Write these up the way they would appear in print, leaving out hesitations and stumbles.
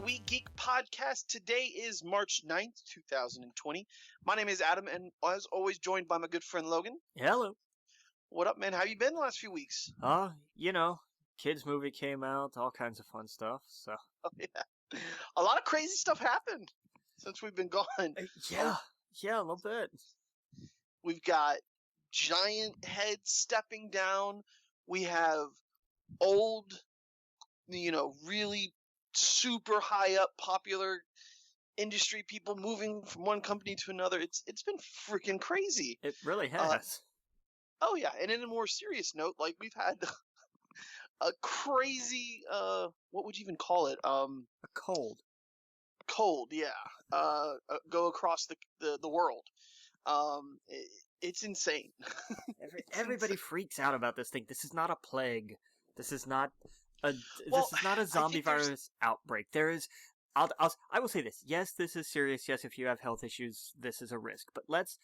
We Geek podcast. Today is March 9th, 2020. My name is Adam, and as always, joined by my good friend Logan. Hello. What up, man? How you been the last few weeks? Kids movie came out, all kinds of fun stuff, so. Oh, yeah. A lot of crazy stuff happened since we've been gone. Yeah, a little bit. We've got giant heads stepping down. We have old, really super high up popular industry people moving from one company to another. It's been freaking crazy. It really has. Oh yeah, and in a more serious note, like we've had a crazy what would you even call it? A cold, yeah. Go across the world. It's insane. Everybody freaks out about this thing. This is not a plague. This is not a zombie virus outbreak. There is. I will say this. Yes, this is serious. Yes, if you have health issues, this is a risk. But let's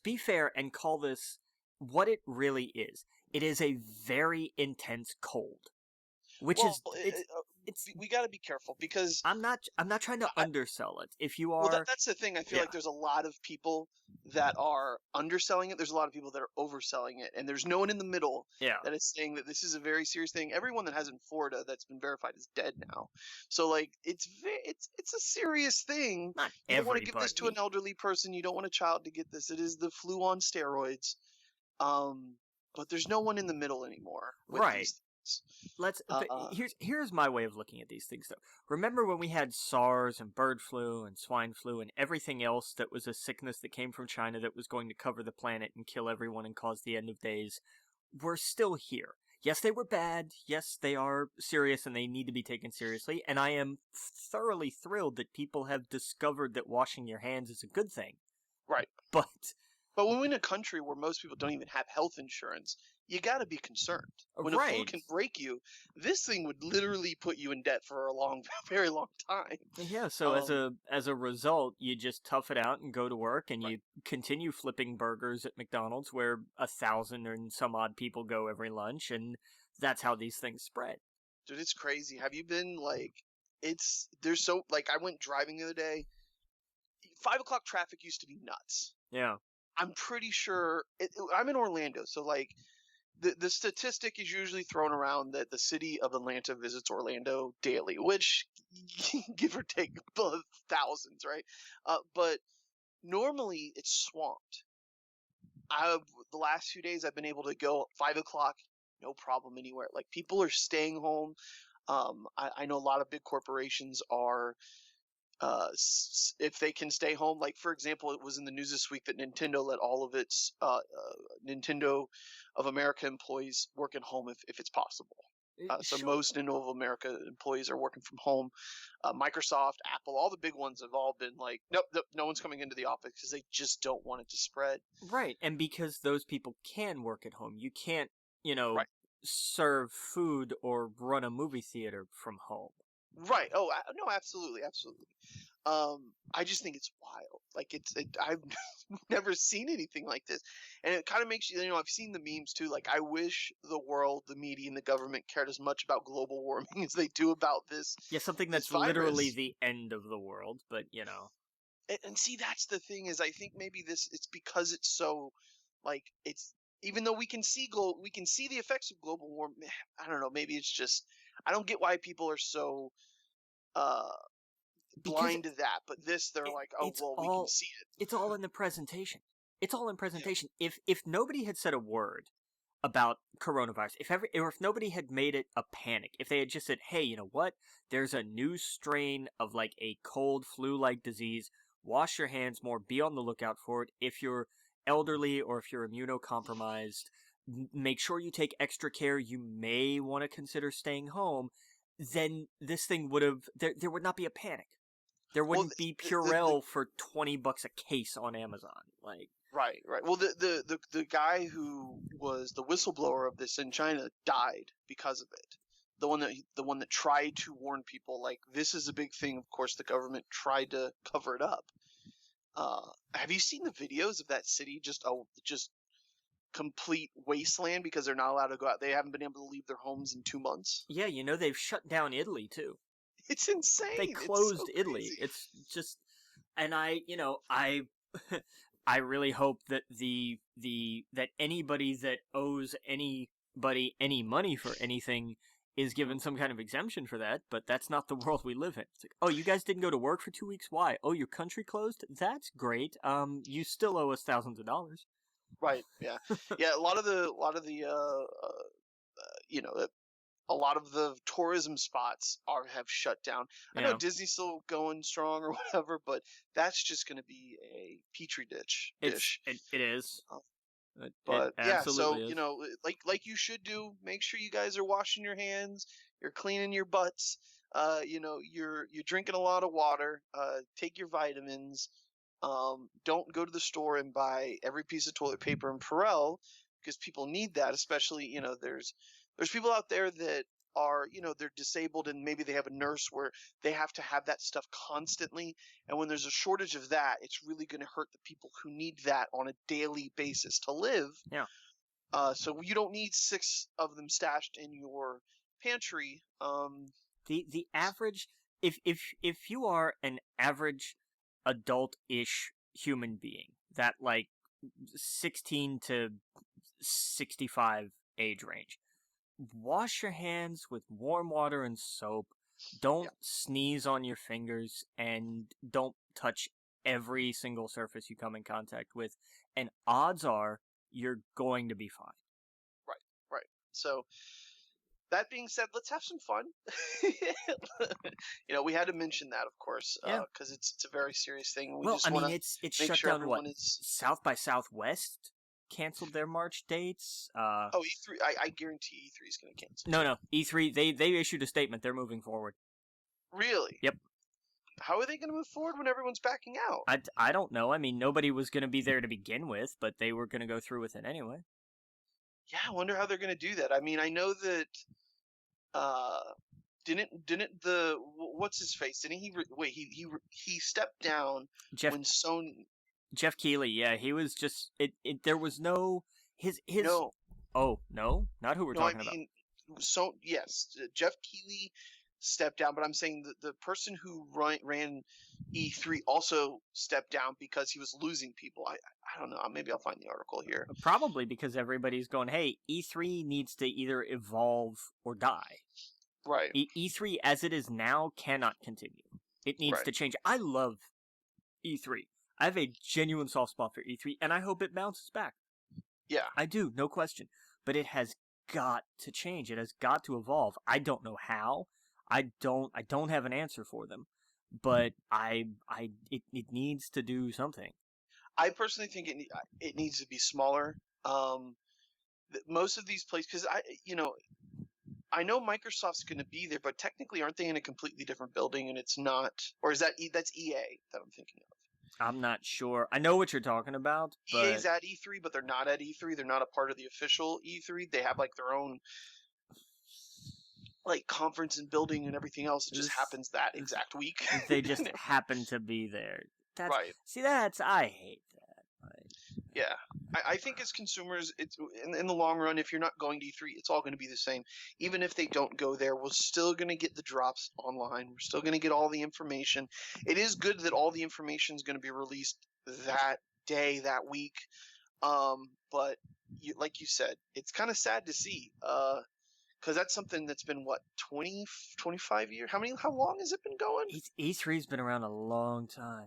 be fair and call this what it really is. It is a very intense cold, we got to be careful because I'm not trying to undersell it. If you are, that's the thing. I feel like there's a lot of people that are underselling it. There's a lot of people that are overselling it, and there's no one in the middle that is saying that this is a very serious thing. Everyone that has in Florida that's been verified is dead now. So like it's a serious thing. Not you don't want to give this to an elderly person. You don't want a child to get this. It is the flu on steroids. But there's no one in the middle anymore. Right. Here's my way of looking at these things, though. Remember when we had SARS and bird flu and swine flu and everything else that was a sickness that came from China that was going to cover the planet and kill everyone and cause the end of days? We're still here. Yes, they were bad. Yes, they are serious and they need to be taken seriously. And I am thoroughly thrilled that people have discovered that washing your hands is a good thing. Right. But when we're in a country where most people don't even have health insurance, you got to be concerned. When a flu can break you, this thing would literally put you in debt for a very long time. Yeah, so as a result, you just tough it out and go to work, and you continue flipping burgers at McDonald's, where 1,000 and some odd people go every lunch, and that's how these things spread. Dude, it's crazy. Have you been I went driving the other day. 5 o'clock traffic used to be nuts. Yeah. I'm pretty sure I'm in Orlando, so like the statistic is usually thrown around that the city of Atlanta visits Orlando daily, which give or take thousands, right? But normally it's swamped. The last few days I've been able to go 5 o'clock, no problem anywhere. Like people are staying home. I know a lot of big corporations are. If they can stay home, like for example, it was in the news this week that Nintendo let all of its Nintendo of America employees work at home if it's possible. So most Nintendo of America employees are working from home. Microsoft, Apple, all the big ones have all been like, nope, no one's coming into the office because they just don't want it to spread. Right, and because those people can work at home, you can't, serve food or run a movie theater from home. Right. Oh, no, absolutely. I just think it's wild. Like I've never seen anything like this. And it kind of makes you, I've seen the memes too. Like I wish the world, the media and the government cared as much about global warming as they do about this. Yeah, something that's literally the end of the world, but And see, that's the thing is I think maybe it's because it's so it's, even though we can see the effects of global warming. I don't know. Maybe it's just, I don't get why people are so blind to that, but they're like, oh well, we can see it. It's all in the presentation. Yeah. If nobody had said a word about coronavirus, if nobody had made it a panic, if they had just said, hey, you know what? There's a new strain of like a cold flu-like disease. Wash your hands more. Be on the lookout for it. If you're elderly or if you're immunocompromised, make sure you take extra care. You may want to consider staying home. Then this thing would have, there would not be a panic. There wouldn't be Purell for $20 a case on Amazon. Right. Well, the guy who was the whistleblower of this in China died because of it. The one that tried to warn people, like, this is a big thing. Of course, the government tried to cover it up. Have you seen the videos of that city? Just complete wasteland because they're not allowed to go out. They haven't been able to leave their homes in 2 months. Yeah, they've shut down Italy too. It's insane. They It's closed so Italy. crazy. It's just, and I I really hope that that anybody that owes anybody any money for anything is given some kind of exemption for that, but that's not the world we live in. It's like, oh, you guys didn't go to work for 2 weeks? Why? Oh, your country closed? That's great. You still owe us thousands of dollars. Right. Yeah. Yeah. A lot of the you know, a lot of the tourism spots have shut down. I know Yeah. Disney's still going strong or whatever, but that's just going to be a petri dish. It is. Uh, It But yeah, so absolutely is. like you should do. Make sure you guys are washing your hands. You're cleaning your butts. You're drinking a lot of water. Take your vitamins. Don't go to the store and buy every piece of toilet paper in Perel because people need that. Especially, there's people out there that are, they're disabled and maybe they have a nurse where they have to have that stuff constantly. And when there's a shortage of that, it's really going to hurt the people who need that on a daily basis to live. Yeah. So you don't need 6 of them stashed in your pantry. The average, if you are an average adult-ish human being, that like 16 to 65 age range, wash your hands with warm water and soap. Don't Yeah. sneeze on your fingers, and don't touch every single surface you come in contact with, and odds are you're going to be fine. Right. So that being said, let's have some fun. We had to mention that, of course, Yeah. because it's a very serious thing. We Well, just I want mean, to it's make shut sure down. What, everyone is. South by Southwest canceled their March dates. Oh, E3. I guarantee E3 is going to cancel. No, E3. They issued a statement. They're moving forward. Really? Yep. How are they going to move forward when everyone's backing out? I don't know. I mean, nobody was going to be there to begin with, but they were going to go through with it anyway. Yeah, I wonder how they're going to do that. I mean, I know that. Didn't the what's his face? Didn't he? Wait, he stepped down when Sony. Jeff Keighley, yeah, he was just there was no his. No. Oh no, not who we're talking about. So yes, Jeff Keighley stepped down, but I'm saying the person who ran E3 also stepped down because he was losing people. I don't know. Maybe I'll find the article here. Probably because everybody's going, hey, E3 needs to either evolve or die. Right. E3 as it is now cannot continue. It needs to change. I love E3. I have a genuine soft spot for E3, and I hope it bounces back. Yeah. I do, no question. But it has got to change. It has got to evolve. I don't know how. I don't have an answer for them. But it needs to do something. I personally think it needs to be smaller. Most of these places, because I know Microsoft's going to be there, but technically, aren't they in a completely different building? And it's not, or is that's EA that I'm thinking of? I'm not sure. I know what you're talking about. But EA's at E3, but they're not at E3. They're not a part of the official E3. They have like their own like conference and building and everything else. It just happens that exact week. They just happen to be there. Right. See, I hate that. Yeah. I think as consumers, it's in the long run, if you're not going to E3, it's all going to be the same. Even if they don't go there, we're still going to get the drops online. We're still going to get all the information. It is good that all the information is going to be released that day, that week. But like you said, it's kind of sad to see. Because that's something that's been, what, 20, 25 years? How long has it been going? E3's been around a long time.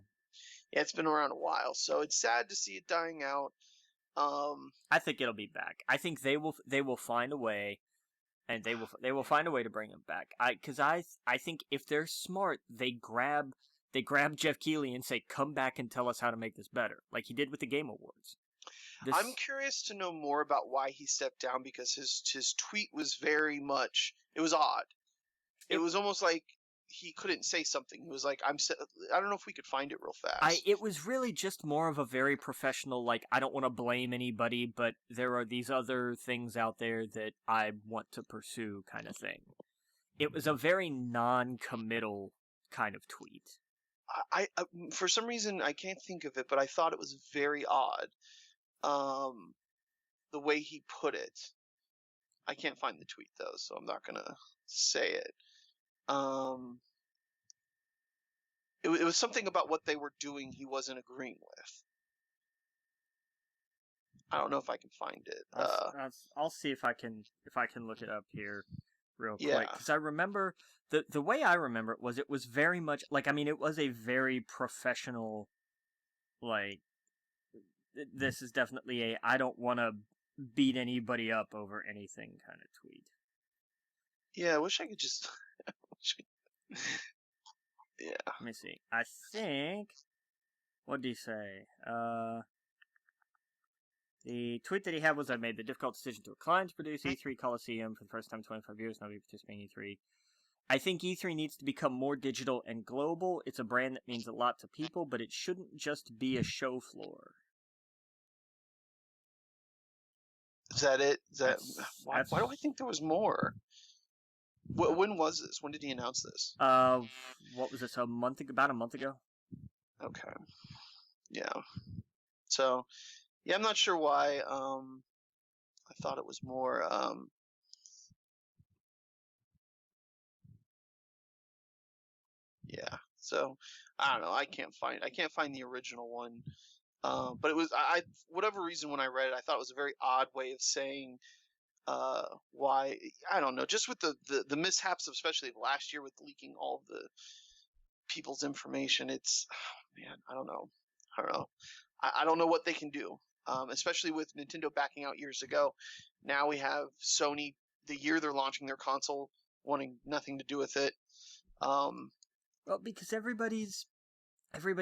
Yeah, it's been around a while. So it's sad to see it dying out. I think it'll be back. I think they will find a way, and they will find a way to bring him back. I think if they're smart, they grab Jeff Keighley and say, "Come back and tell us how to make this better," like he did with the Game Awards. I'm curious to know more about why he stepped down, because his tweet was very much, it was odd. It was almost like he couldn't say something. He was like, I don't know if we could find it real fast. It was really just more of a very professional, like, I don't want to blame anybody, but there are these other things out there that I want to pursue kind of thing. It was a very non-committal kind of tweet. I for some reason, I can't think of it, but I thought it was very odd. The way he put it. I can't find the tweet though, so I'm not gonna say it. it was something about what they were doing he wasn't agreeing with. I don't know if I can find it. I'll see if I can look it up here real Yeah. quick, because I remember the way I remember it was very much like, I mean, it was a very professional, like, this is definitely a I don't want to beat anybody up over anything kind of tweet. Yeah, I wish I could just. Yeah. Let me see. I think. What did he say? The tweet that he had was, "I made the difficult decision to decline to produce E3 Coliseum for the first time in 25 years. Nobody participating in E3. I think E3 needs to become more digital and global. It's a brand that means a lot to people, but it shouldn't just be a show floor." Is that it? Why do I think there was more? When was this? When did he announce this? What was this? About a month ago. Okay. Yeah. So, yeah, I'm not sure why. I thought it was more. Yeah. So I don't know. I can't find the original one. But it was whatever reason when I read it, I thought it was a very odd way of saying why. I don't know. Just with the mishaps, of especially last year with leaking all of the people's information. It's man. I don't know. I don't know what they can do. Especially with Nintendo backing out years ago. Now we have Sony the year they're launching their console wanting nothing to do with it. Well, because everybody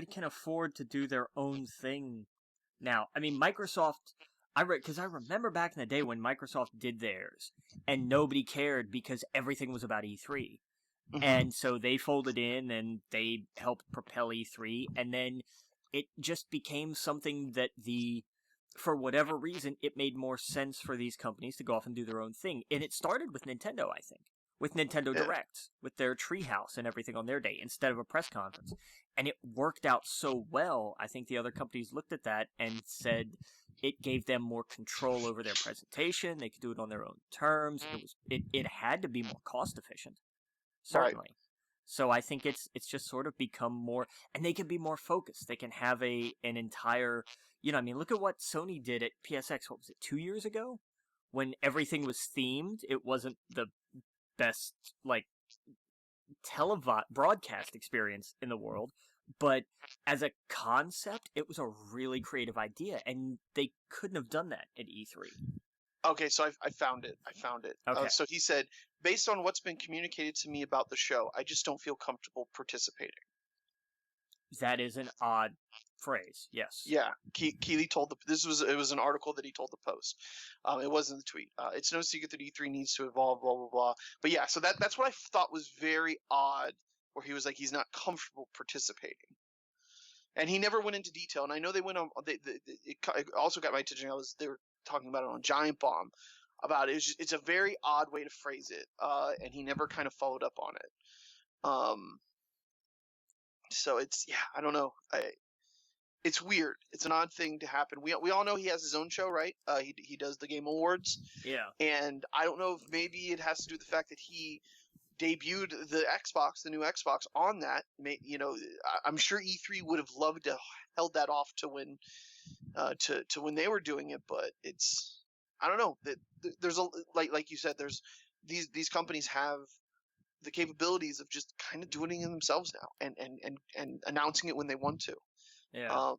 can afford to do their own thing now. I mean, Microsoft. Because I remember back in the day when Microsoft did theirs, and nobody cared because everything was about E3. Mhm. And so they folded in and they helped propel E3, and then it just became something that for whatever reason, it made more sense for these companies to go off and do their own thing. And it started with Nintendo, I think. With Nintendo Yeah. Direct, with their Treehouse and everything on their day, instead of a press conference. And it worked out so well, I think the other companies looked at that and said it gave them more control over their presentation, they could do it on their own terms, it had to be more cost efficient. Certainly. Right. So I think it's just sort of become more, and they can be more focused. They can have an entire, I mean, look at what Sony did at PSX, what was it, 2 years ago? When everything was themed, it wasn't the best, like, broadcast experience in the world, but as a concept, it was a really creative idea, and they couldn't have done that at E3. Okay, so I found it. Okay. So he said, based on what's been communicated to me about the show, I just don't feel comfortable participating. That is an odd phrase, yes. Yeah, Keeley told it was an article that he told the Post. It wasn't the tweet. It's no secret that E3 needs to evolve, blah, blah, blah. But yeah, so that's what I thought was very odd, where he was like, he's not comfortable participating. And he never went into detail. And I know they went on, it also got my attention. They were talking about it on Giant Bomb about it. It's a very odd way to phrase it. And he never kind of followed up on it. So it's, yeah, I don't know. It's weird. It's an odd thing to happen. We all know he has his own show, right? He does the Game Awards. Yeah. And I don't know if maybe it has to do with the fact that he debuted the new Xbox on that. I'm sure E3 would have loved to held that off to when when they were doing it, but it's, I don't know. There's like you said, there's these companies have the capabilities of just kind of doing it themselves now and announcing it when they want to. Yeah.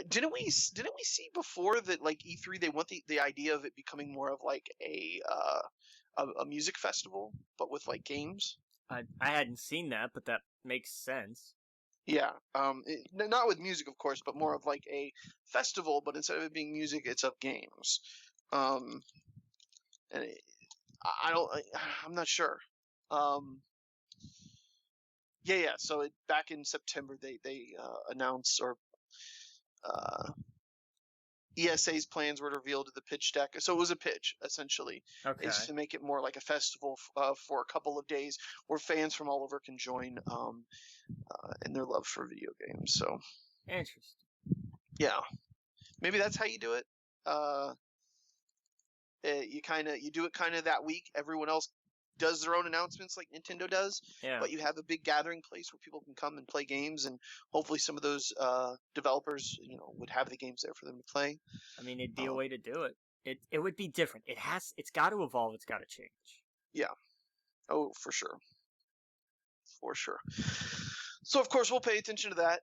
Didn't we see before that, like, E3, they want the idea of it becoming more of like a music festival, but with like games? I hadn't seen that, but that makes sense. Yeah. Not with music, of course, but more of like a festival, but instead of it being music, it's of games. And I'm not sure. Yeah. So back in September, they announced, or ESA's plans were revealed at the pitch deck. So it was a pitch, essentially. Okay. It's to make it more like a festival for a couple of days where fans from all over can join in their love for video games. So interesting. Yeah, maybe that's how you do it. You do it kind of that week. Everyone else does their own announcements like Nintendo does, Yeah. but you have a big gathering place where people can come and play games, and hopefully some of those developers, would have the games there for them to play. I mean, it'd be a way to do it. It would be different. It's got to evolve. It's got to change. Yeah. Oh, for sure. For sure. So, of course, we'll pay attention to that.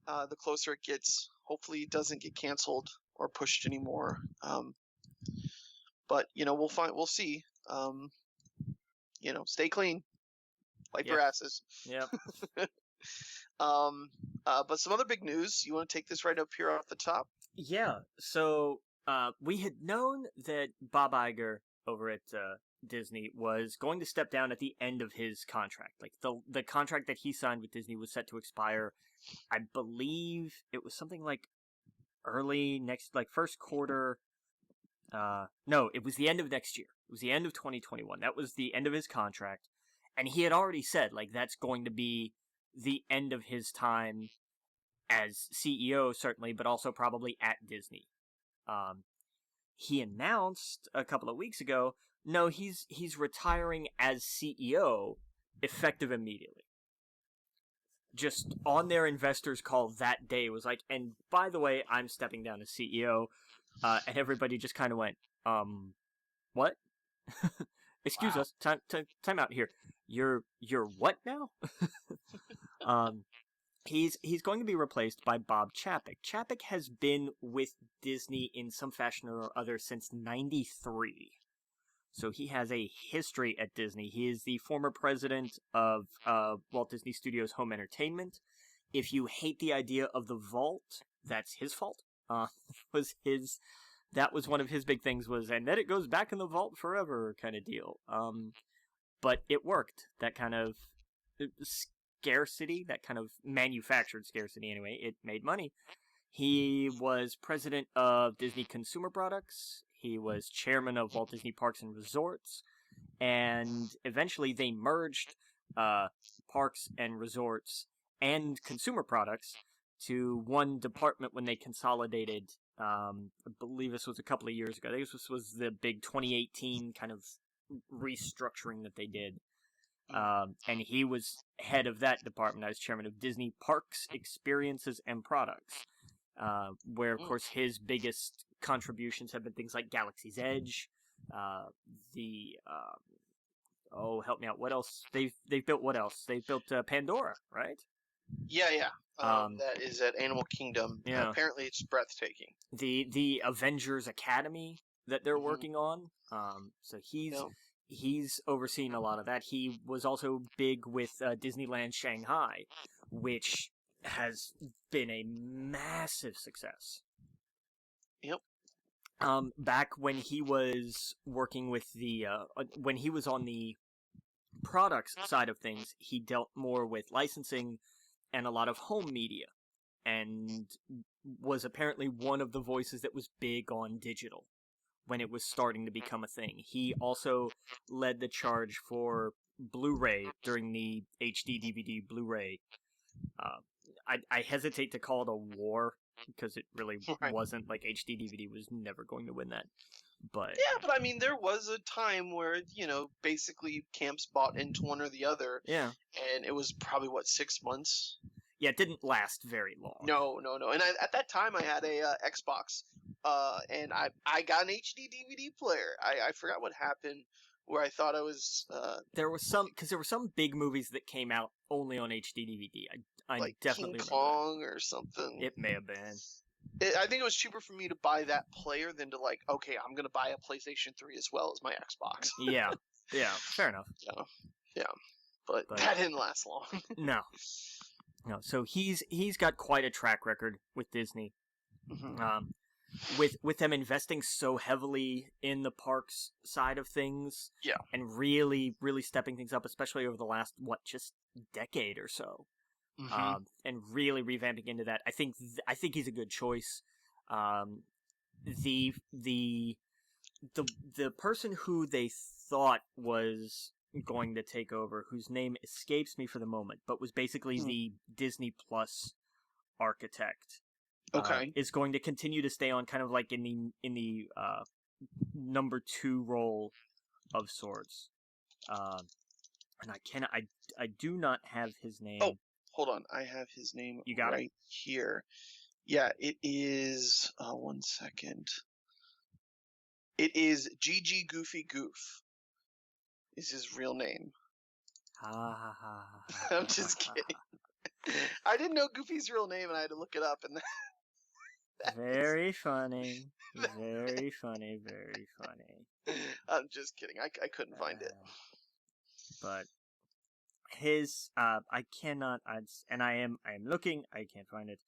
The closer it gets, hopefully it doesn't get canceled or pushed anymore. But we'll see. Stay clean, wipe your asses. Yep. But some other big news. You want to take this right up here off the top? Yeah. So we had known that Bob Iger over at Disney was going to step down at the end of his contract. Like the contract that he signed with Disney was set to expire. I believe it was something like early next, like first quarter. No, it was the end of next year. It was the end of 2021. That was the end of his contract. And he had already said, like, that's going to be the end of his time as CEO, certainly, but also probably at Disney. He announced a couple of weeks ago, no, he's retiring as CEO, effective immediately. Just on their investors call that day was like, and by the way, I'm stepping down as CEO. And everybody just kind of went, what? Excuse us, time out here. You're what now? He's going to be replaced by Bob Chapek. Chapek has been with Disney in some fashion or other since '93. So he has a history at Disney. He is the former president of Walt Disney Studios Home Entertainment. If you hate the idea of the vault, that's his fault. That was one of his big things was, and then it goes back in the vault forever kind of deal. But it worked. That kind of scarcity, that kind of manufactured scarcity anyway, it made money. He was president of Disney Consumer Products. He was chairman of Walt Disney Parks and Resorts. And eventually they merged Parks and Resorts and Consumer Products to one department when they consolidated. I believe this was a couple of years ago. I think this was the big 2018 kind of restructuring that they did. And he was head of that department. I was chairman of Disney Parks, Experiences, and Products, where, of course, his biggest contributions have been things like Galaxy's Edge, help me out, what else? They've built what else? They've built Pandora, right? Yeah. That is at Animal Kingdom. Yeah. Apparently it's breathtaking. The Avengers Academy that they're working on. So he's overseeing a lot of that. He was also big with Disneyland Shanghai, which has been a massive success. Yep. Back when he was working with when he was on the products side of things, he dealt more with licensing and a lot of home media, and was apparently one of the voices that was big on digital when it was starting to become a thing. He also led the charge for Blu-ray during the HD DVD Blu-ray. I hesitate to call it a war, because it really wasn't. Like, HD DVD was never going to win that. But yeah, but I mean, there was a time where, basically camps bought into one or the other. Yeah. And it was probably, 6 months? Yeah, it didn't last very long. No. And at that time, I had a Xbox, and I got an HD DVD player. I forgot what happened, where I thought I was... there were some big movies that came out only on HD DVD. I like definitely King Kong or something. It may have been. I think it was cheaper for me to buy that player than to okay, I'm going to buy a PlayStation 3 as well as my Xbox. Yeah, fair enough. Yeah, but that didn't last long. No. So he's got quite a track record with Disney. Mm-hmm. With them investing so heavily in the parks side of things. Yeah. And really, really stepping things up, especially over the last, just decade or so. Mm-hmm. And really revamping into that. I think he's a good choice. The person who they thought was going to take over, whose name escapes me for the moment, but was basically the Disney Plus architect. Okay. Is going to continue to stay on kind of like in the number 2 role of sorts. And I do not have his name. Oh, hold on. I have his name You got right here. Yeah, it is. 1 second. It is GG Goofy Goof. Is his real name? I'm just kidding. I didn't know Goofy's real name, and I had to look it up. And very funny. Very funny. Very funny. I'm just kidding. I couldn't find it. But his I cannot. And I am looking. I can't find it.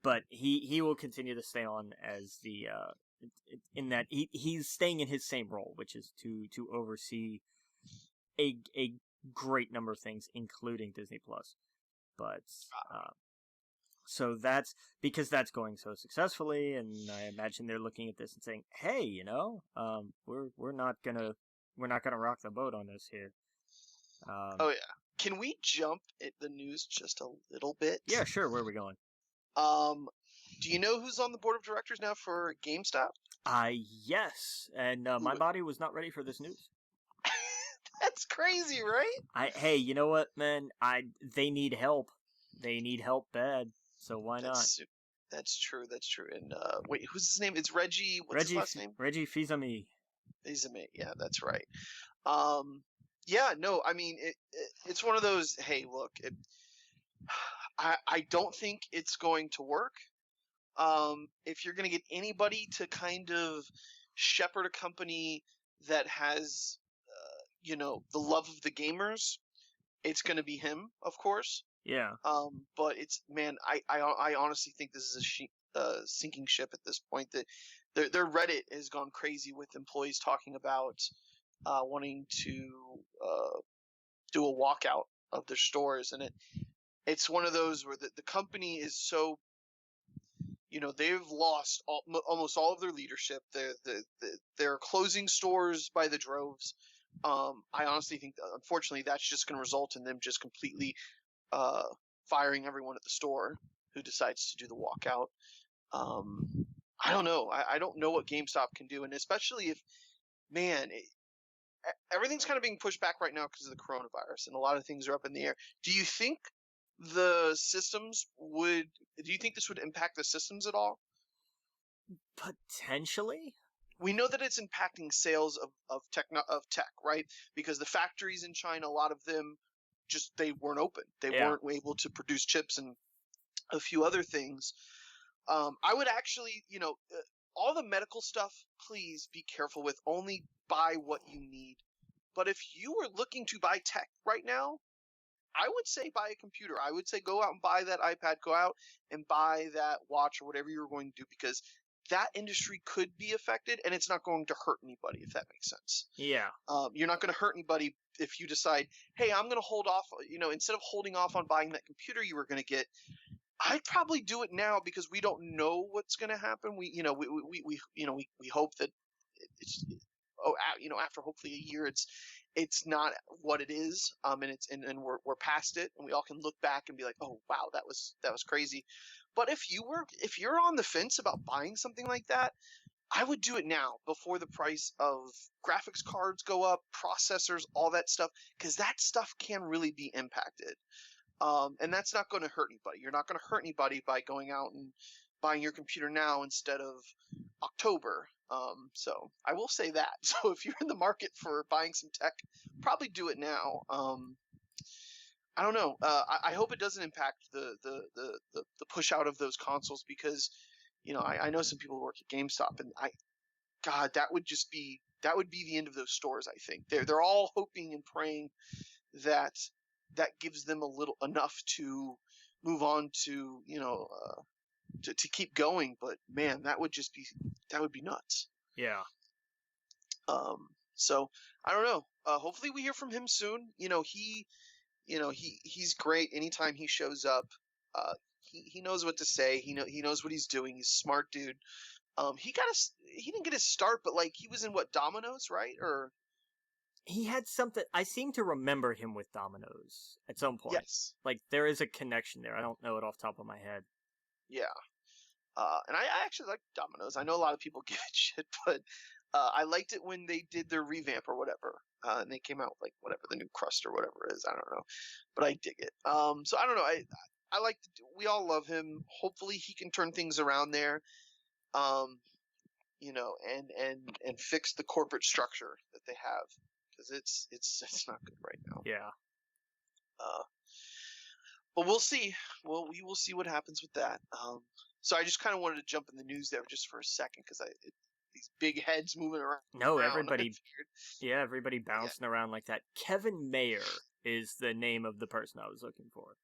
But he will continue to stay on as the in that he's staying in his same role, which is to oversee a great number of things, including Disney Plus. But so that's because that's going so successfully, and I imagine they're looking at this and saying, "Hey, we're not gonna rock the boat on this here." Oh yeah, can we jump at the news just a little bit? Yeah, sure. Where are we going? Do you know who's on the board of directors now for GameStop? Yes, and my body was not ready for this news. That's crazy, right? Hey, you know what, man? They need help. They need help bad. So why not? That's true. That's true. And wait, who's his name? It's Reggie. What's his last name? Reggie Fils-Aimé. Fils-Aimé. Yeah, that's right. Yeah. No, I mean, it's one of those. Hey, look. I don't think it's going to work. If you're going to get anybody to kind of shepherd a company that has, the love of the gamers, it's going to be him, of course. Yeah. But it's, man, I honestly think this is a sinking ship at this point. That their Reddit has gone crazy with employees talking about wanting to do a walkout of their stores, and it's one of those where the company is so, they've lost almost all of their leadership. They're closing stores by the droves. I honestly think that, unfortunately, that's just going to result in them just completely firing everyone at the store who decides to do the walkout. I don't know. I don't know what GameStop can do, and especially if, man, everything's kind of being pushed back right now because of the coronavirus, and a lot of things are up in the air. Do you think the systems would? Do you think this would impact the systems at all? Potentially. We know that it's impacting sales of tech, right? Because the factories in China, a lot of them they weren't open. They weren't able to produce chips and a few other things. I would actually, all the medical stuff, please be careful with. Only buy what you need. But if you were looking to buy tech right now, I would say buy a computer. I would say go out and buy that iPad. Go out and buy that watch or whatever you're going to do, because that industry could be affected, and it's not going to hurt anybody, if that makes sense. Yeah. You're not going to hurt anybody if you decide, hey, I'm going to hold off, instead of holding off on buying that computer you were going to get, I'd probably do it now, because we don't know what's going to happen. We hope that after hopefully a year, it's not what it is, and we're past it, and we all can look back and be like, oh wow, that was crazy. But if you're on the fence about buying something like that, I would do it now, before the price of graphics cards go up, processors, all that stuff, because that stuff can really be impacted. And that's not going to hurt anybody. You're not going to hurt anybody by going out and buying your computer now instead of October. So I will say that. So if you're in the market for buying some tech, probably do it now. I don't know. I hope it doesn't impact the push out of those consoles, because, I know some people who work at GameStop, and God, that would be the end of those stores. I think they're all hoping and praying that gives them enough to move on to, to keep going. But man, that would be nuts. Yeah. So I don't know. Hopefully we hear from him soon. He's great. Anytime he shows up, he knows what to say. He knows what he's doing. He's a smart dude. He didn't get his start, but like he was in Domino's, right? Or he had something. I seem to remember him with Domino's at some point. Yes. Like there is a connection there. I don't know it off the top of my head. Yeah. And I actually like Domino's. I know a lot of people give it shit, but I liked it when they did their revamp or whatever, and they came out with, like, whatever the new crust or whatever it is. I don't know, but I dig it. So I don't know. I like. We all love him. Hopefully, he can turn things around there. And fix the corporate structure that they have, because it's not good right now. Yeah. But we'll see. Well, we will see what happens with that. So I just kind of wanted to jump in the news there just for a second, because these big heads moving around. No, everybody bouncing around like that. Kevin Mayer is the name of the person I was looking for.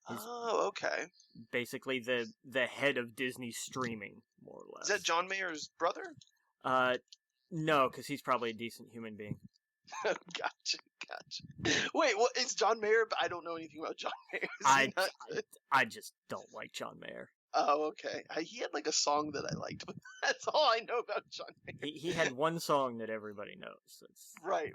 He's okay. Basically the head of Disney streaming, more or less. Is that John Mayer's brother? No, because he's probably a decent human being. Gotcha. Wait, what is John Mayer? I don't know anything about John Mayer. I just don't like John Mayer. Oh, okay. He had like a song that I liked, but that's all I know about John Mayer. He had one song that everybody knows. Right.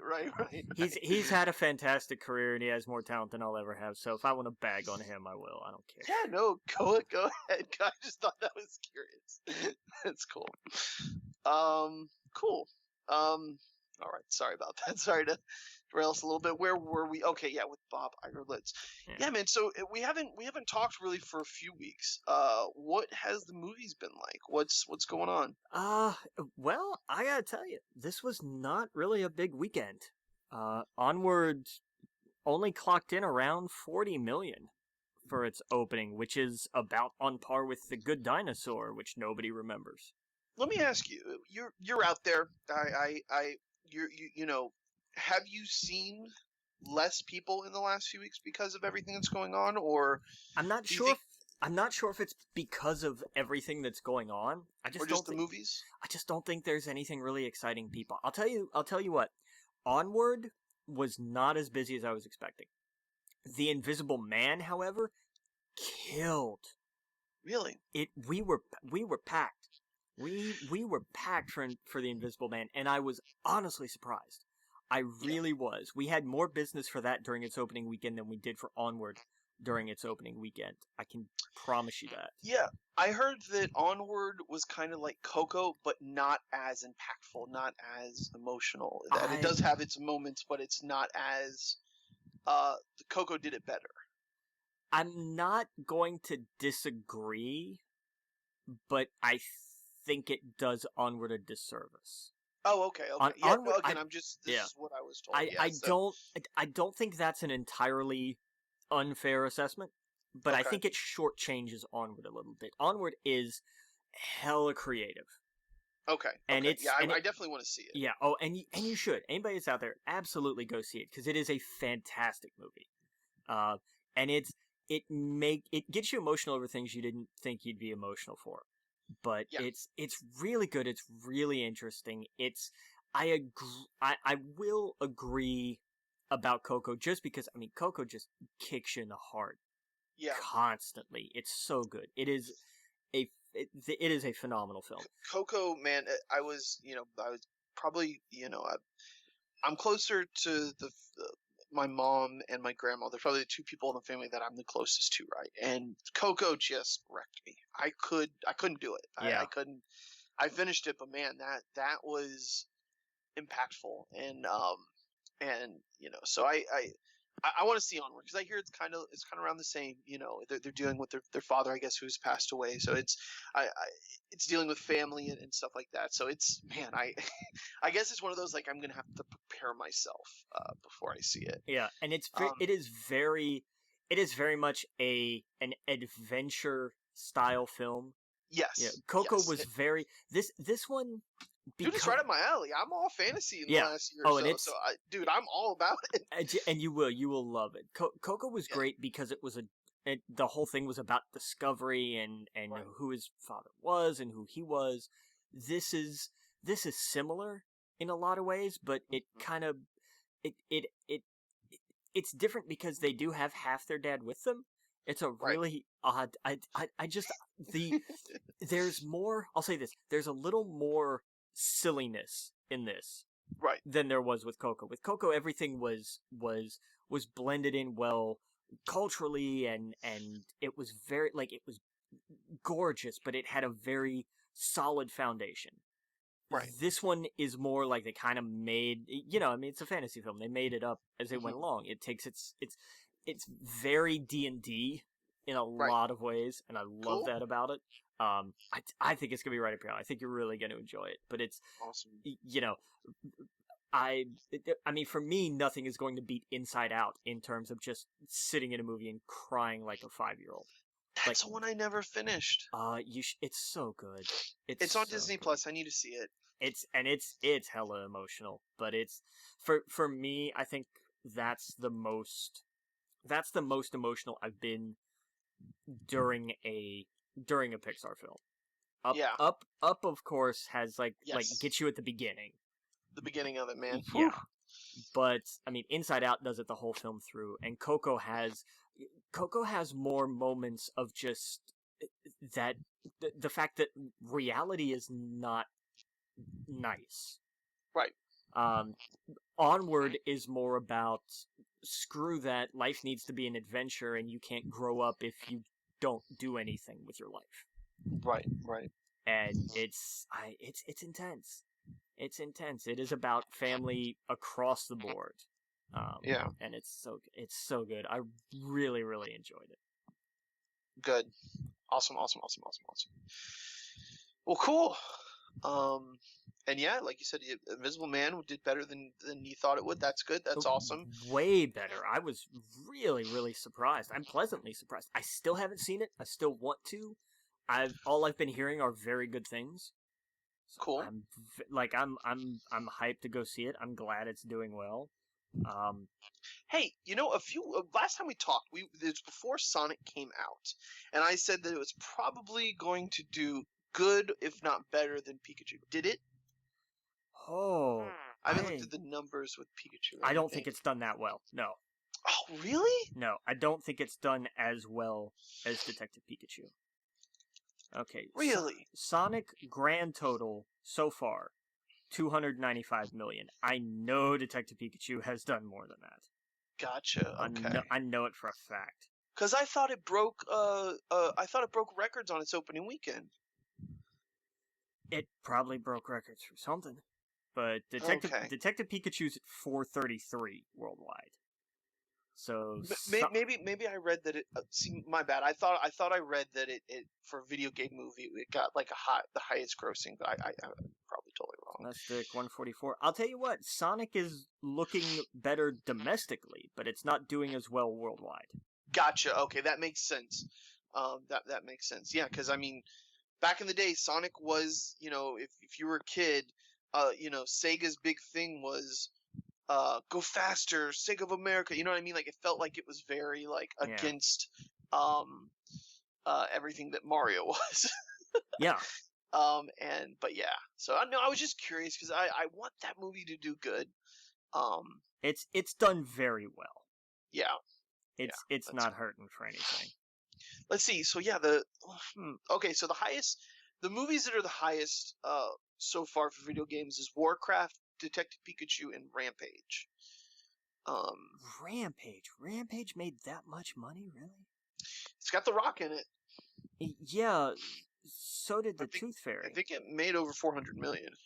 He's had a fantastic career, and he has more talent than I'll ever have. So if I want to bag on him, I will. I don't care. Yeah, no, go ahead. I just thought that was curious. That's cool. Cool. All right. Sorry about that. Sorry to derail us a little bit. Where were we? Okay, yeah, with Bob Igerlitz. Yeah, man. So we haven't talked really for a few weeks. What has the movies been like? What's going on? Well, I gotta tell you, this was not really a big weekend. Onward only clocked in around 40 million for its opening, which is about on par with The Good Dinosaur, which nobody remembers. Let me ask you. You're out there. Have you seen less people in the last few weeks because of everything that's going on, or I'm not sure. I'm not sure if it's because of everything that's going on. Or just the movies. I just don't think there's anything really exciting. People, I'll tell you what. Onward was not as busy as I was expecting. The Invisible Man, however, killed. Really? We were packed. We were packed for The Invisible Man, and I was honestly surprised. I really was. We had more business for that during its opening weekend than we did for Onward during its opening weekend. I can promise you that. Yeah, I heard that Onward was kind of like Coco, but not as impactful, not as emotional. And it does have its moments, but it's not as... Coco did it better. I'm not going to disagree, but I think it does Onward a disservice. Oh, okay. Onward, this is what I was told. I don't think that's an entirely unfair assessment, but I think it shortchanges Onward a little bit. Onward is hella creative. Okay. And I definitely want to see it. Yeah. Oh, and you should. Anybody that's out there, absolutely go see it, because it is a fantastic movie. And it gets you emotional over things you didn't think you'd be emotional for. But it's really good. It's really interesting. I will agree about Coco, just because Coco just kicks you in the heart. Yeah. Constantly. It's so good. It is a phenomenal film. Coco, man, I was probably, I'm closer to my mom and my grandma. They're probably the two people in the family that I'm the closest to, right? And Coco just wrecked me. I couldn't do it. I couldn't. I finished it, but man, that was impactful. And so I want to see Onward, because I hear it's kind of around the same. They're dealing with their father, I guess, who's passed away. So it's dealing with family and stuff like that. So it's, man, I guess it's one of those, like, I'm gonna have to prepare myself before I see it. Yeah, and it is very much an adventure style film. Yes. Yeah, Coco was very this one. Dude, it's right up my alley. I'm all fantasy in the last year or so. Dude, I'm all about it. And you will love it. Coco was great because it was the whole thing was about discovery and right. Who his father was and who he was. This is similar in a lot of ways, but it kind of it's different because they do have half their dad with them. It's a really odd. There's more. I'll say this. There's a little more silliness in this, right, than there was with Coco. With Coco, everything was blended in well culturally, and it was it was gorgeous, but it had a very solid foundation. Right. This one is more like they kind of made, I mean, it's a fantasy film. They made it up as they went along. It takes it's very D&D in a Right. lot of ways, and I love Cool. that about it. I think it's gonna be right up your alley. I think you're really gonna enjoy it. But it's Awesome. I mean, for me, nothing is going to beat Inside Out in terms of just sitting in a movie and crying like a 5-year-old. That's the one I never finished. It's so good. It's on so Disney good. Plus. I need to see it. It's hella emotional, but it's for me. I think that's the most emotional I've been during a Pixar film. Up, of course, has like gets you at the beginning. The beginning of it, man. Yeah. Whew. But I mean, Inside Out does it the whole film through, and Coco has more moments of just that the fact that reality is not nice. Right. Onward is more about screw that, life needs to be an adventure, and you can't grow up if you don't do anything with your life. Right. And it's intense. It's intense. It is about family across the board. And it's so good. I really, really enjoyed it. Good. Awesome. Well, cool. And yeah, like you said, Invisible Man did better than you thought it would. That's good. That's awesome. Way better. I was really, really surprised. I'm pleasantly surprised. I still haven't seen it. I still want to. All I've been hearing are very good things. So cool. I'm hyped to go see it. I'm glad it's doing well. Hey, last time we talked, it was before Sonic came out, and I said that it was probably going to do good, if not better, than Pikachu. Did it? Oh, I haven't looked at the numbers with Pikachu. I don't think it's done that well. No. Oh, really? No, I don't think it's done as well as Detective Pikachu. Okay. Really? Sonic grand total so far, 295 million. I know Detective Pikachu has done more than that. Gotcha. Okay. I know it for a fact. Because I thought it broke. Records on its opening weekend. It probably broke records for something, but Detective Pikachu's at 433 worldwide. So maybe I read that it. See, my bad. I thought I read that it for a video game movie it got like the highest grossing, but I'm probably totally wrong. Domestic 144. I'll tell you what, Sonic is looking better domestically, but it's not doing as well worldwide. Gotcha. Okay, that makes sense. That makes sense. Yeah, because I mean, back in the day, Sonic was, if you were a kid, Sega's big thing was. Go faster, Sega of America. You know what I mean? Like it felt like it was very against everything that Mario was. Yeah. But yeah. So I was just curious because I want that movie to do good. It's done very well. Yeah. It's not hurting for anything. Let's see. So yeah, okay. So the movies that are the highest so far for video games is Warcraft, Detective Pikachu, and Rampage. Rampage made that much money, really? It's got The Rock in it. Yeah, so did the Tooth Fairy. I think it made over 400 million.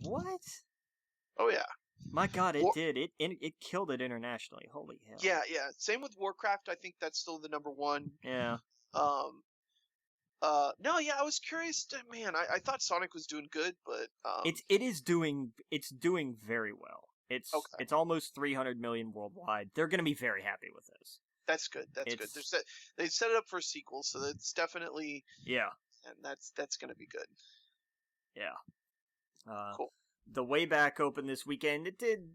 What? Oh yeah. My God, it did. It killed it internationally. Holy hell. Yeah. Same with Warcraft. I think that's still the number one. Yeah. No, yeah, I was curious. Man, I thought Sonic was doing good, but it's doing very well. It's almost 300 million worldwide. They're going to be very happy with this. That's good. That's good. They set it up for a sequel, so that's definitely and that's going to be good. Yeah. Cool. The Way Back opened this weekend. It did.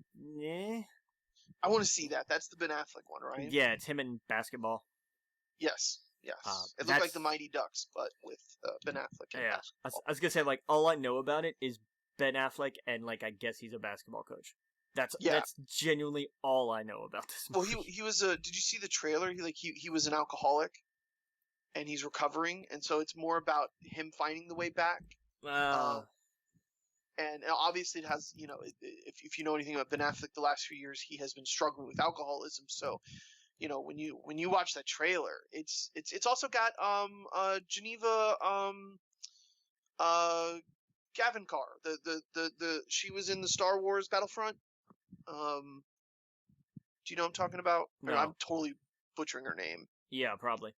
I want to see that. That's the Ben Affleck one, right? Yeah, it's him in basketball. Yes. It looked like the Mighty Ducks, but with Ben Affleck and basketball. I was gonna say, all I know about it is Ben Affleck, and I guess he's a basketball coach. That's genuinely all I know about this movie. Well, he was did you see the trailer? He was an alcoholic, and he's recovering, and so it's more about him finding the way back. And obviously it has, if you know anything about Ben Affleck, the last few years he has been struggling with alcoholism. So, when you watch that trailer, it's also got Geneva Gavin Carr. The she was in the Star Wars Battlefront. Do you know what I'm talking about? No. Or I'm totally butchering her name. Yeah, probably.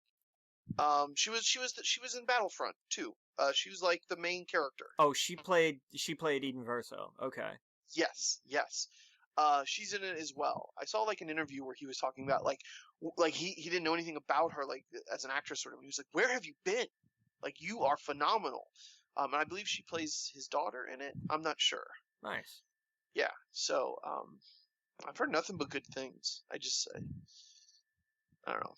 She was in Battlefront too. She was like the main character. Oh, she played Eden Verso. Okay. Yes. She's in it as well. I saw like an interview where he was talking about like he didn't know anything about her like as an actress sort of. He was like, "Where have you been? Like you are phenomenal." And I believe she plays his daughter in it. I'm not sure. Nice. Yeah. So I've heard nothing but good things. I just say, I don't know.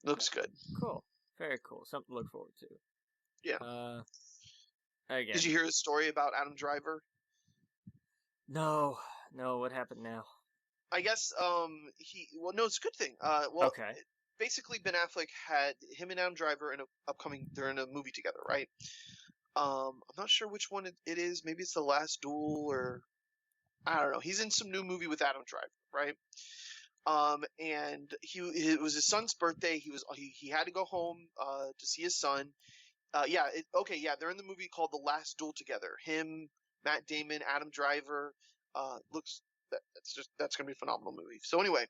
Looks good. Cool. Very cool. Something to look forward to. Yeah. Again. Did you hear a story about Adam Driver? No. What happened now? I guess no, it's a good thing. Okay. Basically Ben Affleck had him and Adam Driver in they're in a movie together, right? I'm not sure which one it is. Maybe it's The Last Duel, or I don't know. He's in some new movie with Adam Driver, right? And it was his son's birthday. He had to go home to see his son. They're in the movie called The Last Duel together. Him, Matt Damon, Adam Driver. That's gonna be a phenomenal movie. So anyway,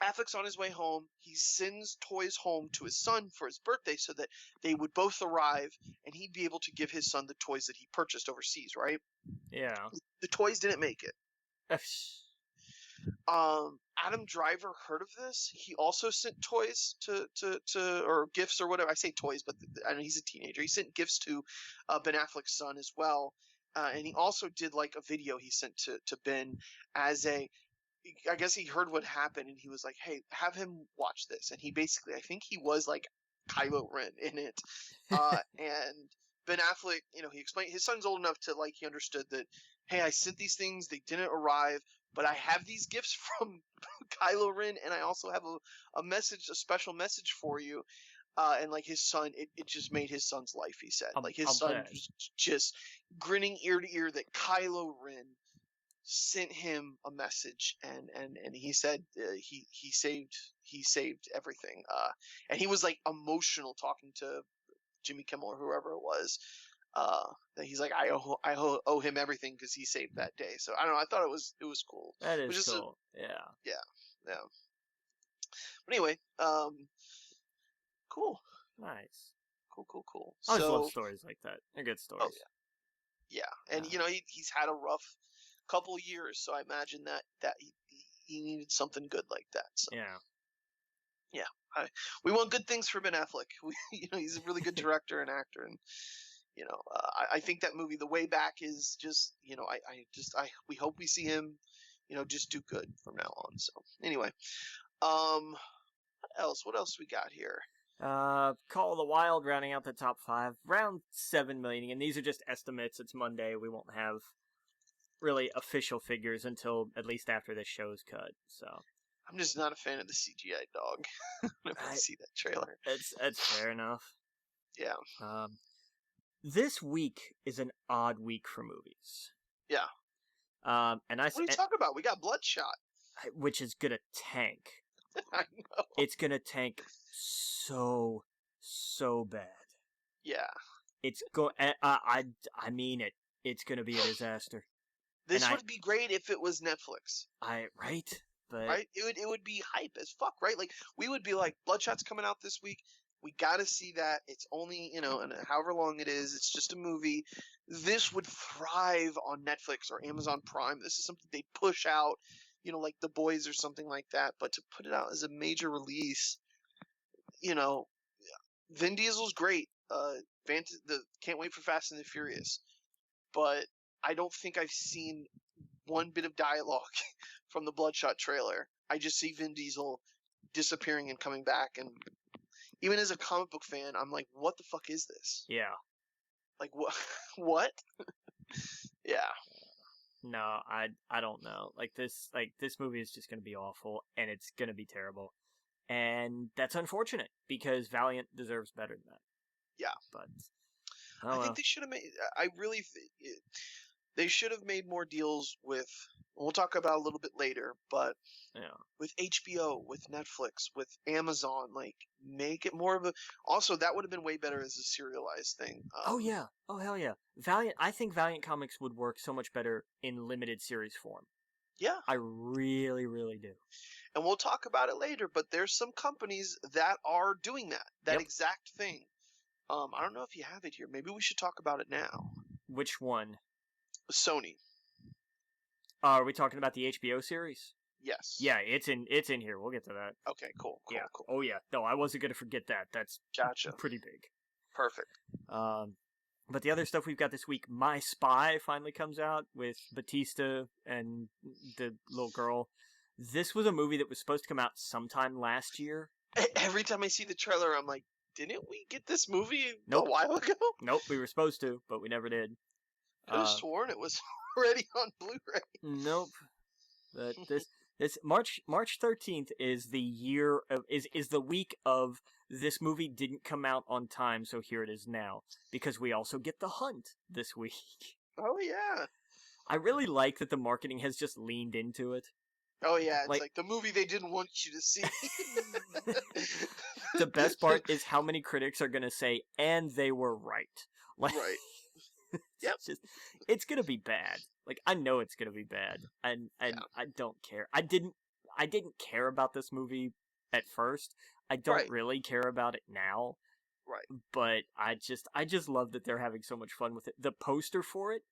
Affleck's on his way home. He sends toys home to his son for his birthday so that they would both arrive and he'd be able to give his son the toys that he purchased overseas, right? Yeah. The toys didn't make it. Adam Driver heard of this. He also sent toys to or gifts or whatever. I say toys, but I know he's a teenager. He sent gifts to Ben Affleck's son as well. And he also did like a video he sent to Ben as I guess he heard what happened and he was like, "Hey, have him watch this." And he basically, I think he was like Kylo Ren in it. And Ben Affleck, he explained his son's old enough to like, he understood that, hey, I sent these things, they didn't arrive, but I have these gifts from Kylo Ren, and I also have a special message for you. And like his son, it just made his son's life, he said. Like his son was just grinning ear to ear that Kylo Ren sent him a message, and he said he saved everything. And he was like emotional talking to Jimmy Kimmel or whoever it was. That he's like, I owe him everything because he saved that day. So I don't know. I thought it was cool. That is cool. Yeah. But anyway, cool. Nice. Cool. I always love stories like that. They're good stories. Oh yeah. And he's had a rough couple years, so I imagine that he needed something good like that. So yeah. We want good things for Ben Affleck. He's a really good director and actor, and I think that movie, The Way Back, is just we hope we see him, just do good from now on. So anyway, what else we got here? Call of the Wild rounding out the top 5, around 7 million, and these are just estimates. It's Monday. We won't have really official figures until at least after this show's cut. So I'm just not a fan of the CGI dog. Whenever I see that trailer, it's fair enough. Yeah. This week is an odd week for movies. Yeah. What are you talking about? We got Bloodshot, which is gonna tank. I know. It's gonna tank so bad. Yeah. It's I mean it. It's gonna be a disaster. This would be great if it was Netflix. Right? But right? It would be hype as fuck, right? Like, we would be like, Bloodshot's coming out this week. We gotta see that. It's only, and however long it is, it's just a movie. This would thrive on Netflix or Amazon Prime. This is something they'd push out, like The Boys or something like that. But to put it out as a major release, Vin Diesel's great. Can't wait for Fast and the Furious. But I don't think I've seen one bit of dialogue from the Bloodshot trailer. I just see Vin Diesel disappearing and coming back, and even as a comic book fan, I'm like, what the fuck is this? Yeah. Like, what? What? Yeah. No, I don't know. This movie is just going to be awful, and it's going to be terrible. And that's unfortunate, because Valiant deserves better than that. Yeah. But I think they should have made. I really. They should have made more deals with. We'll talk about it a little bit later, but Yeah. with HBO, with Netflix, with Amazon, like make it more of a. Also, that would have been way better as a serialized thing. Oh yeah. Oh hell yeah. Valiant. I think Valiant Comics would work so much better in limited series form. Yeah. I really, really do. And we'll talk about it later, but there's some companies that are doing that exact thing. I don't know if you have it here. Maybe we should talk about it now. Which one? Sony. Are we talking about the HBO series? Yes. Yeah, it's in here. We'll get to that. Okay, cool. Yeah. Oh yeah. No, I wasn't gonna forget that. That's Gotcha. Pretty big. Perfect. But the other stuff we've got this week, My Spy finally comes out with Batista and the little girl. This was a movie that was supposed to come out sometime last year. Every time I see the trailer, I'm like, didn't we get this movie a while ago? Nope, we were supposed to, but we never did. I could have sworn it was already on Blu-ray. Nope. But this March 13th is the year of is the week of this movie didn't come out on time, so here it is now. Because we also get The Hunt this week. Oh yeah. I really like that the marketing has just leaned into it. Oh yeah, it's like the movie they didn't want you to see. The best part is how many critics are gonna say, and they were right. Like, right. Yep. It's gonna be bad. Like, I know it's gonna be bad, and I don't care. I didn't care about this movie at first. I don't really care about it now. Right. But I just love that they're having so much fun with it. The poster for it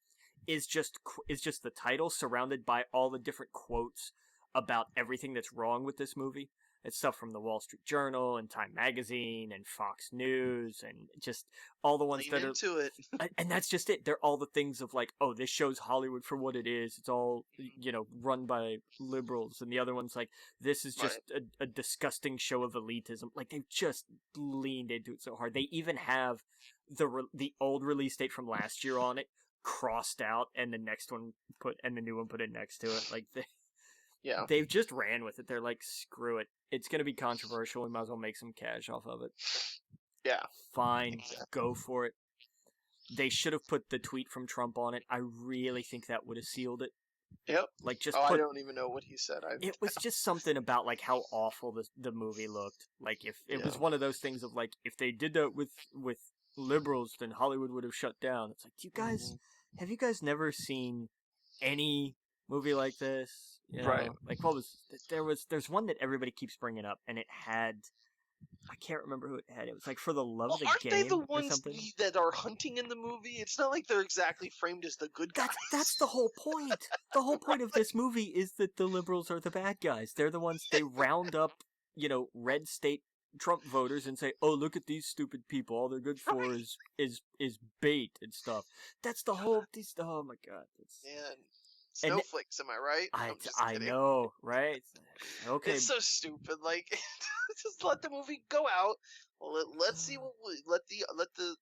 is just the title surrounded by all the different quotes about everything that's wrong with this movie. It's stuff from the Wall Street Journal and Time Magazine and Fox News and just all the ones that are into it. And that's just it. They're all the things of like, oh, this shows Hollywood for what it is. It's all, run by liberals. And the other one's like, this is just a disgusting show of elitism. Like, they've just leaned into it so hard. They even have the old release date from last year on it crossed out, and the new one put in next to it. Like, they've just ran with it. They're like, screw it. It's going to be controversial. We might as well make some cash off of it. Yeah. Fine. Exactly. Go for it. They should have put the tweet from Trump on it. I really think that would have sealed it. Yep. Like, just I don't even know what he said. It was just something about, like, how awful the movie looked. Like, if it was one of those things of, like, if they did that with liberals, then Hollywood would have shut down. It's like, have you guys never seen any movie like this? Right. Like, there's one that everybody keeps bringing up, and it had, I can't remember who it had. It was like For the Love of the Game. Aren't they the ones that are hunting in the movie? It's not like they're exactly framed as the good guys. That's the whole point. The whole point of this movie is that the liberals are the bad guys. They're the ones, they round up, red state Trump voters and say, oh, look at these stupid people. All they're good for is bait and stuff. That's the whole, oh my God. Man. Snowflakes, am I right? I know, right? Okay. It's so stupid. Like, just let the movie go out. Let's see let the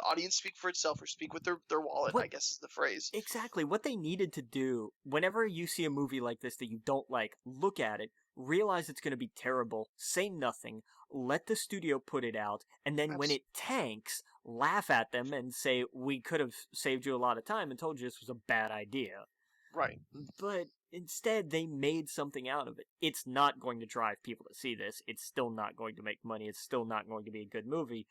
audience speak for itself, or speak with their wallet. I guess is the phrase. Exactly. What they needed to do, whenever you see a movie like this that you don't like, look at it, realize it's going to be terrible, say nothing, let the studio put it out, and then when it tanks, laugh at them and say, we could have saved you a lot of time and told you this was a bad idea. Right. But instead, they made something out of it. It's not going to drive people to see this. It's still not going to make money. It's still not going to be a good movie.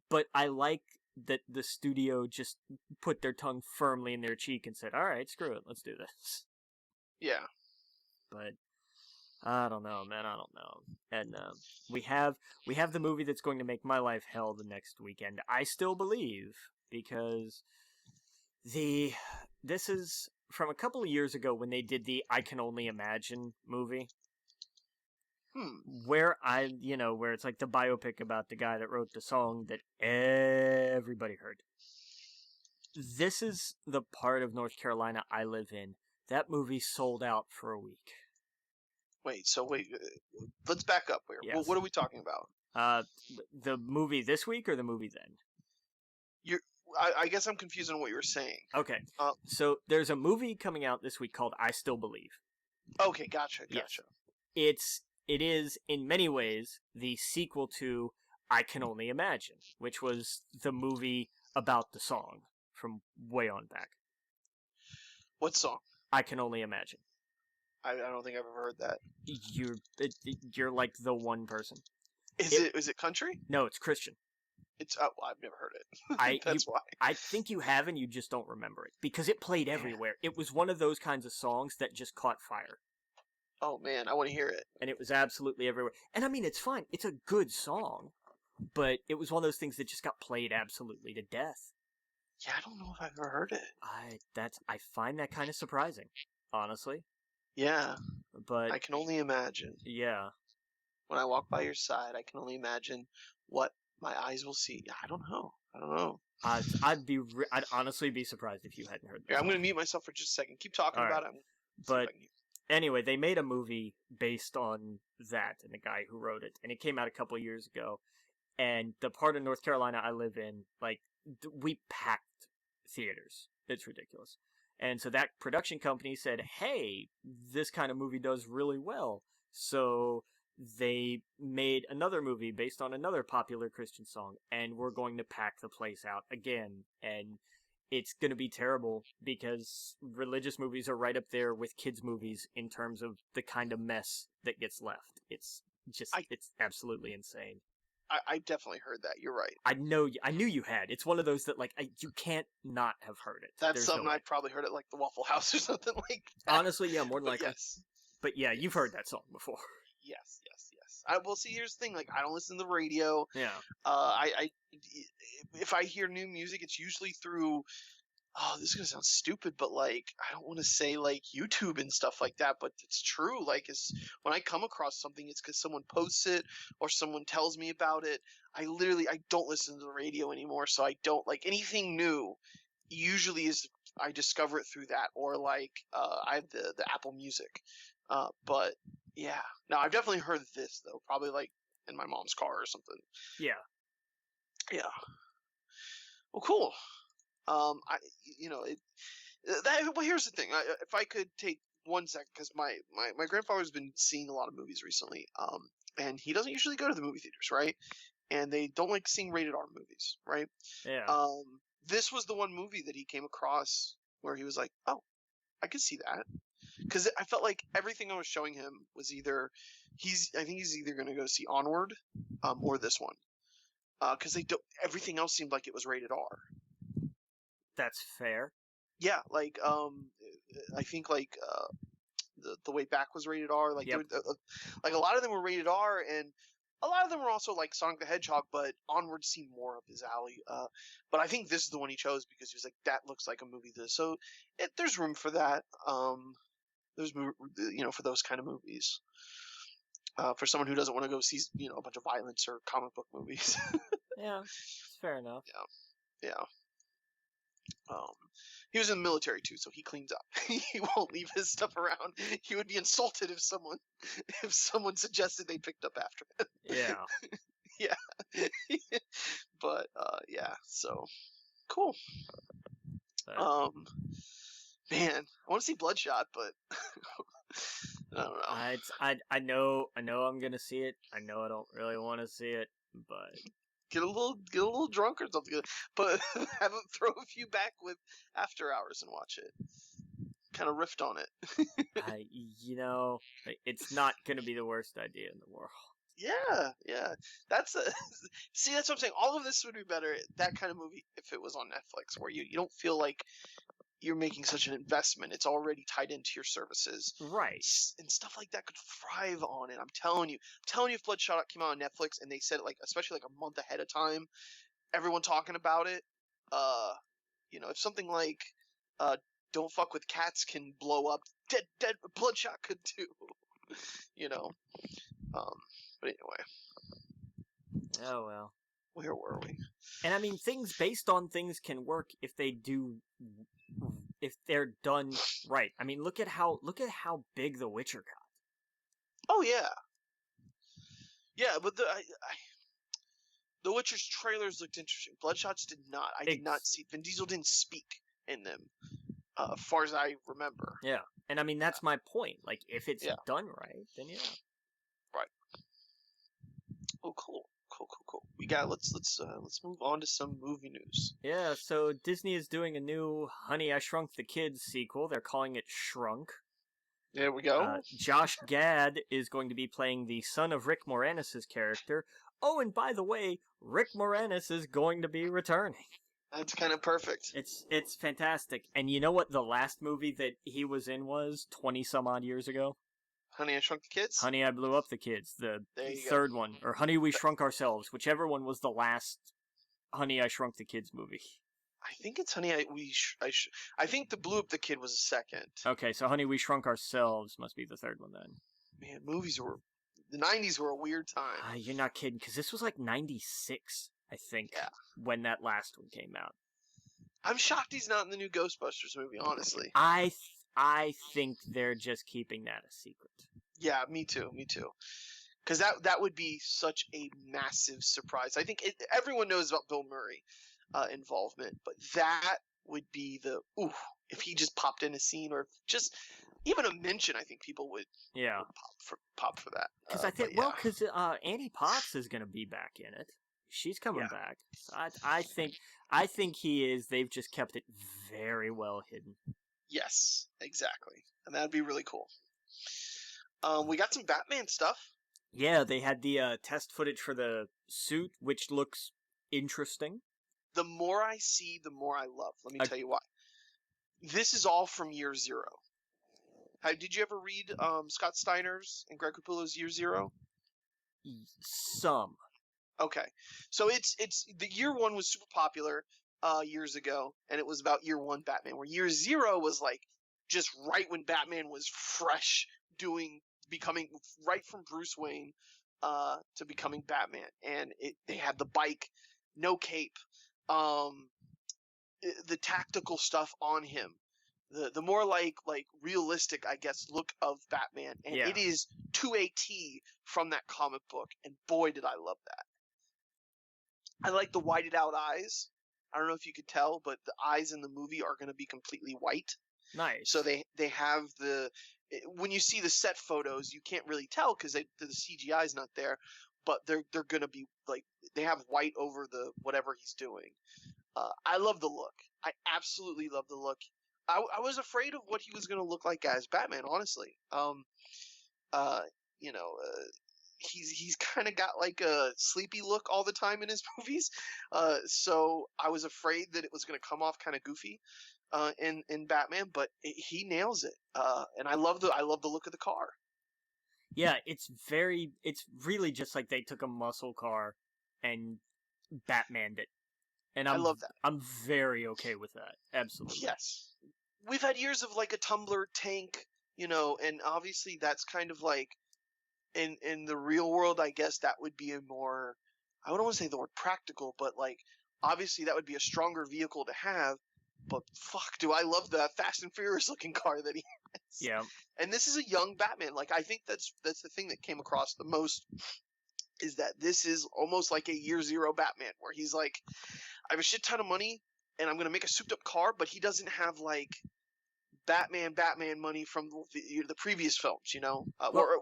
But I like that the studio just put their tongue firmly in their cheek and said, all right, screw it. Let's do this. Yeah. But I don't know, man. I don't know. And we have the movie that's going to make my life hell the next weekend. I still believe, because this is from a couple of years ago when they did the I Can Only Imagine movie. Where where it's like the biopic about the guy that wrote the song that everybody heard. This is the part of North Carolina I live in. That movie sold out for a week. Wait, let's back up here. Yes. Well, what are we talking about? The movie this week or the movie then? I guess I'm confused on what you were saying. Okay. So there's a movie coming out this week called I Still Believe. Okay, gotcha. Yes. It is, in many ways, the sequel to I Can Only Imagine, which was the movie about the song from way on back. What song? I Can Only Imagine. I don't think I've ever heard that. You're like the one person. Is it country? No, it's Christian. It's well, I've never heard it. Why. I think you have, and you just don't remember it because it played everywhere. It was one of those kinds of songs that just caught fire. Oh man, I want to hear it. And it was absolutely everywhere. And I mean, it's fine. It's a good song, but it was one of those things that just got played absolutely to death. Yeah, I don't know if I've ever heard it. I find that kind of surprising, honestly. Yeah, but I can only imagine. Yeah. When I walk by your side, I can only imagine what my eyes will see. I don't know. I'd honestly be surprised if you hadn't heard that. I'm going to mute myself for just a second. Keep talking about it. But anyway, they made a movie based on that and the guy who wrote it, and it came out a couple of years ago. And the part of North Carolina I live in, like, we packed theaters. It's ridiculous. And so that production company said, hey, this kind of movie does really well. So they made another movie based on another popular Christian song, and we're going to pack the place out again. And it's going to be terrible because religious movies are right up there with kids' movies in terms of the kind of mess that gets left. It's just, it's absolutely insane. I definitely heard that. You're right. I knew you had. It's one of those that, like, you can't not have heard it. That's something I probably heard at, like, the Waffle House or something like that. Honestly, yeah, more than likely. Yes. But yeah, you've heard that song before. Yes. Well, see, here's the thing. Like, I don't listen to the radio. Yeah. If I hear new music, it's usually through. Oh, this is gonna sound stupid, but like, I don't want to say like YouTube and stuff like that, but it's true. Like, when I come across something, it's because someone posts it or someone tells me about it. I don't listen to the radio anymore, so I don't like anything new. Usually I discover it through that, or like I have the Apple Music. But yeah, no, I've definitely heard this though, probably like in my mom's car or something. Yeah. Well, cool. Well, here's the thing. If I could take 1 second, because my grandfather's been seeing a lot of movies recently, and he doesn't usually go to the movie theaters, right? And they don't like seeing rated R movies, right? Yeah. This was the one movie that he came across where he was like, oh, I could see that. Because I felt like everything I was showing him was either I think he's either going to go see Onward, or this one. Because everything else seemed like it was rated R. That's fair. Yeah, like I think like the Way Back was rated R. Like, yep. Like a lot of them were rated R, and a lot of them were also like Sonic the Hedgehog. But Onward seemed more up his alley. But I think this is the one he chose because he was like, that looks like a movie. So there's room for that. There's for those kind of movies. For someone who doesn't want to go see a bunch of violence or comic book movies. Yeah, it's fair enough. Yeah. He was in the military too, so he cleans up. He won't leave his stuff around. He would be insulted if someone suggested they picked up after him. Yeah. Yeah. But yeah, so cool. Man, I want to see Bloodshot, but I don't know. I know I'm gonna see it. I know I don't really want to see it, but get a little drunk or something. But have him throw a few back with After Hours and watch it. Kind of riffed on it. It's not gonna be the worst idea in the world. Yeah. That's what I'm saying. All of this would be better, that kind of movie, if it was on Netflix, where you don't feel like you're making such an investment. It's already tied into your services. Right. And stuff like that could thrive on it. I'm telling you, if Bloodshot came out on Netflix and they said it, like, especially like a month ahead of time, everyone talking about it, if something like Don't Fuck with Cats can blow up, dead Bloodshot could too. But anyway. Oh well. Where were we? And I mean, things based on things can work if they're done right. I mean, look at how big The Witcher got. Oh yeah. Yeah, but The Witcher's trailers looked interesting. Bloodshot's did not. I did not see. Vin Diesel didn't speak in them, as far as I remember. Yeah, and I mean that's my point. Like, if it's done right, then yeah. Right. Oh, cool. we got? Let's move on to some movie news. Yeah, so Disney is doing a new Honey, I Shrunk the Kids sequel. They're calling it Shrunk. There we go. Josh Gad is going to be playing the son of Rick Moranis' character. Oh, and by the way, Rick Moranis is going to be returning. That's kind of perfect. It's fantastic. And you know what the last movie that he was in was 20-some-odd years ago? Honey, I Shrunk the Kids? Honey, I Blew Up the Kids, the third one. Or Honey, We Shrunk Ourselves, whichever one was the last Honey, I Shrunk the Kids movie. I think it's Honey, I think the Blew Up the Kid was a second. Okay, so Honey, We Shrunk Ourselves must be the third one then. Man, the 90s were a weird time. You're not kidding, because this was like 96, I think, when that last one came out. I'm shocked he's not in the new Ghostbusters movie, honestly. I think they're just keeping that a secret. Yeah, me too. Because that would be such a massive surprise. I think everyone knows about Bill Murray involvement, but that would be if he just popped in a scene or just even a mention. I think people would pop for that. Because because Annie Potts is going to be back in it. She's coming back. So I think he is. They've just kept it very well hidden. Yes, exactly, and that'd be really cool. We got some Batman stuff. Yeah, they had the test footage for the suit, which looks interesting. The more I see, the more I love. Let me tell you why. This is all from Year Zero. Did you ever read Scott Steiner's and Greg Capullo's Year Zero? Some. Okay, so it's the Year One was super popular years ago, and it was about Year One Batman. Where Year Zero was like just right when Batman was fresh, becoming right from Bruce Wayne to becoming Batman, and they had the bike, no cape, the tactical stuff on him, the more like realistic, I guess, look of Batman, and it is to a T from that comic book, and boy did I love that. I like the whited out eyes. I don't know if you could tell, but the eyes in the movie are going to be completely white. Nice. So they have when you see the set photos, you can't really tell because the CGI is not there, but they're going to be like they have white over the whatever he's doing. I love the look. I absolutely love the look. I was afraid of what he was going to look like as Batman, honestly. He's kind of got like a sleepy look all the time in his movies. So I was afraid that it was going to come off kind of goofy in Batman, but he nails it. And I love the look of the car. Yeah, it's really just like they took a muscle car and Batmaned it. And I love that. I'm very okay with that. Absolutely. Yes. We've had years of like a tumbler tank, and obviously that's kind of like in the real world, I guess that would be a more, I don't want to say the word practical, but like obviously that would be a stronger vehicle to have. But fuck, do I love the Fast and Furious looking car that he has. Yeah. And this is a young Batman. Like I think that's the thing that came across the most is that this is almost like a Year Zero Batman where he's like, I have a shit ton of money and I'm going to make a souped up car, but he doesn't have like Batman money from the previous films, or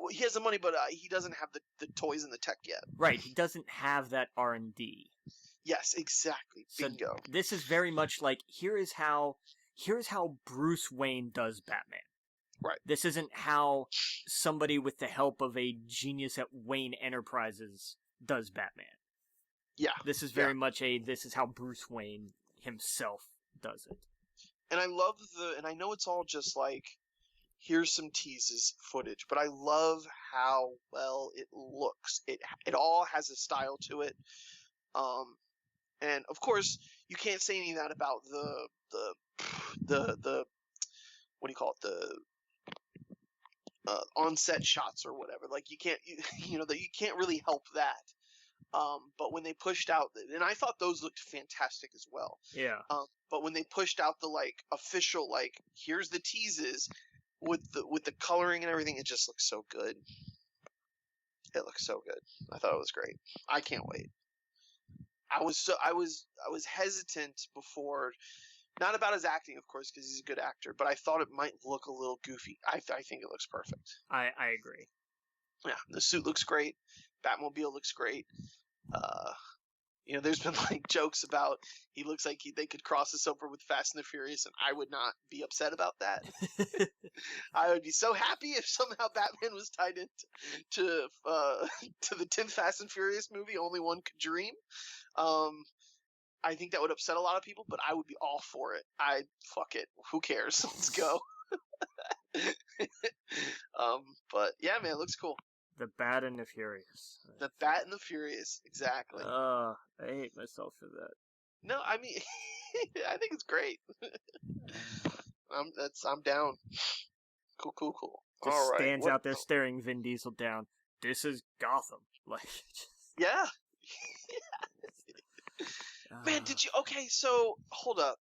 he has the money, but he doesn't have the toys and the tech yet. Right. He doesn't have that R&D. Yes, exactly. Bingo. So this is very much like, here's how Bruce Wayne does Batman. Right. This isn't how somebody with the help of a genius at Wayne Enterprises does Batman. Yeah. This is very much this is how Bruce Wayne himself does it. And I love and I know it's all just like, here's some teases footage, but I love how well it looks. It all has a style to it. And of course you can't say any of that about the what do you call it? The on-set shots or whatever. Like you can't really help that. But when they pushed out, and I thought those looked fantastic as well. Yeah. But when they pushed out the like official, like here's the teases with the coloring and everything, it just looks so good. It looks so good. I thought it was great. I can't wait. I was hesitant before, not about his acting, of course, because he's a good actor, but I thought it might look a little goofy. I think it looks perfect. I agree. Yeah, the suit looks great. Batmobile looks great. You know, there's been like jokes about he looks like they could cross this over with Fast and the Furious, and I would not be upset about that. I would be so happy if somehow Batman was tied into to the 10th Fast and Furious movie. Only one could dream. I think that would upset a lot of people, but I would be all for it. Fuck it. Who cares? Let's go. But yeah, man, it looks cool. The Bat and the Furious. The Bat and the Furious, exactly. I hate myself for that. No, I mean, I think it's great. I'm down. Cool. Just all right. stands out there staring Vin Diesel down. This is Gotham. Like, yeah. Man, did you? Okay, so hold up.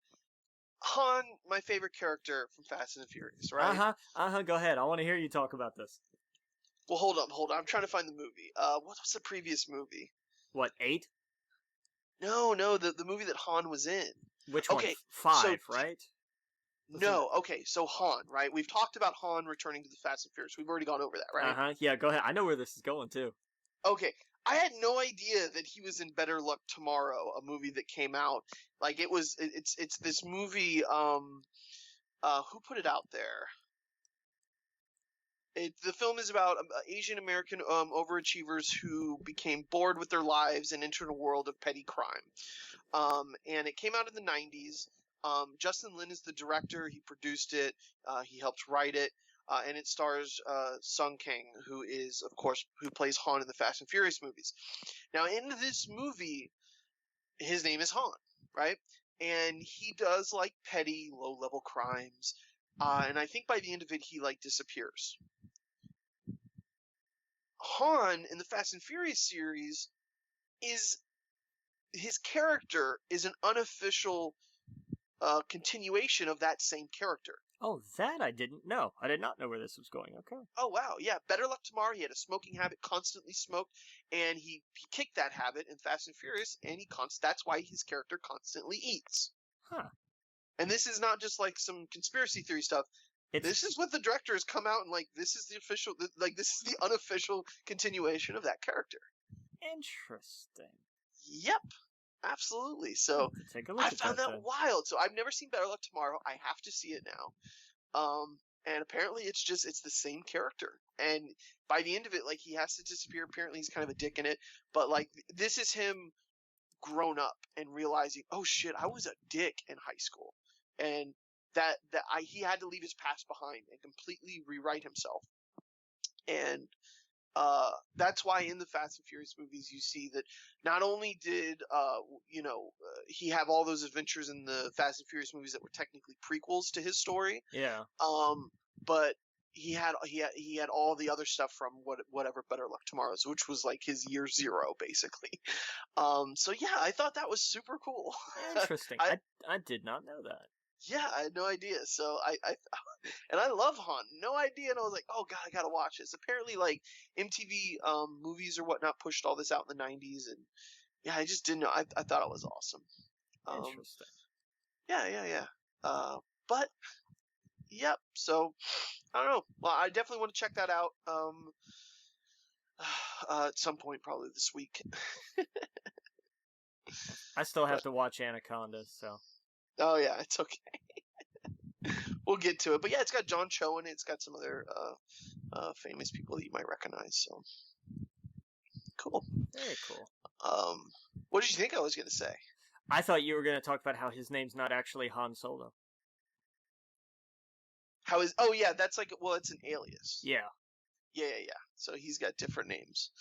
Han, my favorite character from Fast and the Furious, right? Go ahead. I want to hear you talk about this. Well, hold up. I'm trying to find the movie. What was the previous movie? What, 8? No, the movie that Han was in. Which one? 5, right? No, okay, so Han, right? We've talked about Han returning to the Fast and Furious. We've already gone over that, right? Yeah, go ahead. I know where this is going, too. Okay, I had no idea that he was in Better Luck Tomorrow, a movie that came out. Like, it's this movie, who put it out there? The film is about Asian American overachievers who became bored with their lives and entered a world of petty crime. And it came out in the 90s. Justin Lin is the director. He produced it. He helped write it. And it stars Sung Kang, who plays Han in the Fast and Furious movies. Now, in this movie, his name is Han, right? And he does like petty, low-level crimes. And I think by the end of it, he like disappears. Han in the Fast and Furious series his character is an unofficial continuation of that same character. Oh, that I didn't know. I did not know where this was going. Okay. Oh, wow. Yeah. Better Luck Tomorrow. He had a smoking habit, constantly smoked, and he kicked that habit in Fast and Furious, and that's why his character constantly eats. Huh. And this is not just like some conspiracy theory stuff. This is what the director has come out and like, this is the unofficial continuation of that character. Interesting. Yep. Absolutely. So I found that wild. So I've never seen Better Luck Tomorrow. I have to see it now. And apparently it's the same character. And by the end of it, like, he has to disappear. Apparently he's kind of a dick in it. But like, this is him grown up and realizing, oh shit, I was a dick in high school. And he had to leave his past behind and completely rewrite himself. And that's why in the Fast and Furious movies you see that not only did he have all those adventures in the Fast and Furious movies that were technically prequels to his story. Yeah. But he had all the other stuff from whatever Better Luck Tomorrow's, which was like his year 0 basically. So yeah, I thought that was super cool. Interesting. I did not know that. Yeah, I had no idea. So and I love Han. No idea. And I was like, oh god, I gotta watch this. Apparently, like, MTV movies or whatnot pushed all this out in the 90s, and yeah, I just didn't know. I thought it was awesome. Interesting. Yeah. But yep. So I don't know. Well, I definitely want to check that out. At some point, probably this week. I still have to watch Anaconda, so. Oh yeah, it's okay. We'll get to it, but yeah, it's got John Cho in it. It's got some other famous people that you might recognize. So cool. Very cool. What did you think I was gonna say? I thought you were gonna talk about how his name's not actually Han Solo. Oh yeah, that's like, well, it's an alias. Yeah. Yeah. So he's got different names.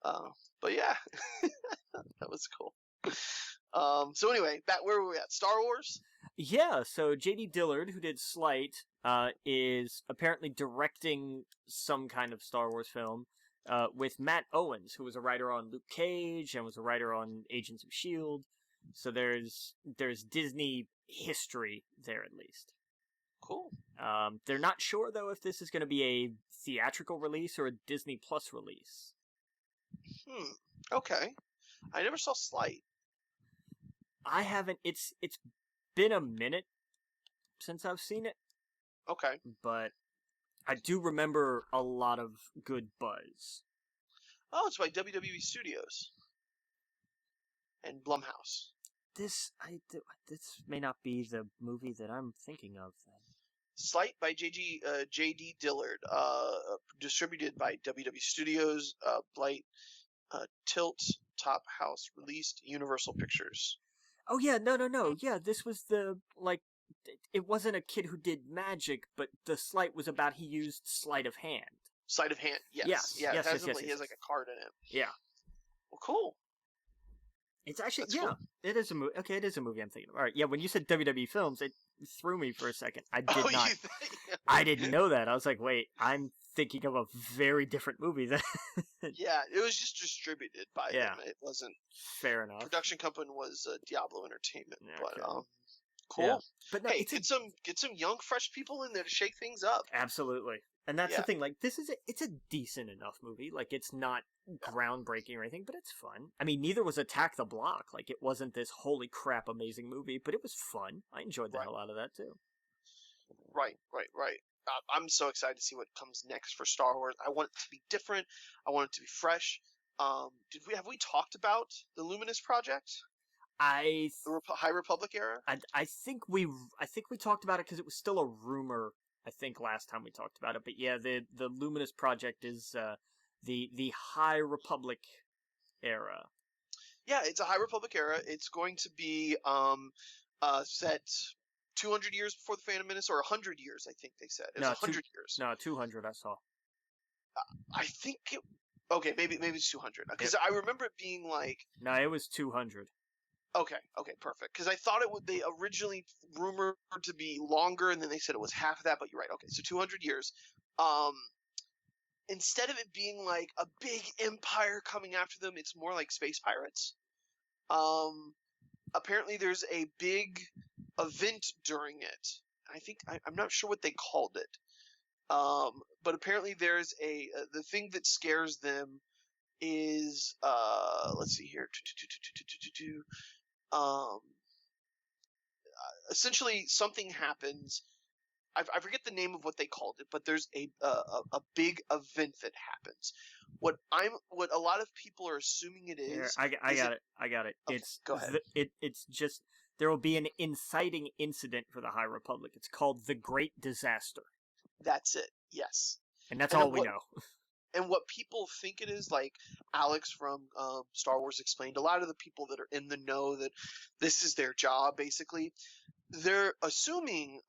But yeah, that was cool. So anyway, where were we at? Star Wars? Yeah, so J.D. Dillard, who did Slight, is apparently directing some kind of Star Wars film with Matt Owens, who was a writer on Luke Cage and was a writer on Agents of S.H.I.E.L.D. So there's Disney history there, at least. Cool. They're not sure, though, if this is going to be a theatrical release or a Disney Plus release. Okay. I never saw Slight. I haven't. It's been a minute since I've seen it. Okay. But I do remember a lot of good buzz. Oh, it's by WWE Studios. and Blumhouse. This may not be the movie that I'm thinking of. Then. Slight by J.D. Dillard, distributed by WW Studios, Blight, Tilt, Top House, released Universal Pictures. Oh yeah, no. Yeah, this was the it wasn't a kid who did magic, but the sleight was about he used sleight of hand. Sleight of hand, yes. Yes, yeah, yes, he has like a card in it. Yeah. Well, cool. It's actually, That's cool. It is a movie. Okay, it is a movie I'm thinking of. All right, yeah, when you said WWE Films, it threw me for a second. I did not. I didn't know that. I was like, wait, I'm thinking of a very different movie then. Yeah, it was just distributed by them. It wasn't. Fair enough. Production company was Diablo Entertainment, but cool. Yeah. But no, hey, get some young, fresh people in there to shake things up. Absolutely. And that's the thing, like, it's a decent enough movie. Like, it's not groundbreaking or anything, but it's fun. I mean, neither was Attack the Block. Like, it wasn't this holy crap amazing movie, but it was fun. I enjoyed the hell out of that, too. Right. I'm so excited to see what comes next for Star Wars. I want it to be different. I want it to be fresh. Have we talked about the Luminous Project? The High Republic era? I think we talked about it because it was still a rumor. I think last time we talked about it, but yeah, the Luminous Project is the High Republic era. Yeah, it's a High Republic era. It's going to be set 200 years before the Phantom Menace, or 100 years, I think they said. It was 100 years. No, 200 I saw. I think okay, maybe it's 200. Because I remember it being like... No, it was 200. Okay, perfect. Because I thought they originally rumored to be longer, and then they said it was half of that, but you're right. Okay, so 200 years. Instead of it being like a big empire coming after them, it's more like space pirates. Apparently there's a big event during it. I think, I'm not sure what they called it. But apparently there's the thing that scares them is, let's see here. Essentially something happens. I forget the name of what they called it, but there's a big event that happens. What a lot of people are assuming it is. Here, I got it. Okay, go ahead. It's just there will be an inciting incident for the High Republic. It's called the Great Disaster. That's it. Yes. And that's all we know. And what people think it is, like Alex from Star Wars explained, a lot of the people that are in the know that this is their job, basically, they're assuming,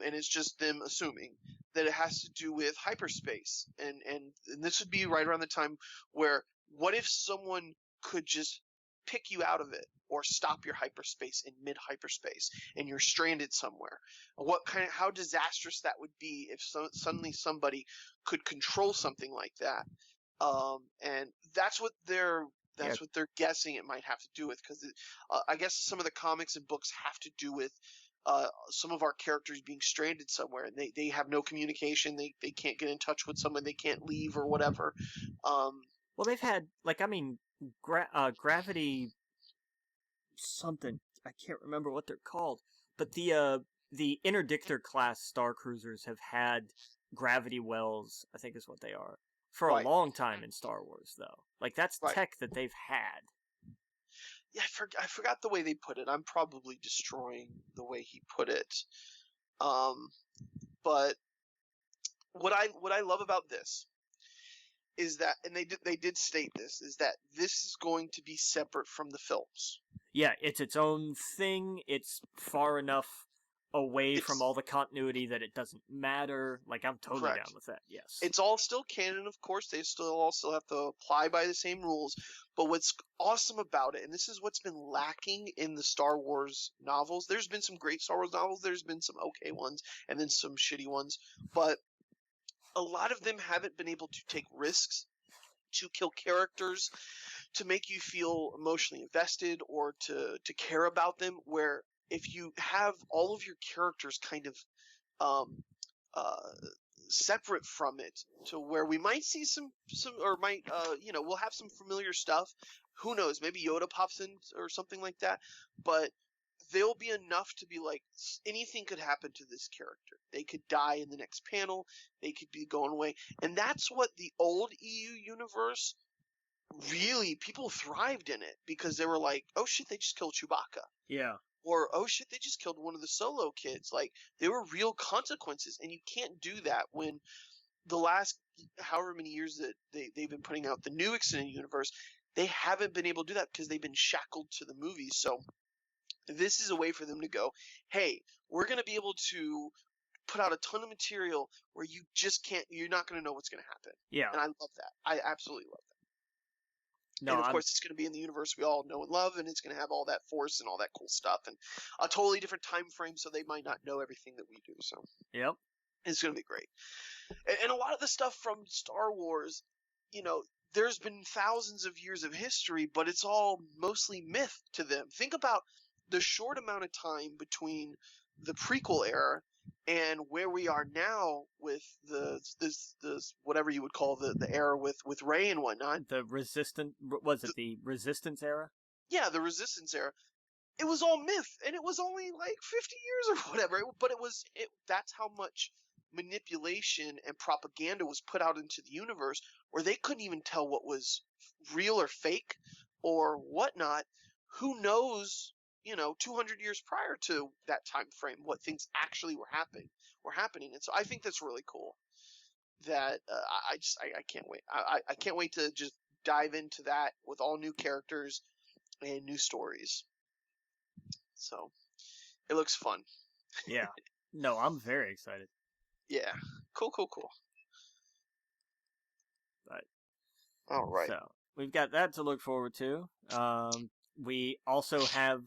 and it's just them assuming, that it has to do with hyperspace. And this would be right around the time where, what if someone could just pick you out of it or stop your hyperspace in mid-hyperspace and you're stranded somewhere? How disastrous that would be if suddenly somebody could control something like that. And that's what they're guessing it might have to do with, because I guess some of the comics and books have to do with some of our characters being stranded somewhere, and they have no communication. They can't get in touch with someone. They can't leave or whatever. Well, they've had, like, I mean, gravity something. I can't remember what they're called, but the Interdictor class star cruisers have had gravity wells, I think is what they are, for a long time in Star Wars, though. Like, that's tech that they've had. Yeah, I forgot the way they put it. I'm probably destroying the way he put it. But what I love about this is that, and they did state this, is that this is going to be separate from the films. Yeah, it's its own thing. It's far enough away from all the continuity that it doesn't matter. Like, I'm totally down with that, yes. It's all still canon, of course. They all have to apply by the same rules. But what's awesome about it, and this is what's been lacking in the Star Wars novels, there's been some great Star Wars novels, there's been some okay ones, and then some shitty ones, but a lot of them haven't been able to take risks to kill characters, to make you feel emotionally invested or to care about them, where if you have all of your characters kind of separate from it, to where we might see some or might we'll have some familiar stuff. Who knows? Maybe Yoda pops in or something like that. But there'll be enough to be like, anything could happen to this character. They could die in the next panel. They could be going away, and that's what the old EU universe really people thrived in it because they were like, oh shit, they just killed Chewbacca. Yeah. Or, oh shit, they just killed one of the Solo kids. Like, there were real consequences, and you can't do that when the last however many years that they've been putting out the new extended universe, they haven't been able to do that because they've been shackled to the movies. So this is a way for them to go, hey, we're going to be able to put out a ton of material where you're not going to know what's going to happen. Yeah. And I love that. I absolutely love that. No, and of course, it's going to be in the universe we all know and love, and it's going to have all that force and all that cool stuff, and a totally different time frame, so they might not know everything that we do. So, yep, it's going to be great. And a lot of the stuff from Star Wars, there's been thousands of years of history, but it's all mostly myth to them. Think about the short amount of time between the prequel era and where we are now with this whatever you would call the era with Rey and whatnot. The Resistance era? Yeah, the Resistance era. It was all myth, and it was only like 50 years or whatever. But that's how much manipulation and propaganda was put out into the universe, where they couldn't even tell what was real or fake or whatnot. Who knows? 200 years prior to that time frame, what things actually were happening, and so I think that's really cool. That I can't wait. I can't wait to just dive into that with all new characters and new stories. So it looks fun. Yeah. No, I'm very excited. Yeah. Cool. But all right. So we've got that to look forward to. We also have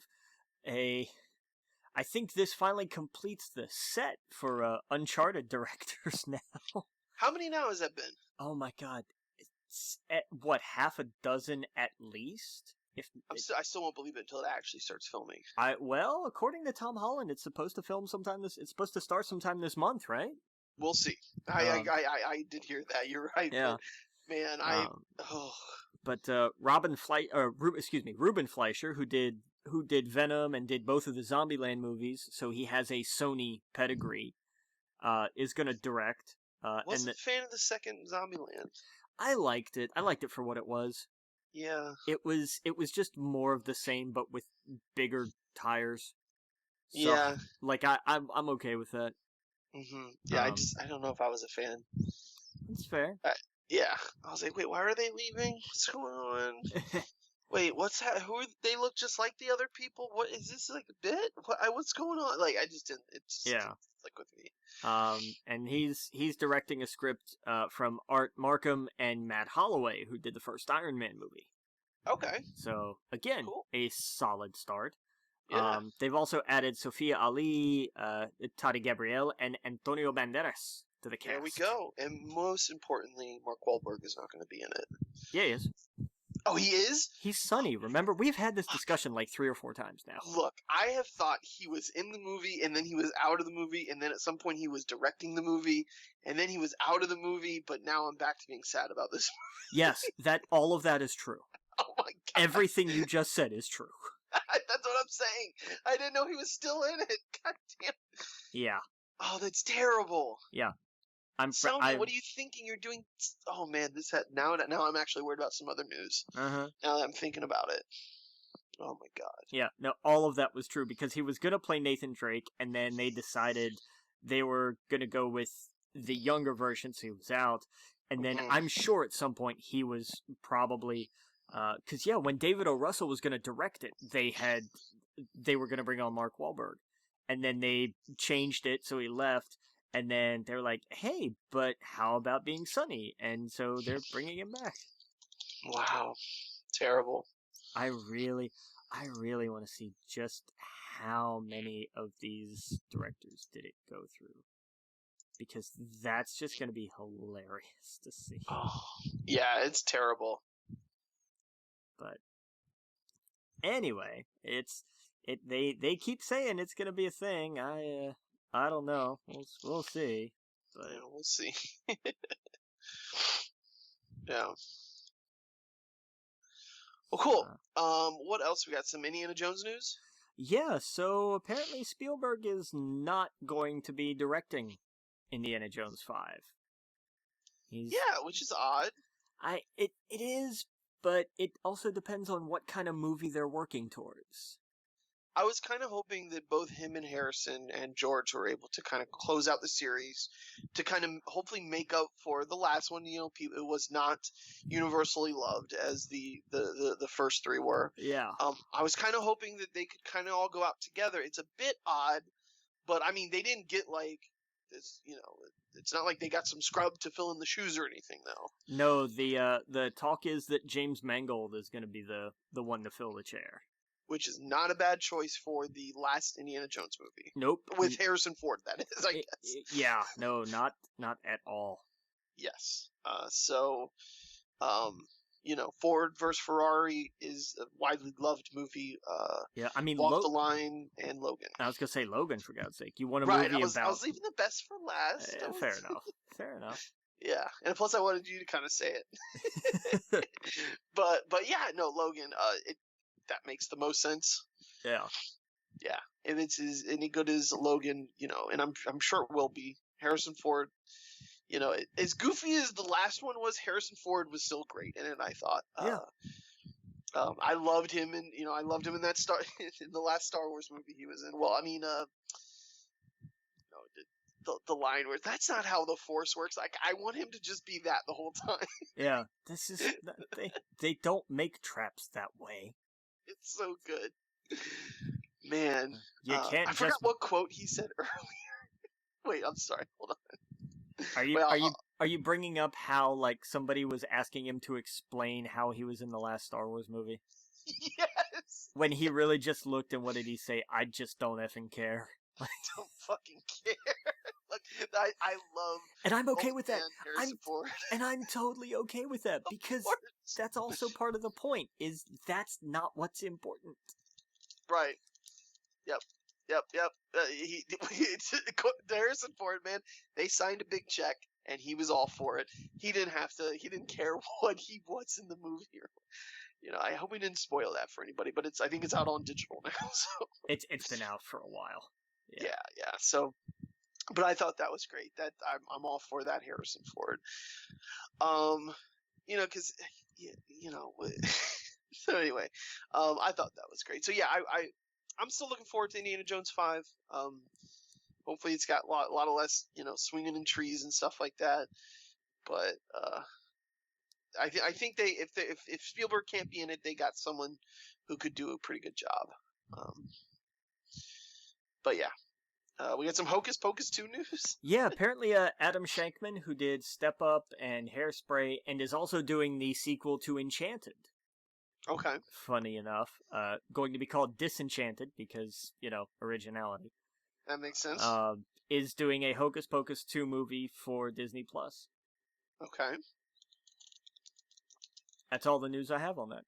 I think this finally completes the set for Uncharted directors now. How many now has that been? Oh my god. It's what, half a dozen at least? I still won't believe it until it actually starts filming. Well, according to Tom Holland, it's supposed to start sometime this month, right? We'll see. I did hear that. You're right. Yeah. Man, But Ruben Fleischer, who did Venom and did both of the Zombieland movies, so he has a Sony pedigree, is going to direct. Wasn't a fan of the second Zombieland. I liked it. I liked it for what it was. Yeah. It was just more of the same, but with bigger tires. So, yeah. Like I'm okay with that. Mm-hmm. Yeah. I don't know if I was a fan. That's fair. Yeah. I was like, wait, why are they leaving? What's going on? Wait, what's that? They look just like the other people? What is this, like a bit? What's going on? Like, I just didn't. It just didn't click with me. And he's directing a script from Art Markham and Matt Holloway, who did the first Iron Man movie. Okay. So again, cool. A solid start. Yeah. They've also added Sophia Ali, Tati Gabrielle, and Antonio Banderas to the cast. There we go. And most importantly, Mark Wahlberg is not going to be in it. Yeah, he is. Oh, he is? He's Sonny. Remember, we've had this discussion like 3 or 4 times now. Look, I have thought he was in the movie, and then he was out of the movie, and then at some point he was directing the movie, and then he was out of the movie, but now I'm back to being sad about this movie. Yes, all of that is true. Oh my god. Everything you just said is true. That's what I'm saying. I didn't know he was still in it. God damn. Yeah. Oh, that's terrible. Yeah. What are you thinking you're doing? Oh man, now I'm actually worried about some other news. Uh-huh. Now that I'm thinking about it. Oh my god. Yeah, no, all of that was true because he was going to play Nathan Drake, and then they decided they were going to go with the younger version, so he was out. And then I'm sure at some point he was probably, because when David O. Russell was going to direct it, they were going to bring on Mark Wahlberg. And then they changed it, so he left. And then they're like, hey, but how about being Sonny? And so they're bringing him back. Wow. Terrible. I really want to see just how many of these directors did it go through. Because that's just going to be hilarious to see. Oh, yeah, it's terrible. But anyway, they keep saying it's going to be a thing. I don't know. We'll see. But yeah, we'll see. Yeah. Well, cool. What else we got? Some Indiana Jones news? Yeah. So apparently Spielberg is not going to be directing Indiana Jones 5. Yeah, which is odd. It is, but it also depends on what kind of movie they're working towards. I was kind of hoping that both him and Harrison and George were able to kind of close out the series to kind of hopefully make up for the last one. You know, it was not universally loved as the first three were. Yeah. I was kind of hoping that they could kind of all go out together. It's a bit odd, but I mean, they didn't get like this. You know, it's not like they got some scrub to fill in the shoes or anything, though. No, the talk is that James Mangold is going to be the one to fill the chair. Which is not a bad choice for the last Indiana Jones movie. Nope. With Harrison Ford, that is, I guess. Yeah, no, not at all. Yes. You know, Ford versus Ferrari is a widely loved movie. Yeah, I mean, Walk the Line and Logan. I was gonna say Logan, for God's sake. You want a movie about? I was leaving the best for last. Fair enough. Fair enough. Yeah, and plus I wanted you to kind of say it. but yeah, no, Logan. That makes the most sense. Yeah. Yeah, and it's as any good as Logan, you know, and I'm sure it will be. Harrison Ford, you know, as goofy as the last one was, Harrison Ford was still great in it. I thought. Yeah. I loved him, and you know, I loved him in that in the last Star Wars movie he was in. Well, I mean, the line where that's not how the Force works. Like, I want him to just be that the whole time. Yeah, this is they don't make traps that way. It's so good, man. You can't. I forgot what quote he said earlier. Wait, I'm sorry. Hold on. Are you bringing up how like somebody was asking him to explain how he was in the last Star Wars movie? Yes. When he really just looked and what did he say? I just don't effing care. I don't fucking care. Look, I love. And I'm okay with that. And I'm totally okay with that because that's also part of the point. Is that's not what's important. Right. Yep. Harrison Ford, man. They signed a big check, and he was all for it. He didn't have to. He didn't care what he was in the movie. You know, I hope we didn't spoil that for anybody. But I think it's out on digital now. So it's been out for a while. Yeah. So, but I thought that was great. That I'm all for that, Harrison Ford. You know, because you know. So anyway, I thought that was great. So yeah, I'm still looking forward to Indiana Jones 5. Hopefully it's got a lot of less, you know, swinging in trees and stuff like that. But I think if Spielberg can't be in it, they got someone who could do a pretty good job. But yeah, we got some Hocus Pocus 2 news. Yeah, apparently Adam Shankman, who did Step Up and Hairspray, and is also doing the sequel to Enchanted. Okay. Funny enough, going to be called Disenchanted because, you know, originality. That makes sense. Is doing a Hocus Pocus 2 movie for Disney Plus. Okay. That's all the news I have on that.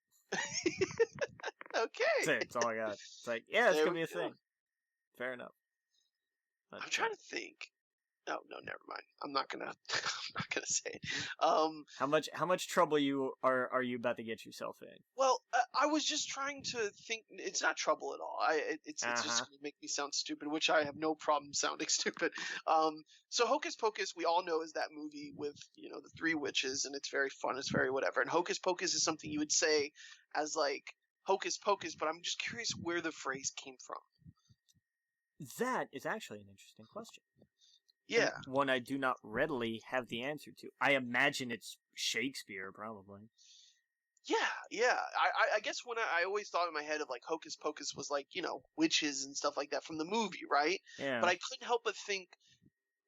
Okay. That's all I got. It's like, yeah, it's gonna be a thing. Fair enough. I'm trying to think. Oh no, never mind. I'm not gonna say it. How much trouble are you about to get yourself in? Well, I was just trying to think. It's not trouble at all. It's just gonna make me sound stupid, which I have no problem sounding stupid. So Hocus Pocus, we all know, is that movie with, you know, the three witches, and it's very fun. It's very whatever. And Hocus Pocus is something you would say as like Hocus Pocus, but I'm just curious where the phrase came from. That is actually an interesting question. Yeah. One I do not readily have the answer to. I imagine it's Shakespeare, probably. Yeah. I guess when I always thought in my head of like Hocus Pocus was like, you know, witches and stuff like that from the movie, right? Yeah. But I couldn't help but think,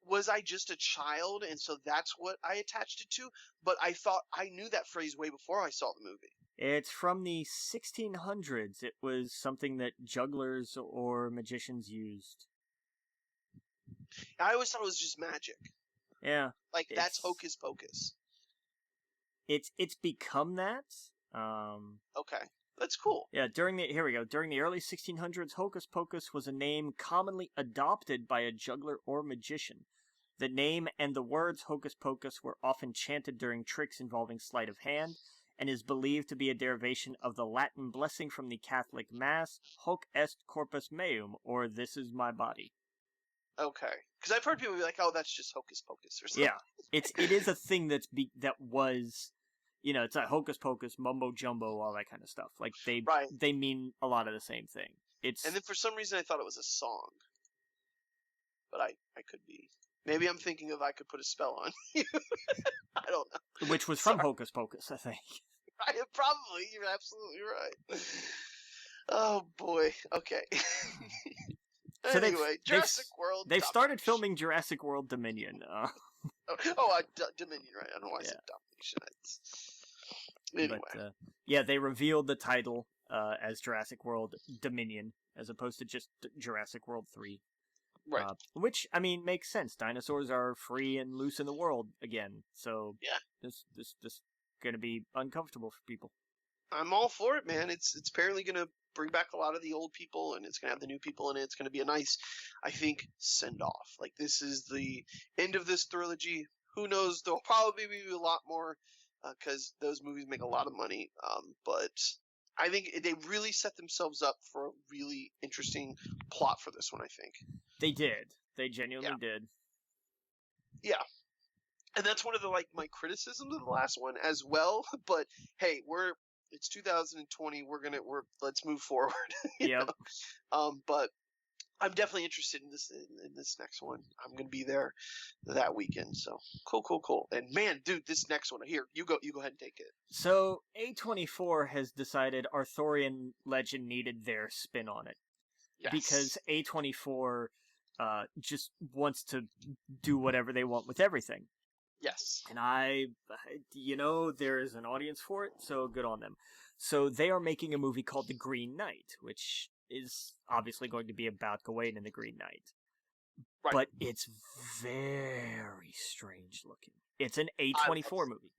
was I just a child and so that's what I attached it to? But I thought I knew that phrase way before I saw the movie. It's from the 1600s. It was something that jugglers or magicians used. I always thought it was just magic. Yeah. Like, that's Hocus Pocus. It's become that. Okay. That's cool. Yeah, during the early 1600s, Hocus Pocus was a name commonly adopted by a juggler or magician. The name and the words Hocus Pocus were often chanted during tricks involving sleight of hand, and is believed to be a derivation of the Latin blessing from the Catholic Mass, Hoc est corpus meum, or this is my body. Okay. Because I've heard people be like, oh, that's just Hocus Pocus or something. Yeah. It is a thing that was, it's like hocus pocus, mumbo jumbo, all that kind of stuff. Like Right. they mean a lot of the same thing. And then for some reason I thought it was a song, but I could be. Maybe I'm thinking of I Could Put a Spell on You. I don't know. Which was from Hocus Pocus, I think. Right, probably. You're absolutely right. Oh boy. Okay. So anyway, Jurassic World. They've started filming Jurassic World Dominion. Dominion, right? I don't know why I said Domination. Anyway. But, yeah, they revealed the title as Jurassic World Dominion, as opposed to just Jurassic World 3. Right. Which, I mean, makes sense. Dinosaurs are free and loose in the world again. So yeah, this gonna be uncomfortable for people. I'm all for it, man. It's apparently gonna bring back a lot of the old people, and it's gonna have the new people in it. It's gonna be a nice, I think, send off. Like, this is the end of this trilogy. Who knows? There'll probably be a lot more because those movies make a lot of money. But I think they really set themselves up for a really interesting plot for this one, I think. They did. They genuinely did. Yeah. And that's one of the, my criticisms of the last one as well. But hey, it's 2020. Let's move forward. Yep. But I'm definitely interested in this next one. I'm going to be there that weekend. So cool. And man, dude, this next one here, you go ahead and take it. So A24 has decided Arthurian legend needed their spin on it. Yes. Because A24 just wants to do whatever they want with everything. Yes. And there is an audience for it, so good on them. So they are making a movie called The Green Knight, which is obviously going to be about Gawain and the Green Knight. Right. But it's very strange looking. It's an A24 movie.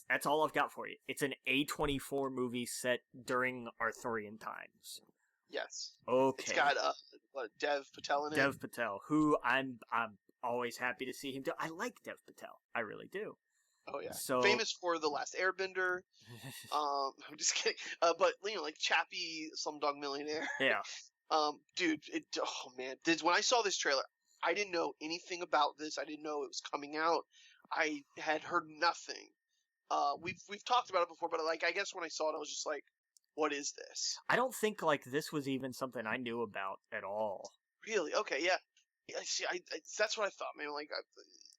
That's all I've got for you. It's an A24 movie set during Arthurian times. Yes. Okay. It's got Dev Patel in it. Dev Patel, who I'm always happy to see him do. I like Dev Patel. I really do. Oh yeah. So famous for The Last Airbender. I'm just kidding. But Chappie, Slumdog Millionaire. Yeah. Dude, oh man, when I saw this trailer, I didn't know anything about this. I didn't know it was coming out. I had heard nothing. We've talked about it before, but I guess when I saw it, I was just like, what is this? I don't think this was even something I knew about at all. Really? Okay, yeah. See, that's what I thought, man. I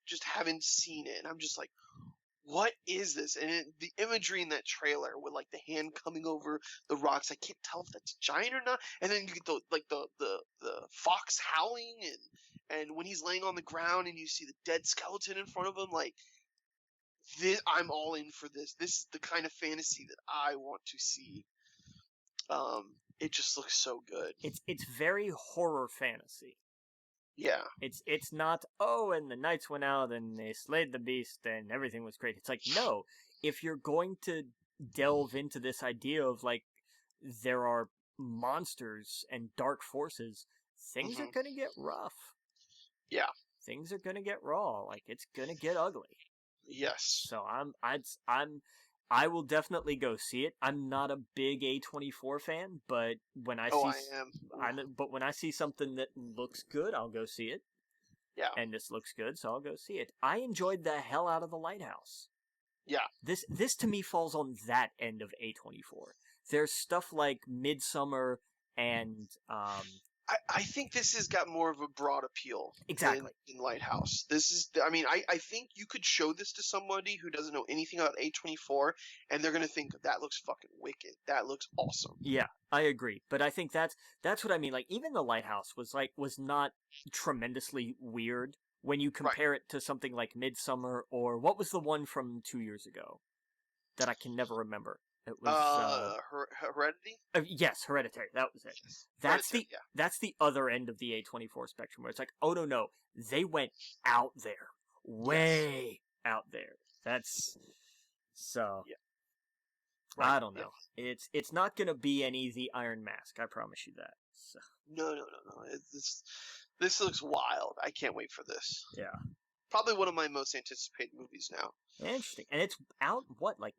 just haven't seen it, and I'm just like, what is this? And the imagery in that trailer with the hand coming over the rocks, I can't tell if that's giant or not. And then you get the fox howling, and when he's laying on the ground and you see the dead skeleton in front of him, I'm all in for this. This is the kind of fantasy that I want to see. It just looks so good. It's very horror fantasy. Yeah. It's not, and the knights went out and they slayed the beast and everything was great. It's no, if you're going to delve into this idea of there are monsters and dark forces, things are gonna get rough. Yeah. Things are gonna get raw. It's gonna get ugly. Yes. So I will definitely go see it. I'm not a big A24 fan, but when I but when I see something that looks good, I'll go see it. Yeah. And this looks good, so I'll go see it. I enjoyed the hell out of The Lighthouse. Yeah. This to me falls on that end of A24. There's stuff like Midsummer and I think this has got more of a broad appeal. Exactly. In Lighthouse. This is, I think you could show this to somebody who doesn't know anything about A24, and they're going to think, that looks fucking wicked. That looks awesome. Yeah, I agree. But I think that's what I mean. Even The Lighthouse was not tremendously weird when you compare it to something like Midsummer, or what was the one from 2 years ago that I can never remember? It was Heredity? Yes, Hereditary. That was it. Yes. That's the other end of the A24 spectrum, where it's oh no, they went out there, way out there. That's so. Yeah. Right. I don't know. Yeah. It's not gonna be any The Iron Mask. I promise you that. So. No. This looks wild. I can't wait for this. Yeah. Probably one of my most anticipated movies now. Interesting. And it's out,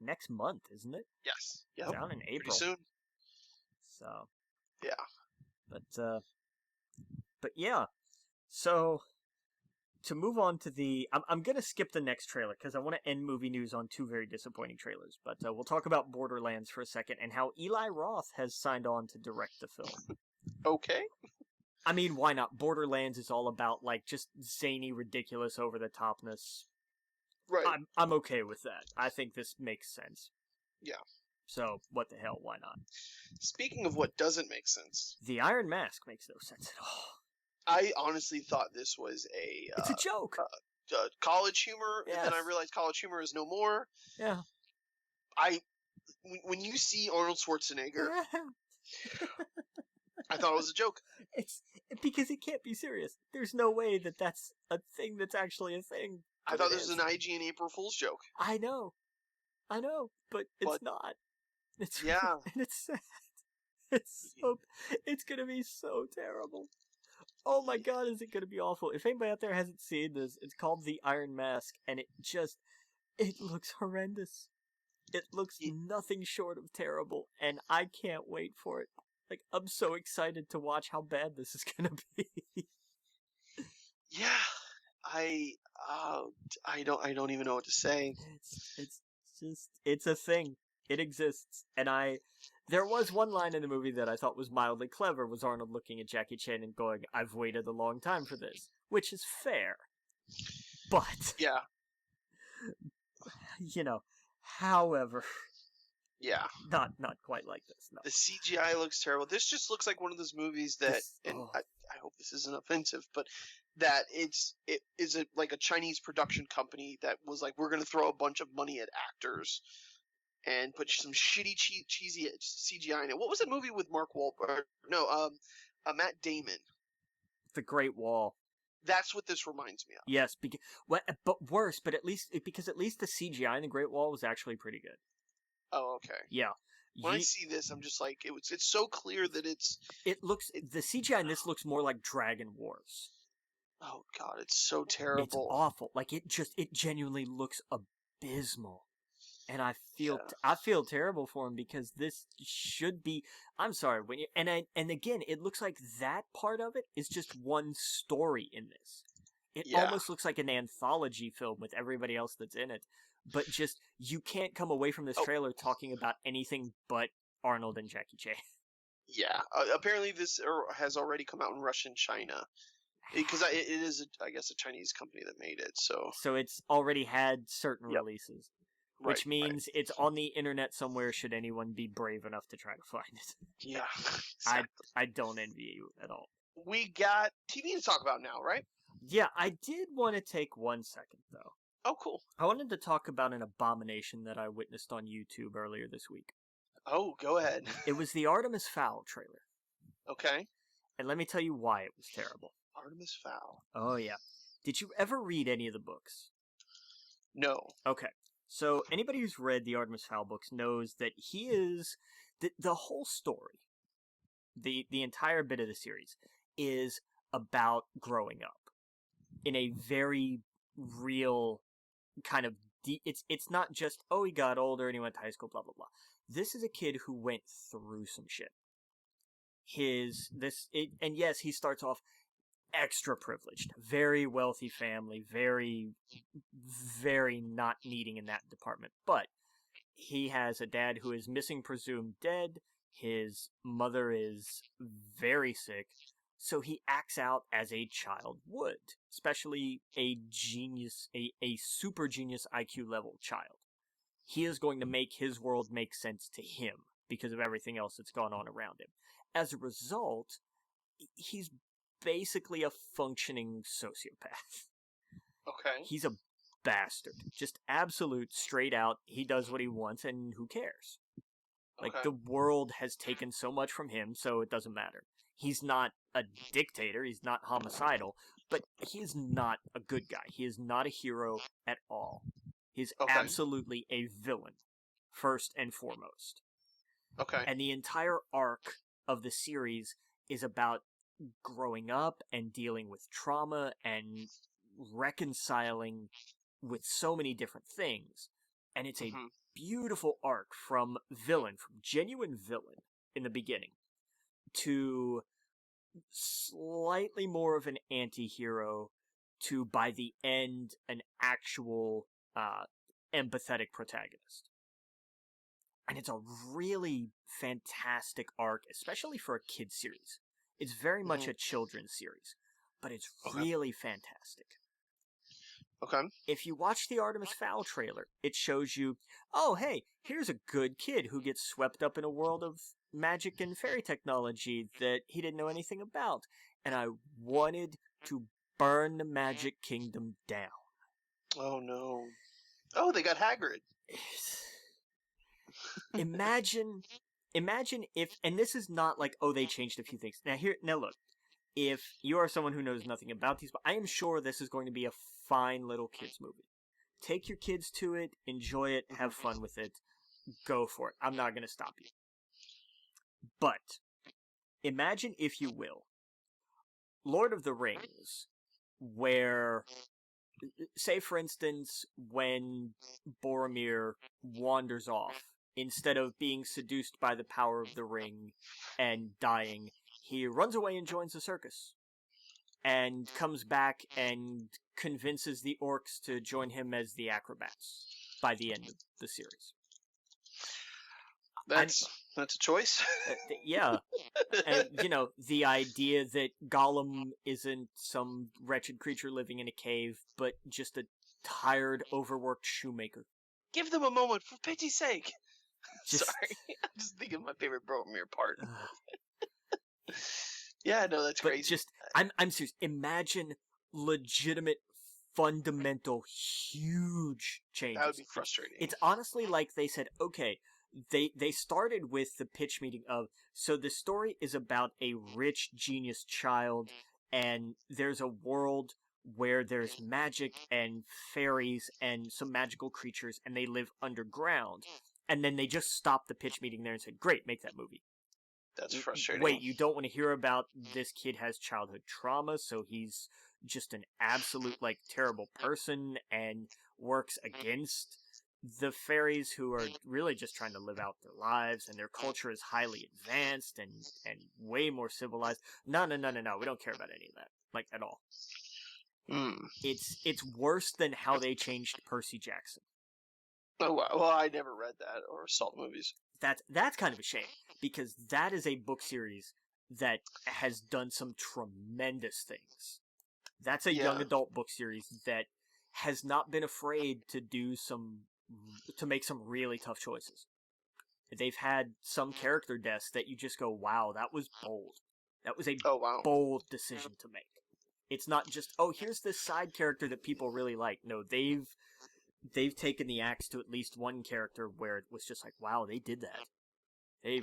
next month, isn't it? Yes. Yep. It's out in April. Pretty soon. So. Yeah. But yeah. So, to move on to the... I'm going to skip the next trailer because I want to end movie news on two very disappointing trailers. But we'll talk about Borderlands for a second and how Eli Roth has signed on to direct the film. Okay. I mean, why not? Borderlands is all about, like, just zany, ridiculous, over-the-topness. Right. I'm okay with that. I think this makes sense. Yeah. So, what the hell, why not? Speaking of what doesn't make sense, The Iron Mask makes no sense at all. I honestly thought this was It's a joke. College humor, Yes. and then I realized college humor is no more. Yeah. When you see Arnold Schwarzenegger, I thought it was a joke. It's because it can't be serious. There's no way that that's a thing that's actually a thing. I thought this was an IGN April Fool's joke. I know, but it's not. It's yeah, and it's sad. It's gonna be so terrible. Oh my god, is it gonna be awful? If anybody out there hasn't seen this, it's called The Iron Mask, and it looks horrendous. It looks nothing short of terrible, and I can't wait for it. Like, I'm so excited to watch how bad this is gonna be. Yeah, I don't even know what to say. It's a thing. It exists, and there was one line in the movie that I thought was mildly clever, was Arnold looking at Jackie Chan and going, "I've waited a long time for this," which is fair. But yeah, however, yeah, not quite like this. No. The CGI looks terrible. This just looks like one of those movies that, I hope this isn't offensive, but that it is like a Chinese production company that was like, we're going to throw a bunch of money at actors and put some shitty cheesy CGI in it. What was that movie with Mark Wahlberg? No, Matt Damon. The Great Wall. That's what this reminds me of. Yes, but worse. But at least the CGI in the Great Wall was actually pretty good. Oh, okay. Yeah. When I see this, I'm just like, it's so clear that the CGI in this looks more like Dragon Wars. Oh god, it's so terrible. It's awful. Like, it genuinely looks abysmal. And I feel terrible for him because this should be, I'm sorry, and again, it looks like that part of it is just one story in this. It almost looks like an anthology film with everybody else that's in it. But just, you can't come away from this trailer talking about anything but Arnold and Jackie Chan. Yeah, apparently this has already come out in Russia and China. Because it is, I guess, a Chinese company that made it, so... So it's already had certain releases. Which means it's on the internet somewhere should anyone be brave enough to try to find it. Yeah, exactly. I don't envy you at all. We got TV to talk about now, right? Yeah, I did want to take 1 second, though. Oh, cool. I wanted to talk about an abomination that I witnessed on YouTube earlier this week. Oh, go ahead. It was the Artemis Fowl trailer. Okay. And let me tell you why it was terrible. Artemis Fowl. Oh, yeah. Did you ever read any of the books? No. Okay. So anybody who's read the Artemis Fowl books knows that he is... The whole story, the entire bit of the series, is about growing up. In a very real kind of... It's not just, oh, he got older and he went to high school, blah, blah, blah. This is a kid who went through some shit. And yes, he starts off extra privileged, very wealthy family, very, very not needing in that department. But he has a dad who is missing, presumed dead. His mother is very sick. So he acts out as a child would, especially a genius, a super genius IQ level child. He is going to make his world make sense to him because of everything else that's gone on around him. As a result, he's basically a functioning sociopath. Okay. He's a bastard. Just absolute, straight out, he does what he wants and who cares? Like, the world has taken so much from him, so it doesn't matter. He's not a dictator, he's not homicidal, but he is not a good guy. He is not a hero at all. He's absolutely a villain, first and foremost. Okay. And the entire arc of the series is about growing up and dealing with trauma and reconciling with so many different things. And it's a beautiful arc from genuine villain in the beginning, to slightly more of an anti-hero, to, by the end, an actual empathetic protagonist. And it's a really fantastic arc, especially for a kid's series. It's very much a children's series, but it's really fantastic. Okay. If you watch the Artemis Fowl trailer, it shows you, oh, hey, here's a good kid who gets swept up in a world of magic and fairy technology that he didn't know anything about. And I wanted to burn the Magic Kingdom down. Oh, no. Oh, they got Hagrid. Imagine if, and this is not like, oh, they changed a few things. Now look, if you are someone who knows nothing about these, but I am sure this is going to be a fine little kids movie. Take your kids to it, enjoy it, have fun with it, go for it. I'm not going to stop you. But imagine, if you will, Lord of the Rings, where, say for instance, when Boromir wanders off, instead of being seduced by the power of the ring and dying, he runs away and joins the circus. And comes back and convinces the orcs to join him as the acrobats by the end of the series. That's a choice. Yeah. And, the idea that Gollum isn't some wretched creature living in a cave, but just a tired, overworked shoemaker. Give them a moment, for pity's sake. Sorry. I'm just thinking of my favorite Boromir part. Yeah, no, that's crazy. I'm serious. Imagine legitimate, fundamental, huge changes. That would be frustrating. It's honestly like they said, okay, they started with the pitch meeting of, so the story is about a rich genius child, and there's a world where there's magic and fairies and some magical creatures, and they live underground. And then they just stopped the pitch meeting there and said, great, make that movie. That's frustrating. Wait, you don't want to hear about this kid has childhood trauma, so he's just an absolute, terrible person and works against the fairies who are really just trying to live out their lives, and their culture is highly advanced and way more civilized. No, we don't care about any of that, at all. It's worse than how they changed Percy Jackson. Oh, wow. Well, I never read that or saw the movies. That's kind of a shame, because that is a book series that has done some tremendous things. That's a young adult book series that has not been afraid to make some really tough choices. They've had some character deaths that you just go, wow, that was bold. That was a bold decision to make. It's not just, oh, here's this side character that people really like. No, they've taken the axe to at least one character where it was just like, wow, they did that. They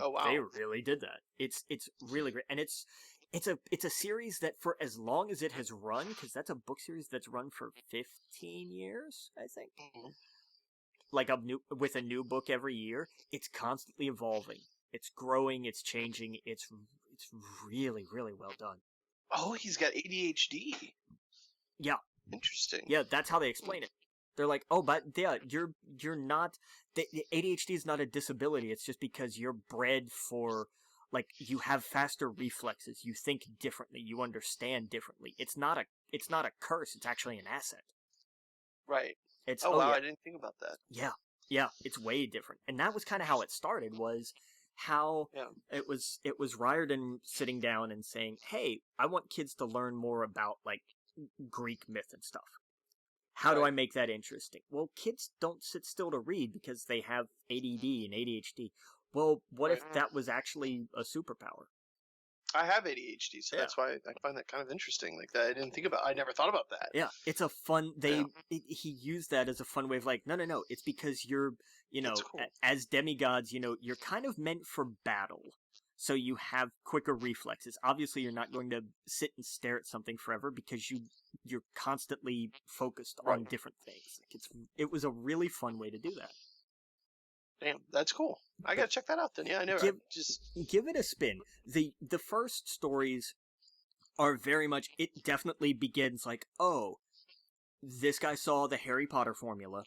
really did that. It's really great, and it's a series that, for as long as it has run, because that's a book series that's run for 15 years, I think. With a new book every year, it's constantly evolving. It's growing. It's changing. It's really, really well done. Oh, he's got ADHD. Yeah. Interesting. Yeah, that's how they explain it. They're like, oh, but yeah, you're not, the ADHD is not a disability. It's just because you're bred for, you have faster reflexes. You think differently. You understand differently. It's not a curse. It's actually an asset. Right. It's, wow, I didn't think about that. Yeah, it's way different. And that was kind of how it started, was how it was Riordan sitting down and saying, hey, I want kids to learn more about, Greek myth and stuff. How do I make that interesting? Well, kids don't sit still to read because they have ADD and ADHD. Well, what if that was actually a superpower? I have ADHD, so that's why I find that kind of interesting. That I never thought about that. Yeah, it's a fun, he used that as a fun way of no, it's because you're, cool. As demigods, you're kind of meant for battle. So you have quicker reflexes. Obviously, you're not going to sit and stare at something forever because you're constantly focused on different things. It was a really fun way to do that. Damn, that's cool. I gotta check that out then. Yeah, I never give it a spin. The first stories are very much, it definitely begins oh, this guy saw the Harry Potter formula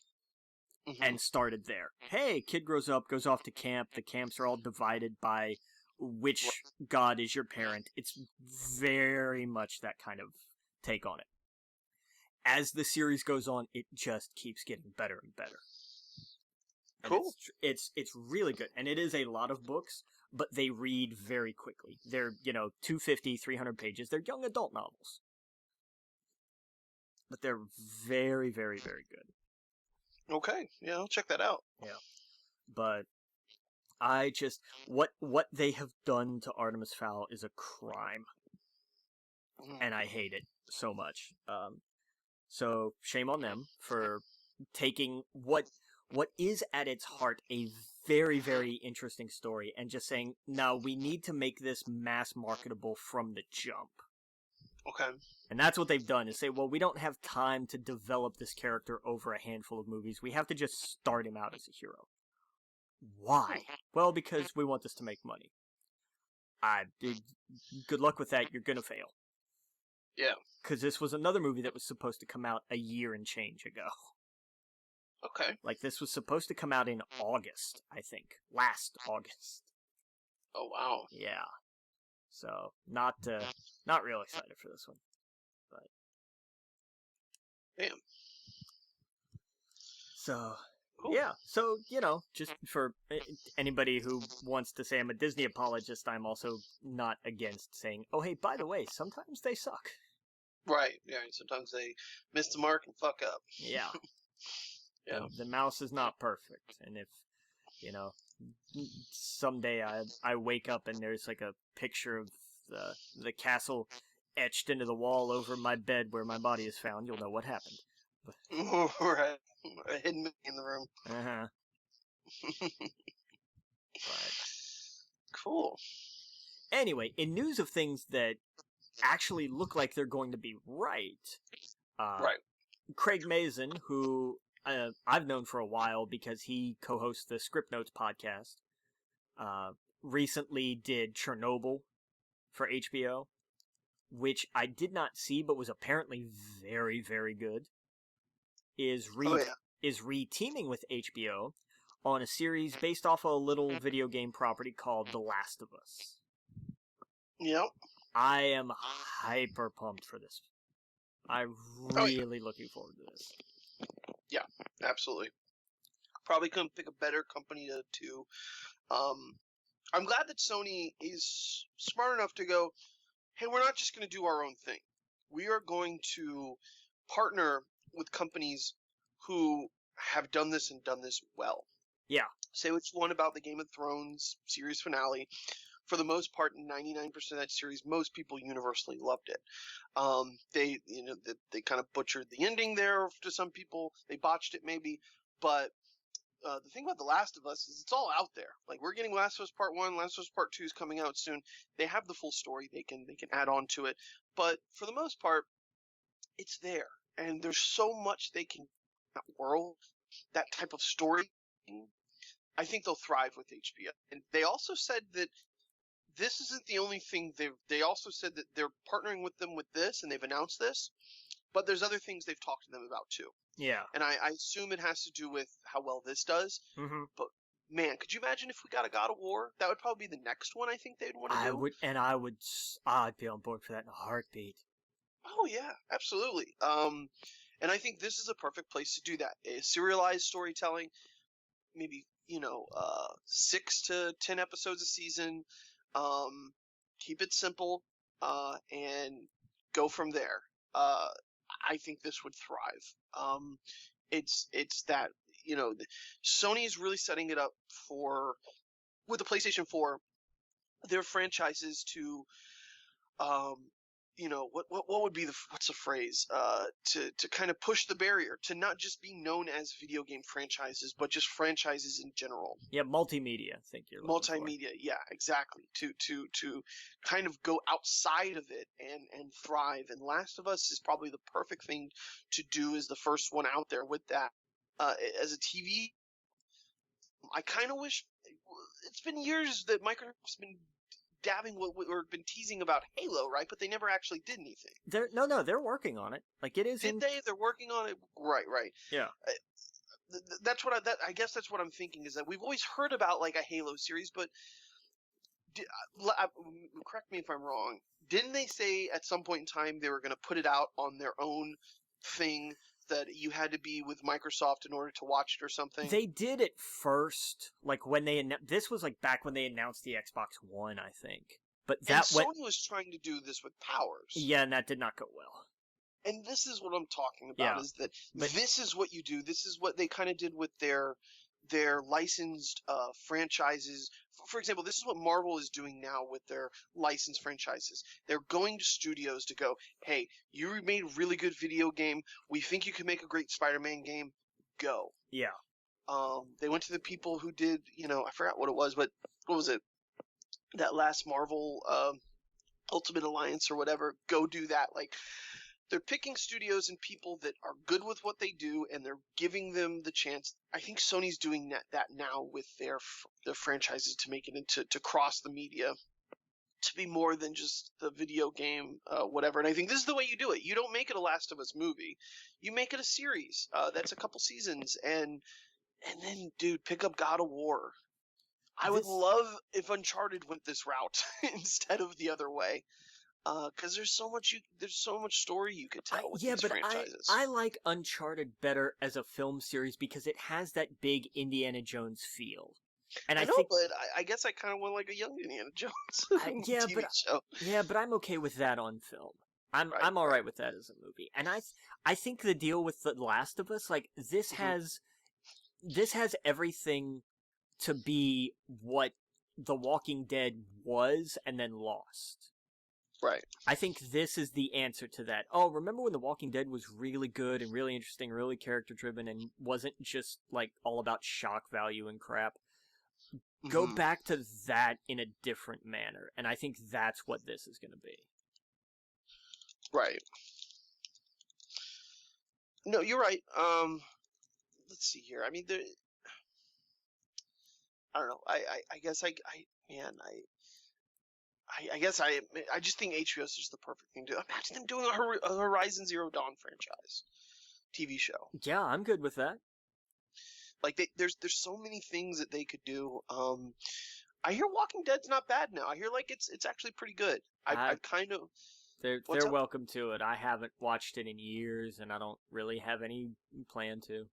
and started there. Hey, kid grows up, goes off to camp. The camps are all divided by which god is your parent. It's very much that kind of take on it. as the series goes on, it just keeps getting better and better. And Cool. It's really good, and it is a lot of books, but they read very quickly. They're 250, 300 pages. They're young adult novels, but they're very, very, very good. Okay, yeah, I'll check that out. Yeah, but I just what they have done to Artemis Fowl is a crime, and I hate it so much. So shame on them for taking what is at its heart a very, very interesting story and just saying, no, we need to make this mass marketable from the jump. Okay. And that's what they've done, is say, well, we don't have time to develop this character over a handful of movies. We have to just start him out as a hero. Why? Well, because we want this to make money. Good luck with that. You're going to fail. Yeah. Because this was another movie that was supposed to come out a year and change ago. Okay. Like, this was supposed to come out in August, I think. Last August. Oh, wow. Yeah. So, not real excited for this one. But damn. So, cool. Yeah. So, just for anybody who wants to say I'm a Disney apologist, I'm also not against saying, oh, hey, by the way, sometimes they suck. Right. Yeah. Sometimes they miss the mark and fuck up. Yeah. Yeah. The mouse is not perfect. And if, someday I wake up and there's like a picture of the castle etched into the wall over my bed where my body is found, you'll know what happened. Right. A hidden movie in the room. Uh-huh. But cool. Anyway, in news of things that actually look like they're going to be right, right. Craig Mazin, who I've known for a while because he co-hosts the Script Notes podcast, recently did Chernobyl for HBO, which I did not see but was apparently very, very good, is re-teaming with HBO on a series based off a little video game property called The Last of Us. Yep. I am hyper pumped for this. I'm really looking forward to this. Yeah, absolutely. Probably couldn't pick a better company to I'm glad that Sony is smart enough to go, hey, we're not just going to do our own thing. We are going to partner with companies who have done this and done this well. Yeah. Say what you want about the Game of Thrones series finale. For the most part, 99% of that series, most people universally loved it. They kind of butchered the ending there to some people. They botched it maybe, but the thing about The Last of Us is it's all out there. Like, we're getting Last of Us Part 1, Last of Us Part 2 is coming out soon. They have the full story. They can add on to it. But for the most part, it's there. And there's so much they can that world, that type of story. I think they'll thrive with HBO. And they also said that this isn't the only thing. They also said that they're partnering with them with this, and they've announced this. But there's other things they've talked to them about too. Yeah. And I assume it has to do with how well this does. Mm-hmm. But man, could you imagine if we got a God of War? That would probably be the next one I think they'd want to do. I'd be on board for that in a heartbeat. Oh yeah, absolutely. And I think this is a perfect place to do that. A serialized storytelling, maybe 6 to 10 episodes a season. Keep it simple, and go from there. I think this would thrive. It's that, Sony is really setting it up with the PlayStation 4, their franchises to, what would be what's the phrase? To kind of push the barrier to not just be known as video game franchises, but just franchises in general. Yeah, multimedia. I think you're looking multimedia. Yeah, exactly. To kind of go outside of it and thrive. And Last of Us is probably the perfect thing to do as the first one out there with that. As a TV, I kind of wish it's been years that Microsoft's been dabbing or been teasing about Halo, right? But they never actually did anything. They're working on it. Like, it is. Did they? They're working on it. Right. Yeah. That's what I guess that's what I'm thinking, is that we've always heard about like a Halo series, but correct me if I'm wrong. Didn't they say at some point in time they were going to put it out on their own thing that you had to be with Microsoft in order to watch it or something? They did it first, like when they this was like back when they announced the Xbox One, I think. But And that went Sony was trying to do this with Powers. yeah, and that did not go well. And this is what I'm talking about, Yeah. is that But- this is what you do. This is what they kind of did with their licensed franchises. For example, this is what Marvel is doing now with their licensed franchises. They're going to studios to go, hey, you made a really good video game. We think you can make a great Spider-Man game. Go. Yeah. They went to the people who did, I forgot what it was, but what was it? That last Marvel Ultimate Alliance or whatever. Go do that. Like, they're picking studios and people that are good with what they do, and they're giving them the chance. I think Sony's doing that now with their franchises to make it to cross the media, to be more than just the video game, whatever. And I think this is the way you do it. You don't make it a Last of Us movie. You make it a series that's a couple seasons, and then, dude, pick up God of War. I would love if Uncharted went this route instead of the other way. Because there's so much story you could tell with these franchises. I like Uncharted better as a film series because it has that big Indiana Jones feel. And I think, but I guess I kind of want like a young Indiana Jones TV show. Yeah, but I'm okay with that on film. I'm all right with that as a movie. And I think the deal with The Last of Us, like this has everything to be what The Walking Dead was and then lost. Right. I think this is the answer to that. Oh, remember when The Walking Dead was really good and really interesting, really character-driven, and wasn't just, like, all about shock value and crap? Mm-hmm. Go back to that in a different manner, and I think that's what this is going to be. Right. No, you're right. Let's see here. I mean, I don't know. I guess I just think HBO is just the perfect thing to do. Imagine them doing a Horizon Zero Dawn franchise TV show. Yeah, I'm good with that. Like there's so many things that they could do. I hear Walking Dead's not bad now. I hear like it's actually pretty good. I kind of they're welcome to it. I haven't watched it in years, and I don't really have any plan to.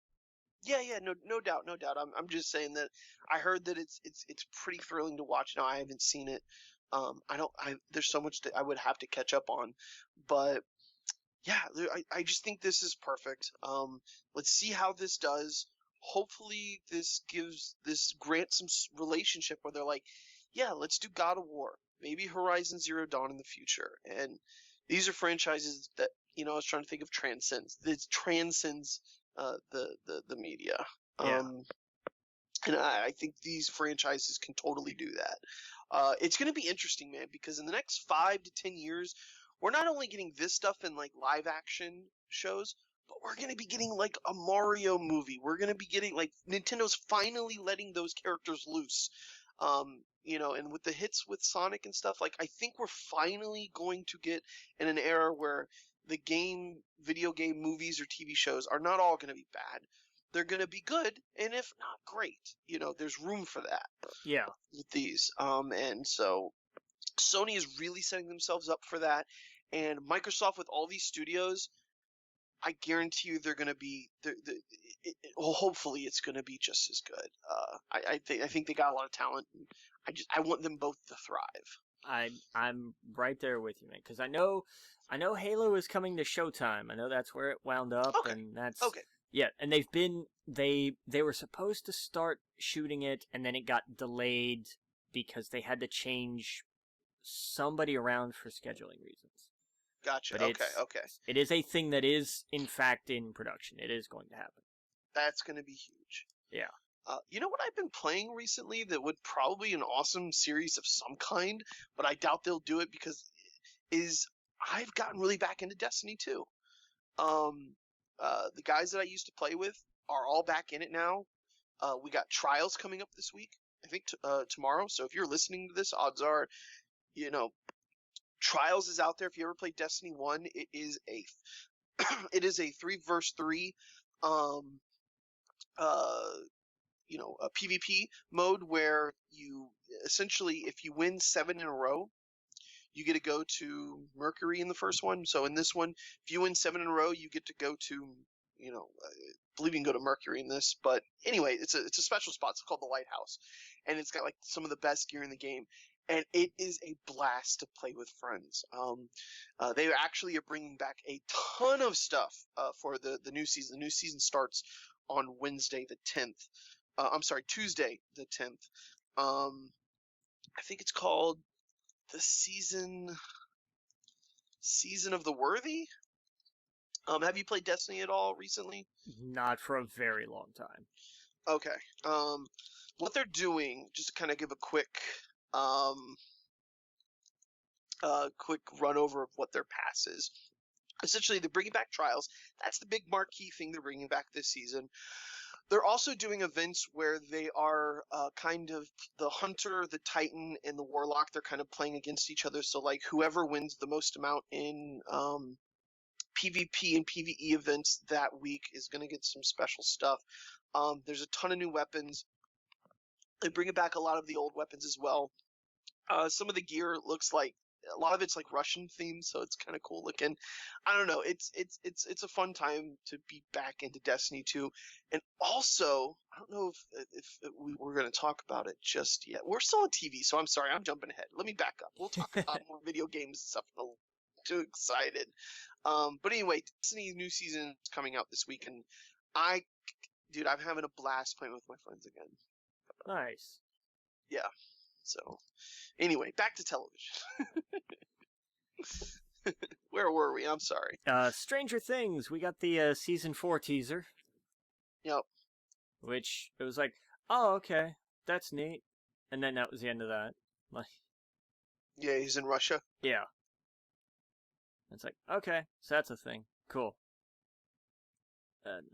Yeah, no doubt. I'm just saying that I heard that it's pretty thrilling to watch. Now I haven't seen it. There's so much that I would have to catch up on, but yeah, I just think this is perfect. Let's see how this does. Hopefully this grants some relationship where they're like, yeah, let's do God of War, maybe Horizon Zero Dawn in the future. And these are franchises that, I was trying to think of transcends the media. Yeah. And I think these franchises can totally do that. It's going to be interesting, man, because in the next 5 to 10 years, we're not only getting this stuff in like live action shows, but we're going to be getting like a Mario movie. We're going to be getting like Nintendo's finally letting those characters loose. And with the hits with Sonic and stuff, like I think we're finally going to get in an era where the video game movies or TV shows are not all going to be bad. They're going to be good, and if not great, there's room for that. Yeah. With these, and so Sony is really setting themselves up for that, and Microsoft with all these studios, I guarantee you they're going to be. Hopefully, it's going to be just as good. I think they got a lot of talent. I want them both to thrive. I'm right there with you, man, because I know Halo is coming to Showtime. I know that's where it wound up, and that's okay. Yeah, and they were supposed to start shooting it, and then it got delayed because they had to change somebody around for scheduling reasons. Gotcha. But okay. It is a thing that is, in fact, in production. It is going to happen. That's going to be huge. Yeah. You know what I've been playing recently that would probably be an awesome series of some kind, but I doubt they'll do it because I've gotten really back into Destiny 2. The guys that I used to play with are all back in it now. We got Trials coming up this week, I think tomorrow. So if you're listening to this, odds are, Trials is out there. If you ever played Destiny 1, it is a 3 versus 3, a PvP mode where you essentially, if you win 7 in a row, you get to go to Mercury in the first one. So in this one, if you win 7 in a row, you get to go to, I believe you can go to Mercury in this. But anyway, it's a special spot. It's called the Lighthouse, and it's got like some of the best gear in the game. And it is a blast to play with friends. They actually are bringing back a ton of stuff for the new season. The new season starts on Wednesday the 10th. Tuesday the 10th. I think it's called the season of the Worthy. Have you played Destiny at all recently? Not for a very long time. Okay. What they're doing, just to kind of give a quick run over of what their pass is. Essentially, they're bringing back trials. That's the big marquee thing they're bringing back this season. They're also doing events where they are kind of the hunter, the titan, and the warlock. They're kind of playing against each other. So, like, whoever wins the most amount in PvP and PvE events that week is going to get some special stuff. There's a ton of new weapons. They bring back a lot of the old weapons as well. Some of the gear looks like a lot of it's like Russian themed, so it's kind of cool looking. I don't know. It's a fun time to be back into Destiny 2. And also, I don't know if we were going to talk about it just yet. We're still on TV, so I'm sorry. I'm jumping ahead. Let me back up. We'll talk about more video games and stuff. I'm too excited. But anyway, Destiny new season is coming out this week, and I'm having a blast playing with my friends again. Nice. Yeah. So, anyway, back to television. Where were we? I'm sorry. Stranger Things. We got the season 4 teaser. Yep. Which it was like, oh, okay, that's neat, and then that was the end of that. Like, yeah, he's in Russia. Yeah. It's like, okay, so that's a thing. Cool. And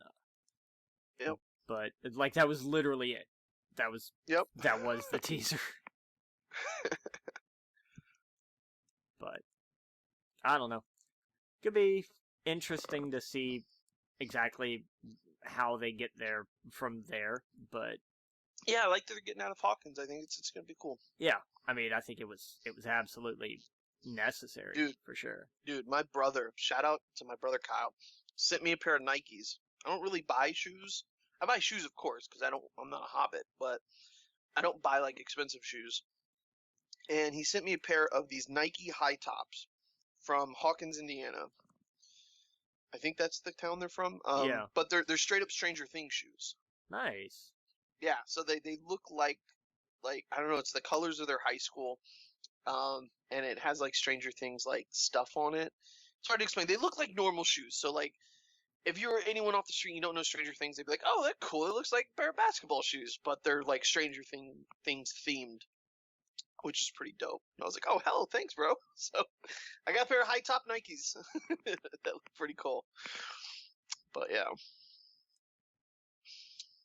yep. But like that was literally it. That was the teaser. But I don't know. Could be interesting to see exactly how they get there from there, but yeah, I like that they're getting out of Hawkins. I think it's going to be cool. Yeah, I mean, I think it was absolutely necessary, dude, for sure. Dude, my brother, shout out to my brother Kyle, sent me a pair of Nikes. I don't really buy shoes. I buy shoes, of course, because I'm not a hobbit, but I don't buy like expensive shoes. And he sent me a pair of these Nike high tops from Hawkins, Indiana. I think that's the town they're from. Yeah. But they're straight up Stranger Things shoes. Nice. Yeah, so they look like I don't know, it's the colors of their high school. And it has like Stranger Things like stuff on it. It's hard to explain. They look like normal shoes. So like if you're anyone off the street and you don't know Stranger Things, they'd be like, "Oh, they're cool. It looks like a pair of basketball shoes," but they're like Stranger Things themed, which is pretty dope. And I was like, "Oh, hell, thanks, bro." So I got a pair of high top Nikes that look pretty cool. But yeah,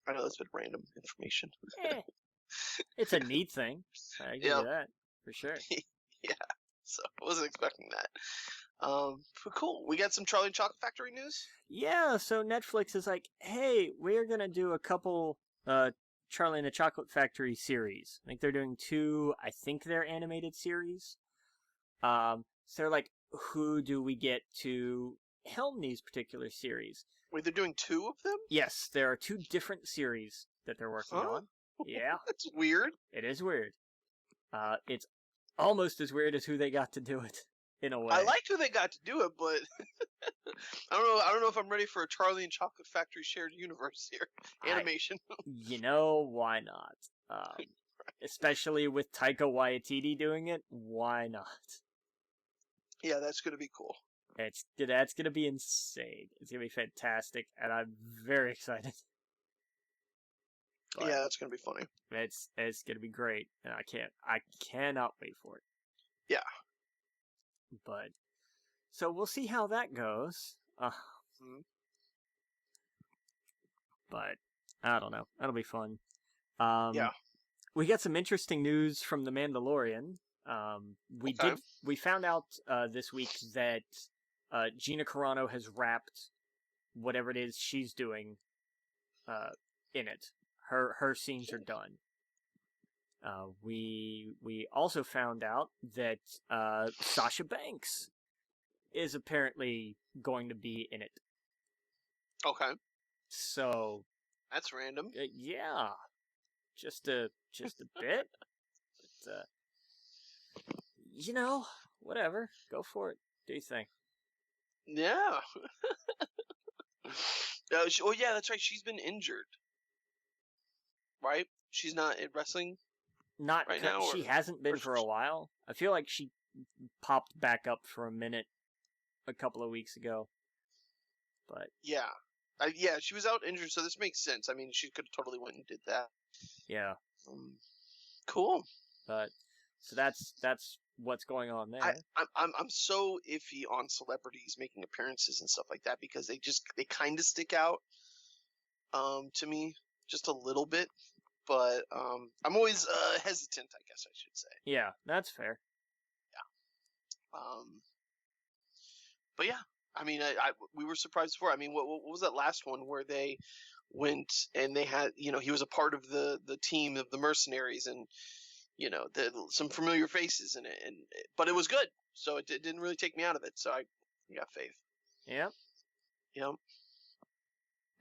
I know that's been random information. It's a neat thing. I can do that for sure. Yeah, so I wasn't expecting that. Cool. We got some Charlie and Chocolate Factory news? Yeah, so Netflix is like, hey, we're going to do a couple Charlie and the Chocolate Factory series. I think they're doing 2, I think they're animated series. So they're like, who do we get to helm these particular series? Wait, they're doing 2 of them? Yes, there are 2 different series that they're working on. Yeah. That's weird. It is weird. It's almost as weird as who they got to do it. In a way. I liked who they got to do it, but I don't know if I'm ready for a Charlie and Chocolate Factory shared universe here. Animation. Why not? Especially with Taika Waititi doing it, why not? Yeah, that's gonna be cool. That's gonna be insane. It's gonna be fantastic, and I'm very excited. But yeah, that's gonna be funny. It's gonna be great, and I cannot wait for it. Yeah. But so we'll see how that goes. But I don't know. That'll be fun. Yeah. We got some interesting news from The Mandalorian. We found out this week that Gina Carano has wrapped whatever it is she's doing in it. Her scenes are done. We also found out that Sasha Banks is apparently going to be in it. Okay. So That's random. yeah, just a bit. But, whatever. Go for it. Do you think? Yeah. Oh yeah, that's right. She's been injured, right? She's not in wrestling Not right now. she hasn't been for a while. I feel like she popped back up for a minute a couple of weeks ago. But yeah, yeah, she was out injured, so this makes sense. I mean, she could have totally went and did that. Yeah. Cool. But so that's what's going on there. I'm so iffy on celebrities making appearances and stuff like that because they kind of stick out to me just a little bit, but I'm always hesitant, I guess I should say. Yeah, that's fair. Yeah. But yeah, I mean, we were surprised before. I mean, what was that last one where they went and they had, he was a part of the team of the mercenaries and, some familiar faces in it, but it was good, so it didn't really take me out of it. So I got faith. Yep. Yep.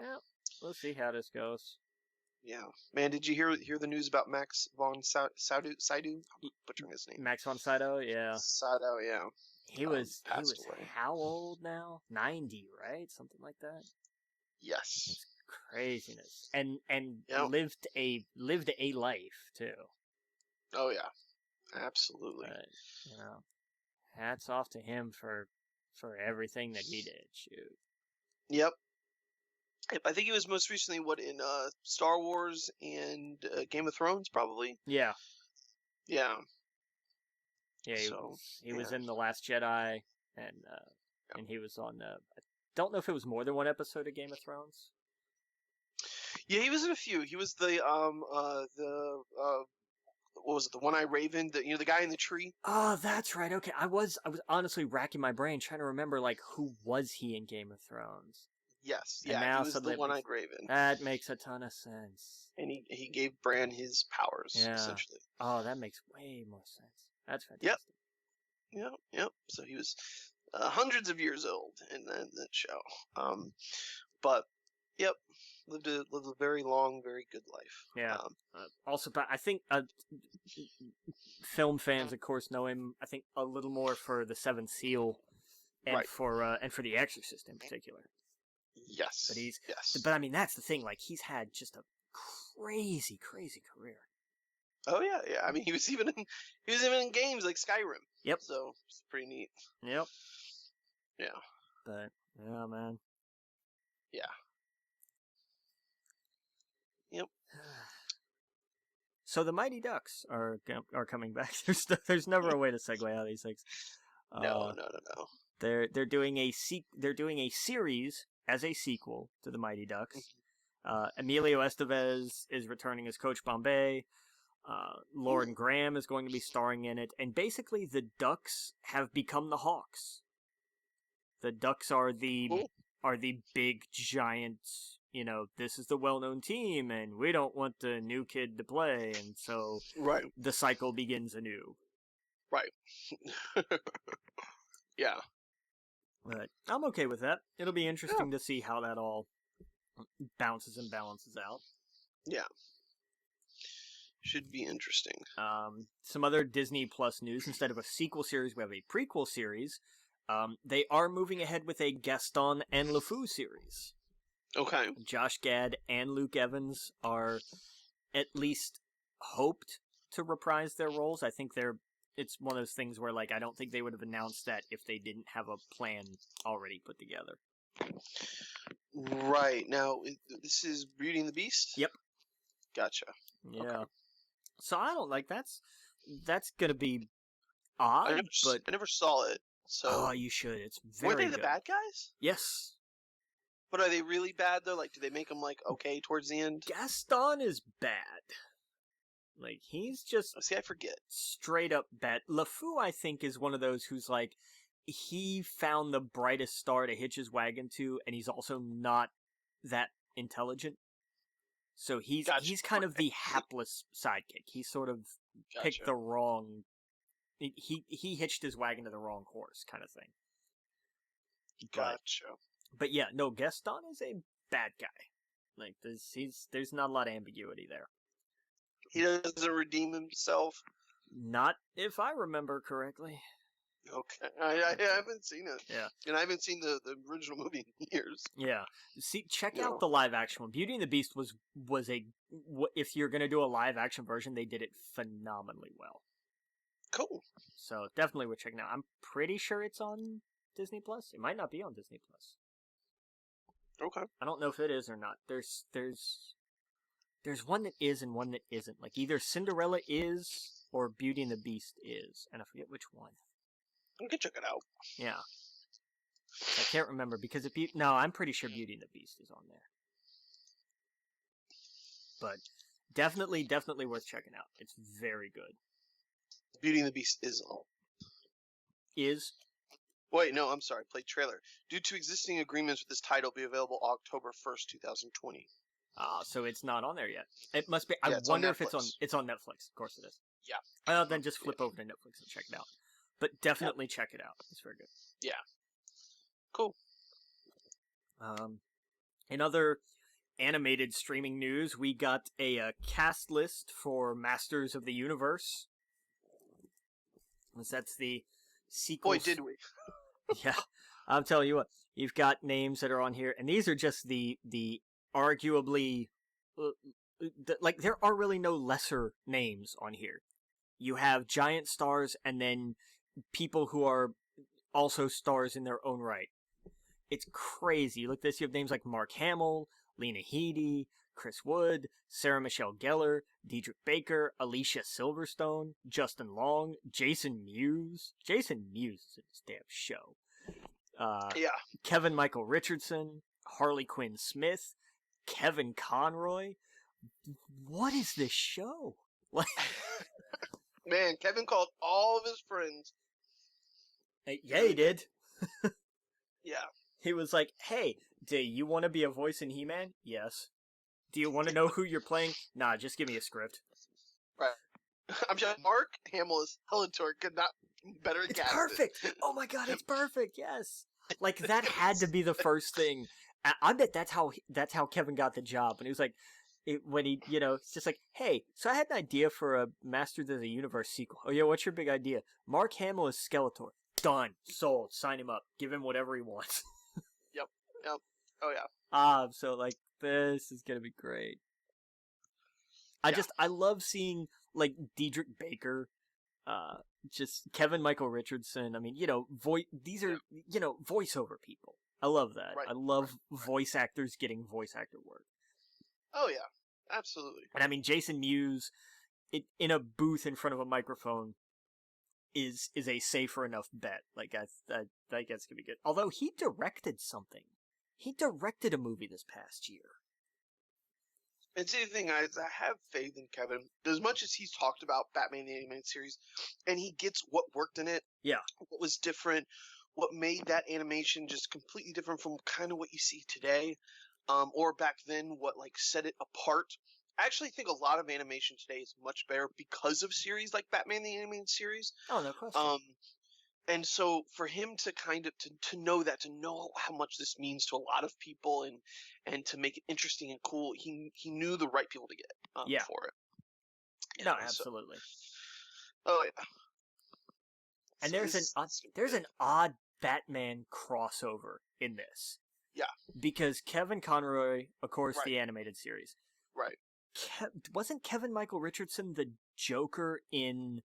Yep. We'll see how this goes. Yeah, man. Did you hear the news about Max von Sydow? I'm butchering his name. Max von Sydow, yeah. Sydow, yeah. He was away. How old now? 90, right? Something like that. Yes. It's craziness. And yep. lived a life too. Oh yeah. Absolutely. But, hats off to him for everything that he did. Shoot. Yep. I think he was most recently in Star Wars and Game of Thrones, probably. Yeah. Yeah. Yeah, he was in The Last Jedi, and he was on. I don't know if it was more than one episode of Game of Thrones. Yeah, he was in a few. He was the what was it? The One-Eyed Raven, the guy in the tree. Oh, that's right. Okay, I was honestly racking my brain trying to remember who was he in Game of Thrones. Yes, yeah, he was the One-Eyed Raven. That makes a ton of sense. And he gave Bran his powers, essentially. Oh, that makes way more sense. That's fantastic. Yep. So he was hundreds of years old in that show. But yep, lived a very long, very good life. Yeah. Also, but I think film fans, of course, know him. I think a little more for The Seventh Seal, and for The Exorcist in particular. Yes. But I mean, that's the thing. He's had just a crazy, crazy career. Oh yeah. I mean, he was even in games like Skyrim. Yep. So it's pretty neat. Yep. Yeah. But yeah, man. Yeah. Yep. So the Mighty Ducks are coming back. There's never a way to segue out of these things. No. They're doing a series as a sequel to the Mighty Ducks. Emilio Estevez is returning as Coach Bombay. Lauren Graham is going to be starring in it, and basically the Ducks have become the Hawks. The Ducks are the big giant. This is the well-known team, and we don't want the new kid to play, and so the cycle begins anew. Right. Yeah. But I'm okay with that. It'll be interesting to see how that all bounces and balances out. Yeah. Should be interesting. Some other Disney Plus news. Instead of a sequel series, we have a prequel series. They are moving ahead with a Gaston and LeFou series. Okay. Josh Gad and Luke Evans are at least hoped to reprise their roles. I think it's one of those things where I don't think they would have announced that if they didn't have a plan already put together. Right. Now, this is Beauty and the Beast? Yep. Gotcha. Yeah. Okay. So I don't that's going to be odd, but I never saw it. So oh, you should. It's very Were they good. the bad guys? Yes. But are they really bad though? Do they make them okay towards the end? Gaston is bad. He's just see, I forget. Straight up bad. LeFou, I think, is one of those who's he found the brightest star to hitch his wagon to, and he's also not that intelligent. So he's Gotcha. kind of the hapless sidekick. He sort of picked the wrong. He hitched his wagon to the wrong horse, kind of thing. Gotcha. But yeah, no, Gaston is a bad guy. Like there's not a lot of ambiguity there. He doesn't redeem himself. Not if I remember correctly. Okay, I haven't seen it. Yeah, and I haven't seen the original movie in years. Yeah, see, check out the live action one. Beauty and the Beast was a. If you're gonna do a live action version, they did it phenomenally well. Cool. So definitely worth checking out. I'm pretty sure it's on Disney Plus. It might not be on Disney Plus. Okay. I don't know if it is or not. There's one that is and one that isn't. Like either Cinderella is or Beauty and the Beast is, and I forget which one. You can check it out. Yeah. I can't remember because I'm pretty sure Beauty and the Beast is on there. But definitely worth checking out. It's very good. Beauty and the Beast is on. Is? Wait, no, I'm sorry. Play trailer. Due to existing agreements with this title, be available October 1st, 2020. So it's not on there yet. It must be. Yeah, I wonder if it's on. It's on Netflix. Of course it is. Yeah. Then just flip over to Netflix and check it out. But definitely check it out. It's very good. Yeah. Cool. In other animated streaming news, we got a cast list for Masters of the Universe. That's the sequel. Boy, did we. Yeah. I'm telling you what. You've got names that are on here, and these are just the arguably... like, there are really no lesser names on here. You have giant stars, and then people who are also stars in their own right. It's crazy. You look at this, you have names like Mark Hamill, Lena Headey, Chris Wood, Sarah Michelle Gellar, Diedrich Baker, Alicia Silverstone, Justin Long, Jason Mewes. Jason Mewes is in this damn show. Kevin Michael Richardson, Harley Quinn Smith, Kevin Conroy. What is this show? Like, man, Kevin called all of his friends. Yeah, he did. Yeah. He was like, hey, do you want to be a voice in He-Man? Yes. Do you want to know who you're playing? Nah, just give me a script. Right. I'm sure Mark Hamill is Helator could not better It's cast perfect! It. Oh my god, it's perfect, yes! Like, that had to be the first thing. I bet that's how Kevin got the job. And he was like, when he, it's just like, hey, so I had an idea for a Masters of the Universe sequel. Oh yeah, what's your big idea? Mark Hamill is Skeletor. Done. Sold. Sign him up. Give him whatever he wants. Yep. Oh yeah. So like, this is gonna be great. I love seeing, like, Diedrich Baker, just Kevin Michael Richardson. I mean, these are, voiceover people. I love that. Right. I love voice actors getting voice actor work. Oh yeah. Absolutely. And I mean, Jason Mewes, in a booth in front of a microphone, is a safer enough bet. Like, I think that's gonna be good. Although he directed something. He directed a movie this past year. And see, the thing is, I have faith in Kevin. As much as he's talked about Batman the Animated Series, and he gets what worked in it, what was different, what made that animation just completely different from kind of what you see today, or back then, what like set it apart. I actually think a lot of animation today is much better because of series like Batman the Animated Series. Oh, no question. And so for him to kind of to know that, to know how much this means to a lot of people, and to make it interesting and cool, he knew the right people to get for it. No, absolutely. Oh yeah. And there's an odd Batman crossover in this. Yeah. Because Kevin Conroy, of course, the animated series. Right. Wasn't Kevin Michael Richardson the Joker in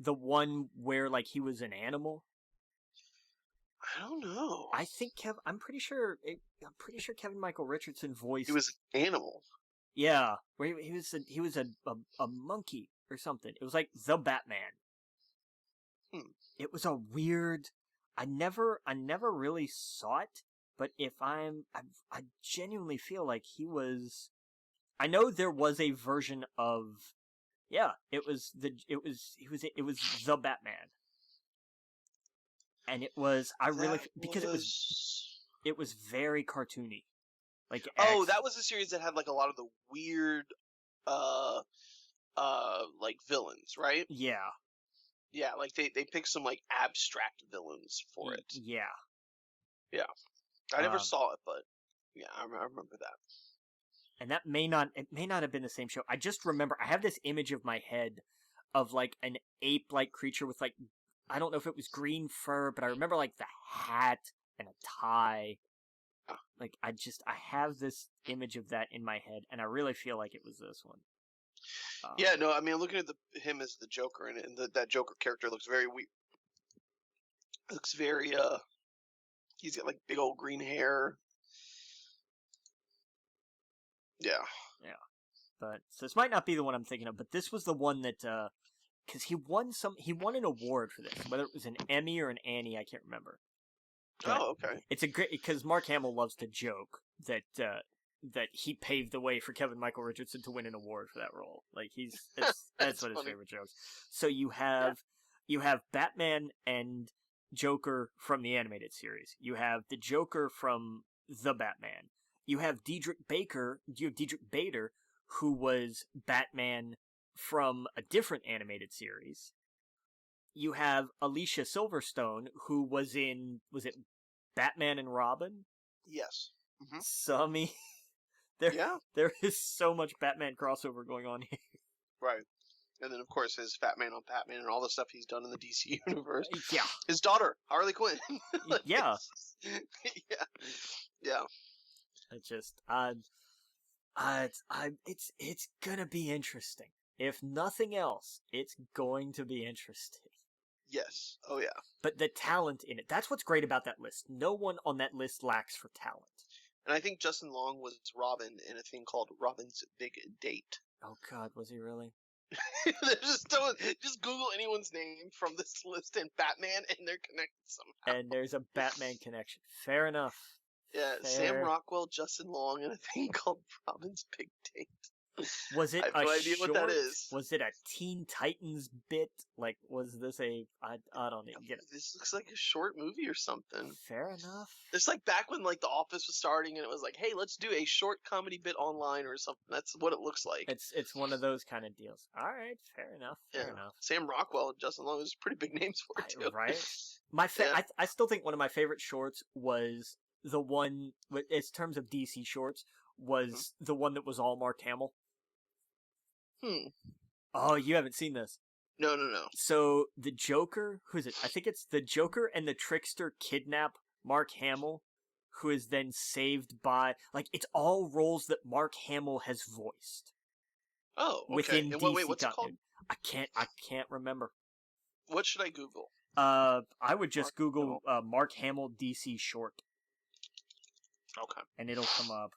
the one where, like, he was an animal? I don't know. I think I'm pretty sure Kevin Michael Richardson voiced. He was an animal. Yeah, where he was a monkey or something. It was like the Batman. It was a weird. I never really saw it, but I genuinely feel like he was. I know there was a version of. Yeah, it was the Batman. And it was because it was very cartoony. Like that was a series that had like a lot of the weird, like villains, right? Yeah. Yeah, like they picked some like abstract villains for it. Yeah. Yeah, I never saw it, but yeah, I remember that. And that may not have been the same show. I just remember I have this image of my head of like an ape-like creature with like, I don't know if it was green fur, but I remember like the hat and a tie. Like I have this image of that in my head, and I really feel like it was this one. Yeah, no, I mean, looking at him as the Joker in it, and that Joker character looks very weird. Looks very he's got like big old green hair. Yeah. But so this might not be the one I'm thinking of, but this was the one that because he won an award for this, whether it was an Emmy or an Annie, I can't remember. But okay. It's a great, because Mark Hamill loves to joke that he paved the way for Kevin Michael Richardson to win an award for that role. Like that's one of his favorite jokes. So you have Batman and Joker from the animated series. You have the Joker from the Batman. You have Diedrich Bader, who was Batman from a different animated series. You have Alicia Silverstone, who was it Batman and Robin? Yes. Mm-hmm. So, I mean, there is so much Batman crossover going on here. Right. And then, of course, his Fat Man on Batman and all the stuff he's done in the DC universe. Yeah. His daughter, Harley Quinn. Yeah. Yeah. It's just, it's gonna be interesting. If nothing else, it's going to be interesting. Yes. Oh, yeah. But the talent in it, that's what's great about that list. No one on that list lacks for talent. And I think Justin Long was Robin in a thing called Robin's Big Date. Oh, God, was he really? Just Google anyone's name from this list and Batman, and they're connected somehow. And there's a Batman connection. Fair enough. Yeah, Sam Rockwell, Justin Long, and a thing called Robin's Big Date. Was it I have no idea what that is. Was it a Teen Titans bit? Like, was this I don't even get it. This looks like a short movie or something. Fair enough. It's like back when like The Office was starting and it was like, hey, let's do a short comedy bit online or something. That's what it looks like. It's one of those kind of deals. All right, fair enough. Sam Rockwell and Justin Long is pretty big names for it too. Right? I still think one of my favorite shorts was the one, in terms of DC shorts, was the one that was all Mark Hamill. Oh, you haven't seen this? No. So the Joker, who is it? I think it's the Joker and the Trickster kidnap Mark Hamill, who is then saved by, like, it's all roles that Mark Hamill has voiced. Oh, okay. Within and DC what's it called? I can't remember. What should I Google? I would just Google Mark Hamill DC short. Okay. And it'll come up.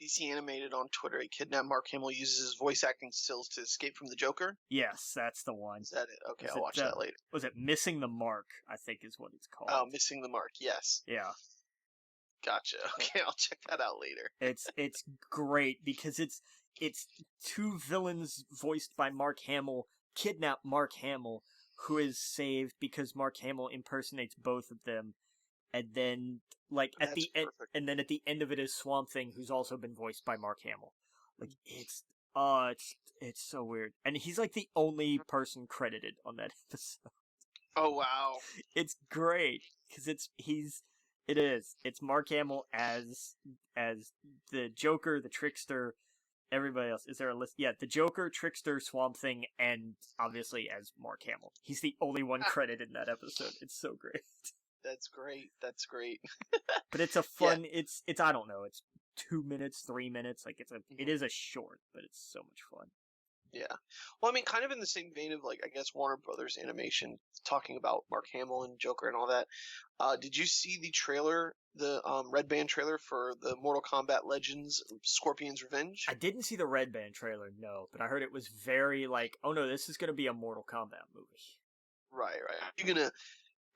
DC Animated on Twitter. A kidnapped Mark Hamill uses his voice acting skills to escape from the Joker. Yes, that's the one. Is that it? Okay, I'll watch that later. Was it Missing the Mark? I think is what it's called. Oh, Missing the Mark. Yes. Yeah. Gotcha. Okay, I'll check that out later. It's great because it's two villains voiced by Mark Hamill kidnap Mark Hamill, who is saved because Mark Hamill impersonates both of them. And then, like, at the end of it is Swamp Thing, who's also been voiced by Mark Hamill. Like, it's so weird. And he's, like, the only person credited on that episode. Oh, wow. It's great, because it's Mark Hamill as the Joker, the Trickster, everybody else. Is there a list? Yeah, the Joker, Trickster, Swamp Thing, and, obviously, as Mark Hamill. He's the only one credited in that episode. It's so great. That's great. But it's a fun, it's I don't know, it's 2 minutes, 3 minutes, like it is a short, but it's so much fun. Yeah. Well, I mean, kind of in the same vein of, like, I guess Warner Brothers Animation, talking about Mark Hamill and Joker and all that. Did you see the trailer, the Red Band trailer for the Mortal Kombat Legends Scorpion's Revenge? I didn't see the Red Band trailer, no, but I heard it was very, like, oh no, this is going to be a Mortal Kombat movie. Right. You're going to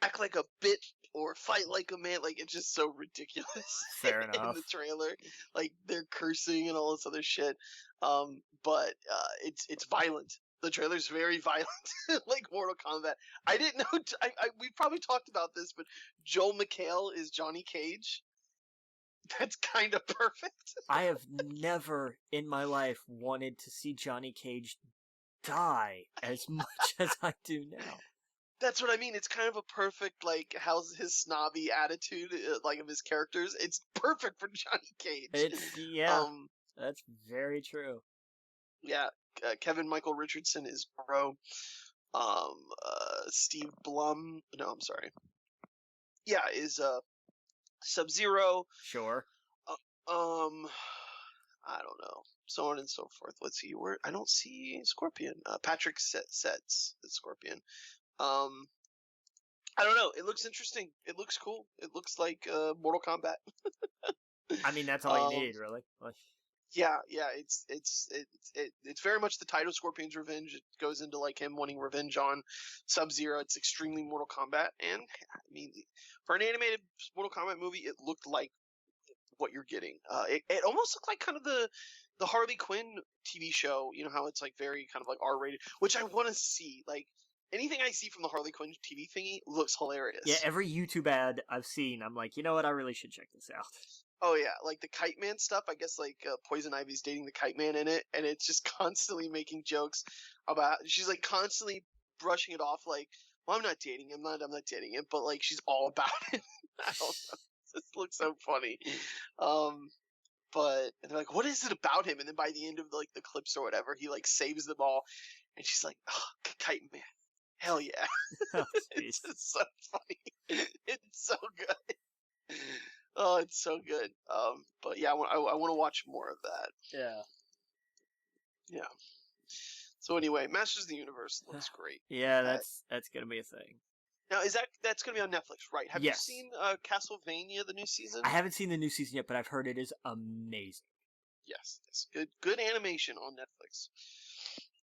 act like a bitch or fight like a man. Like, it's just so ridiculous. Fair enough. In the trailer, like, they're cursing and all this other shit. But it's violent. The trailer's very violent, like Mortal Kombat. I didn't know. We probably talked about this, but Joel McHale is Johnny Cage. That's kind of perfect. I have never in my life wanted to see Johnny Cage die as much as I do now. That's what I mean. It's kind of a perfect, like, how's his snobby attitude, like, of his characters. It's perfect for Johnny Cage. That's very true. Yeah, Kevin Michael Richardson is Bro. Steve Blum. No, I'm sorry. Yeah, is Sub-Zero. Sure. I don't know. So on and so forth. Let's see. Where I don't see Scorpion. Patrick Sets is Scorpion. I don't know. It looks interesting. It looks cool. It looks like Mortal Kombat. I mean, that's all you need, really. Yeah. It's very much the title Scorpion's Revenge. It goes into like him wanting revenge on Sub-Zero. It's extremely Mortal Kombat, and I mean, for an animated Mortal Kombat movie, it looked like what you're getting. It almost looked like kind of the Harley Quinn TV show. You know how it's like very kind of like R-rated, which I want to see. Like anything I see from the Harley Quinn TV thingy looks hilarious. Yeah, every YouTube ad I've seen, I'm like, you know what? I really should check this out. Oh yeah, like the Kite Man stuff. I guess like Poison Ivy's dating the Kite Man in it, and it's just constantly making jokes about. She's like constantly brushing it off, like, "Well, I'm not dating him. I'm not dating him," but like she's all about it. I don't know. This looks so funny. But they're like, "What is it about him?" And then by the end of like the clips or whatever, he like saves them all, and she's like, "Oh, Kite Man, hell yeah!" Oh, it's just so funny. It's so good. Oh, it's so good. But yeah, I want to watch more of that. Yeah. So anyway, Masters of the Universe looks great. Yeah, that's gonna be a thing. Now, that's gonna be on Netflix, right? Have Yes. you seen Castlevania, the new season? I haven't seen the new season yet, but I've heard it is amazing. Yes, it's good animation on Netflix.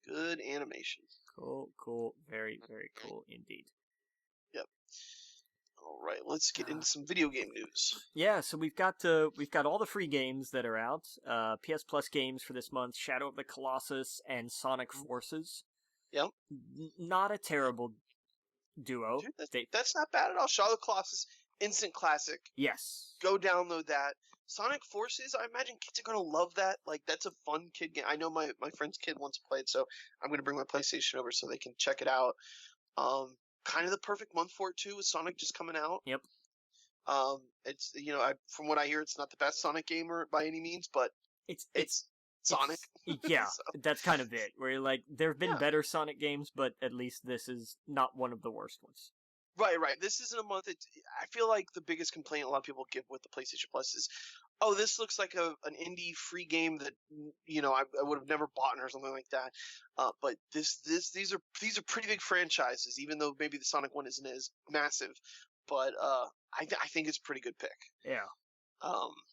Good animation. Cool, very, very cool indeed. Yep. All right, let's get into some video game news. Yeah, so we've got all the free games that are out. PS Plus games for this month: Shadow of the Colossus and Sonic Forces. Yep. Not a terrible duo. Dude, that's not bad at all. Shadow of the Colossus, instant classic. Yes. Go download that. Sonic Forces, I imagine kids are gonna love that. Like that's a fun kid game. I know my friend's kid wants to play it, so I'm gonna bring my PlayStation over so they can check it out. Kind of the perfect month for it too, with Sonic just coming out. Yep. It's from what I hear, it's not the best Sonic gamer by any means, but it's Sonic. Yeah, so. That's kind of it. Where you're like, there have been better Sonic games, but at least this is not one of the worst ones. Right. This isn't a month. I feel like the biggest complaint a lot of people give with the PlayStation Plus is, oh, this looks like an indie free game that I would have never bought or something like that. But these are pretty big franchises, even though maybe the Sonic one isn't as massive. But I think it's a pretty good pick. Yeah.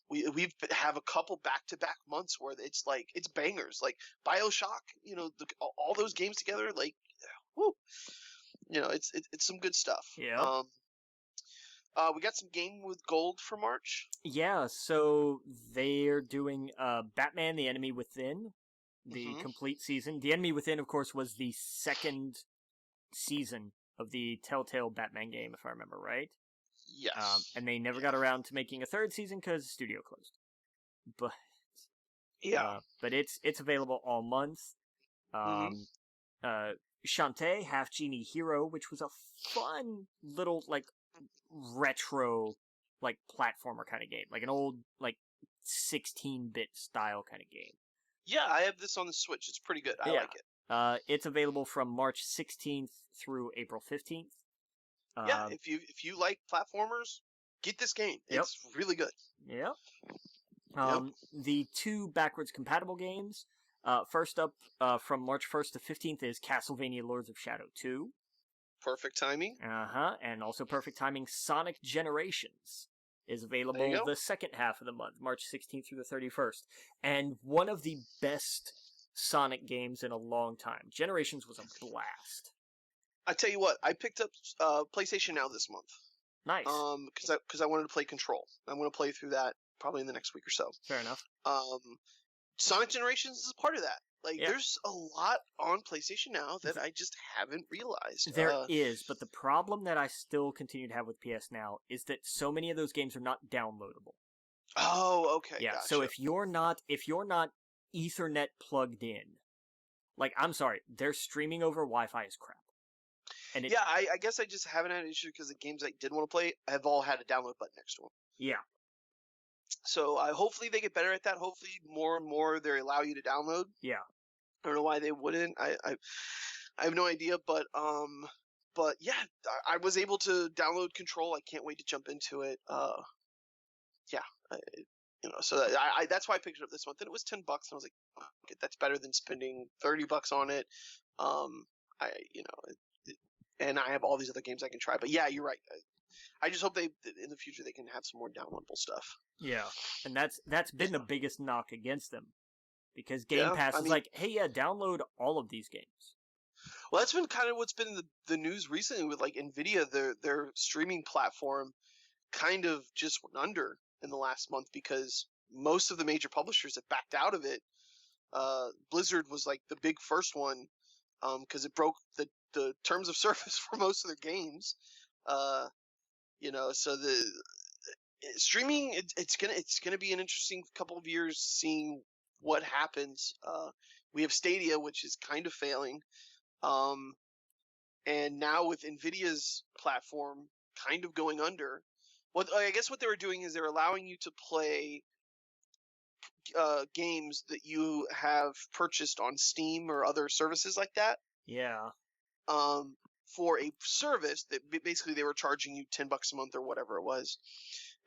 We have a couple back-to-back months where it's bangers, like BioShock. All those games together, like, whoo. It's some good stuff. Yeah. We got some Game with Gold for March. Yeah, so they're doing Batman: The Enemy Within, the complete season. The Enemy Within, of course, was the second season of the Telltale Batman game, if I remember right. Yes. And they never got around to making a third season because the studio closed. But but it's available all month. Shantae, Half Genie Hero, which was a fun little retro platformer kind of game, like an old 16-bit style kind of game. Yeah, I have this on the Switch. It's pretty good. I like it. It's available from March 16th through April 15th. If you like platformers, get this game. It's really good. Yep. The two backwards compatible games. First up, from March 1st to 15th is Castlevania Lords of Shadow 2. Perfect timing. And also perfect timing, Sonic Generations is available the second half of the month, March 16th through the 31st. And one of the best Sonic games in a long time. Generations was a blast. I tell you what, I picked up PlayStation Now this month. Nice. Because I wanted to play Control. I'm going to play through that probably in the next week or so. Fair enough. Sonic Generations is a part of that. There's a lot on PlayStation Now that I just haven't realized. There is, but the problem that I still continue to have with PS Now is that so many of those games are not downloadable. Oh, okay, Yeah, so gotcha. if you're not Ethernet plugged in, like, I'm sorry, their streaming over Wi-Fi is crap. And Yeah, I guess I just haven't had an issue because the games I did want to play have all had a download button next to them. yeah, So hopefully they get better at that. Hopefully more and more they allow you to download. yeah. I don't know why they wouldn't. I have no idea, but yeah, I was able to download Control. I can't wait to jump into it. Yeah, so that's why I picked it up this month, and it was $10, and I was like, oh, okay, that's better than spending $30 on it. I you know, and I have all these other games I can try. But yeah, you're right. I just hope in the future they can have some more downloadable stuff. Yeah, and that's been the biggest knock against them, because Game Yeah, Pass I is mean, like, hey, yeah, download all of these games. well, that's been kind of what's been in the news recently with like Nvidia. Their streaming platform kind of just went under in the last month because most of the major publishers have backed out of it. Blizzard was like the big first one because it broke the terms of service for most of their games. So the streaming it's gonna be an interesting couple of years seeing what happens. We have Stadia, which is kind of failing, and now with Nvidia's platform kind of going under. Well, I guess what they were doing is they're allowing you to play games that you have purchased on Steam or other services like that. Yeah. For a service that basically they were charging you $10 a month or whatever it was,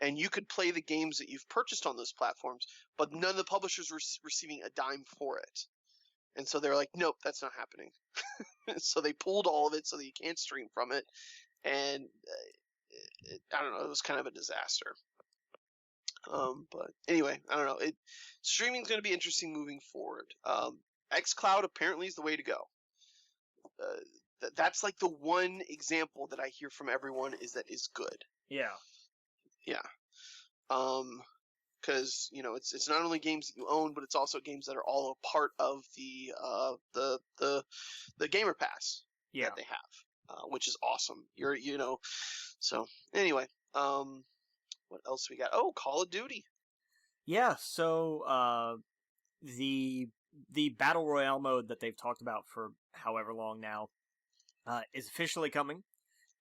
and you could play the games that you've purchased on those platforms, but none of the publishers were receiving a dime for it. And so they're like, nope, that's not happening. So they pulled all of it so that you can't stream from it, and I don't know, it was kind of a disaster. But anyway, I don't know. Streaming's going to be interesting moving forward. xCloud apparently is the way to go. That's like the one example that I hear from everyone is good. Yeah. Yeah. Because it's not only games that you own, but it's also games that are all a part of the Gamer Pass that they have, which is awesome. So anyway, what else we got? Oh, Call of Duty. Yeah. So the battle royale mode that they've talked about for however long now is officially coming.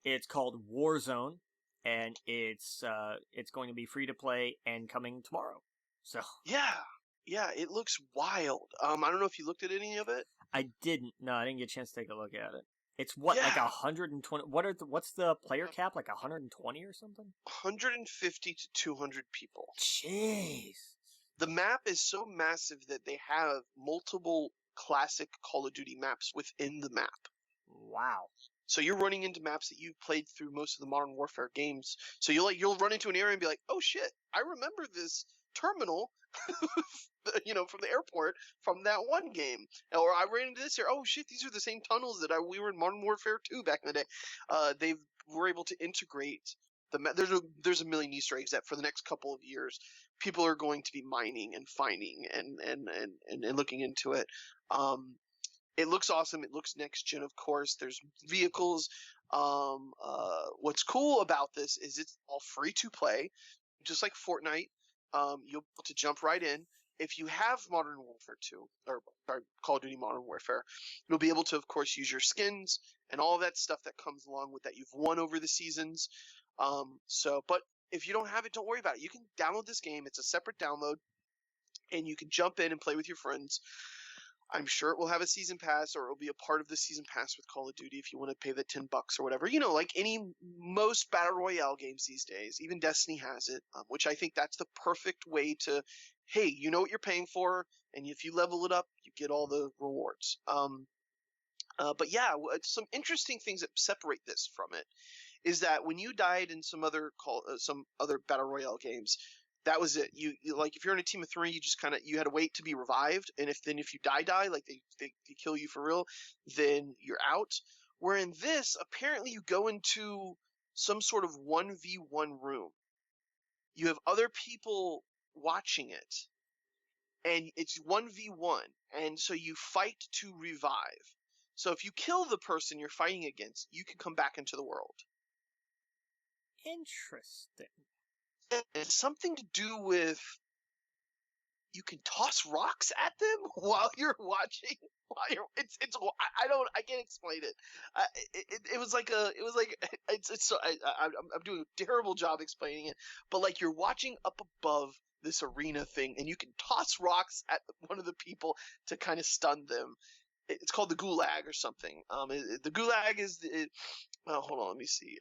It's called Warzone, and it's going to be free to play and coming tomorrow. So yeah, it looks wild. I don't know if you looked at any of it. I didn't get a chance to take a look at it. It's like 120. What's the player cap? Like 120 or something? 150 to 200 people. Jeez. The map is so massive that they have multiple classic Call of Duty maps within the map. Wow. So you're running into maps that you've played through most of the Modern Warfare games. So you'll run into an area and be like, "Oh shit, I remember this terminal, from the airport from that one game." Or I ran into this here. Oh shit, these are the same tunnels that we were in Modern Warfare 2 back in the day. They were able to integrate there's a million Easter eggs that for the next couple of years people are going to be mining and finding and looking into it. It looks awesome. It looks next gen, of course. There's vehicles. What's cool about this is it's all free to play, just like Fortnite. You'll be able to jump right in. If you have Modern Warfare 2 or Call of Duty Modern Warfare, you'll be able to, of course, use your skins and all of that stuff that comes along with that you've won over the seasons. But if you don't have it, don't worry about it. You can download this game. It's a separate download, and you can jump in and play with your friends. I'm sure it will have a season pass, or it will be a part of the season pass with Call of Duty if you want to pay the $10 or whatever. Like most battle royale games these days. Even Destiny has it, which I think that's the perfect way to, hey, you know what you're paying for, and if you level it up, you get all the rewards. But yeah, some interesting things that separate this from it is that when you died in some other battle royale games, that was it. You like if you're in a team of 3, you just you had to wait to be revived, and if you die, like they kill you for real, then you're out. Where in this, apparently you go into some sort of 1v1 room. You have other people watching it, and it's 1v1, and so you fight to revive. So if you kill the person you're fighting against, you can come back into the world. Interesting. It's something to do with you can toss rocks at them while you're watching. I can't explain it. It was like it's so I'm doing a terrible job explaining it, but like you're watching up above this arena thing, and you can toss rocks at one of the people to kind of stun them. It's called the gulag or something. The gulag is hold on, let me see.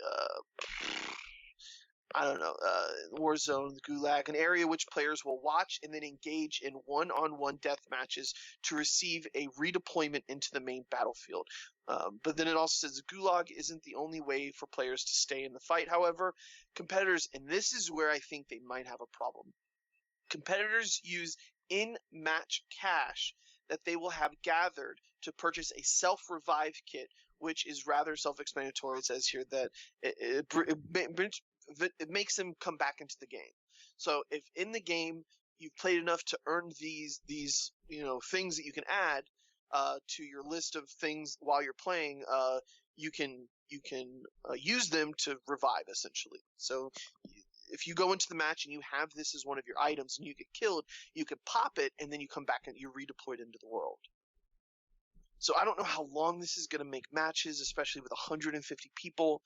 I don't know, Warzone, the Gulag, an area which players will watch and then engage in one-on-one death matches to receive a redeployment into the main battlefield. But then it also says the Gulag isn't the only way for players to stay in the fight. However, competitors, and this is where I think they might have a problem, competitors use in-match cash that they will have gathered to purchase a self-revive kit, which is rather self-explanatory. It says here that it makes them come back into the game. So if in the game you've played enough to earn these things that you can add to your list of things while you're playing, you can use them to revive essentially. So if you go into the match and you have this as one of your items and you get killed, you can pop it and then you come back and you're redeployed into the world. So I don't know how long this is going to make matches, especially with 150 people.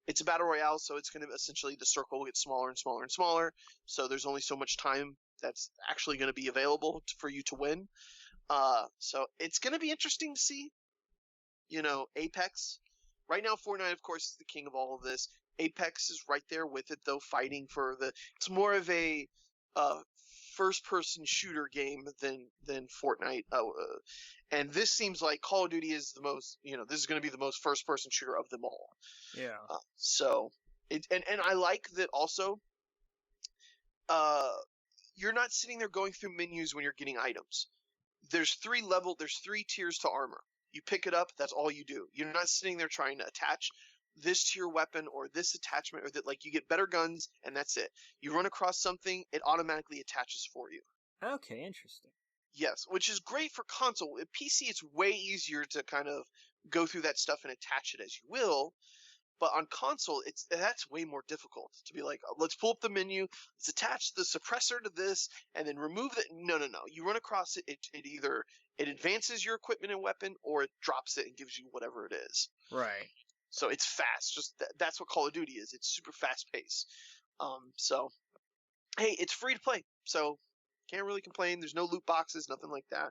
It's a battle royale, so it's going to essentially the circle will get smaller and smaller and smaller. So there's only so much time that's actually going to be available for you to win. So it's going to be interesting to see. Apex. Right now, Fortnite, of course, is the king of all of this. Apex is right there with it, though, fighting for it's more of a first-person shooter game than Fortnite. And this seems like Call of Duty is the most, this is going to be the most first-person shooter of them all. Yeah. And I like that also. You're not sitting there going through menus when you're getting items. There's three tiers to armor. You pick it up, that's all you do. You're not sitting there trying to attach this to your weapon or this attachment, or that, like, you get better guns and that's it. You run across something, it automatically attaches for you. Okay, interesting. Yes, which is great for console. At PC, it's way easier to kind of go through that stuff and attach it as you will. But on console, that's way more difficult to be like, let's pull up the menu, let's attach the suppressor to this, and then remove it. No. You run across it, it either it advances your equipment and weapon, or it drops it and gives you whatever it is. Right. So it's fast. Just that's what Call of Duty is. It's super fast paced. So hey, it's free to play, so can't really complain. There's no loot boxes, nothing like that.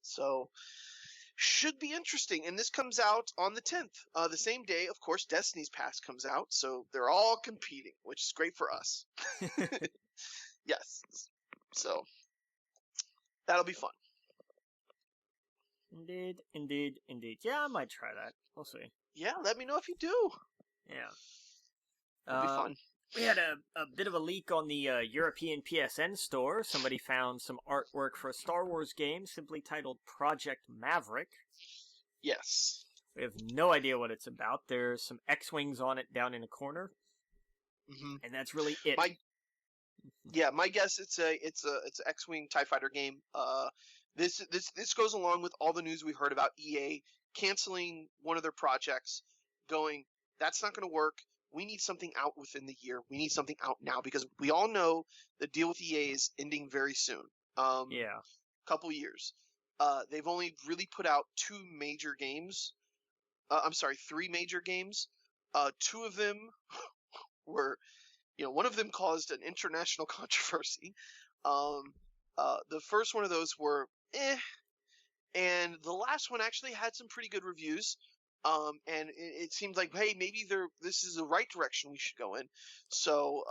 So should be interesting. And this comes out on the 10th. The same day, of course, Destiny's Pass comes out. So they're all competing, which is great for us. Yes. So that'll be fun. Indeed. Yeah, I might try that. We'll see. Yeah, let me know if you do. Yeah. It'll be fun. We had a bit of a leak on the European PSN store. Somebody found some artwork for a Star Wars game simply titled Project Maverick. Yes. We have no idea what it's about. There's some X-Wings on it down in a corner. Mm-hmm. And that's really it. My guess it's a X-Wing TIE Fighter game. This goes along with all the news we heard about EA canceling one of their projects, going, that's not going to work. We need something out within the year. We need something out now, because we all know the deal with EA is ending very soon. Yeah. Couple years. They've only really put out three major games. Two of them were, one of them caused an international controversy. The first one of those were and the last one actually had some pretty good reviews. And it seemed like, hey, maybe this is the right direction we should go in. So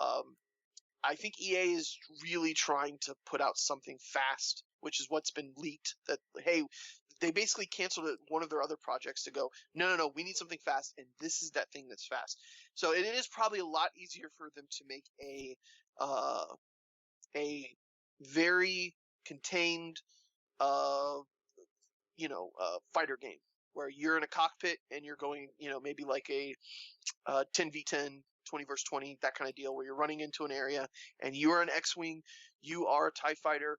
I think EA is really trying to put out something fast, which is what's been leaked. That, hey, they basically canceled one of their other projects to go, no, we need something fast, and this is that thing that's fast. So it is probably a lot easier for them to make a very contained fighter game, where you're in a cockpit and you're going, maybe like a 10v10, 20 versus 20, that kind of deal, where you're running into an area and you are an X-Wing, you are a TIE fighter,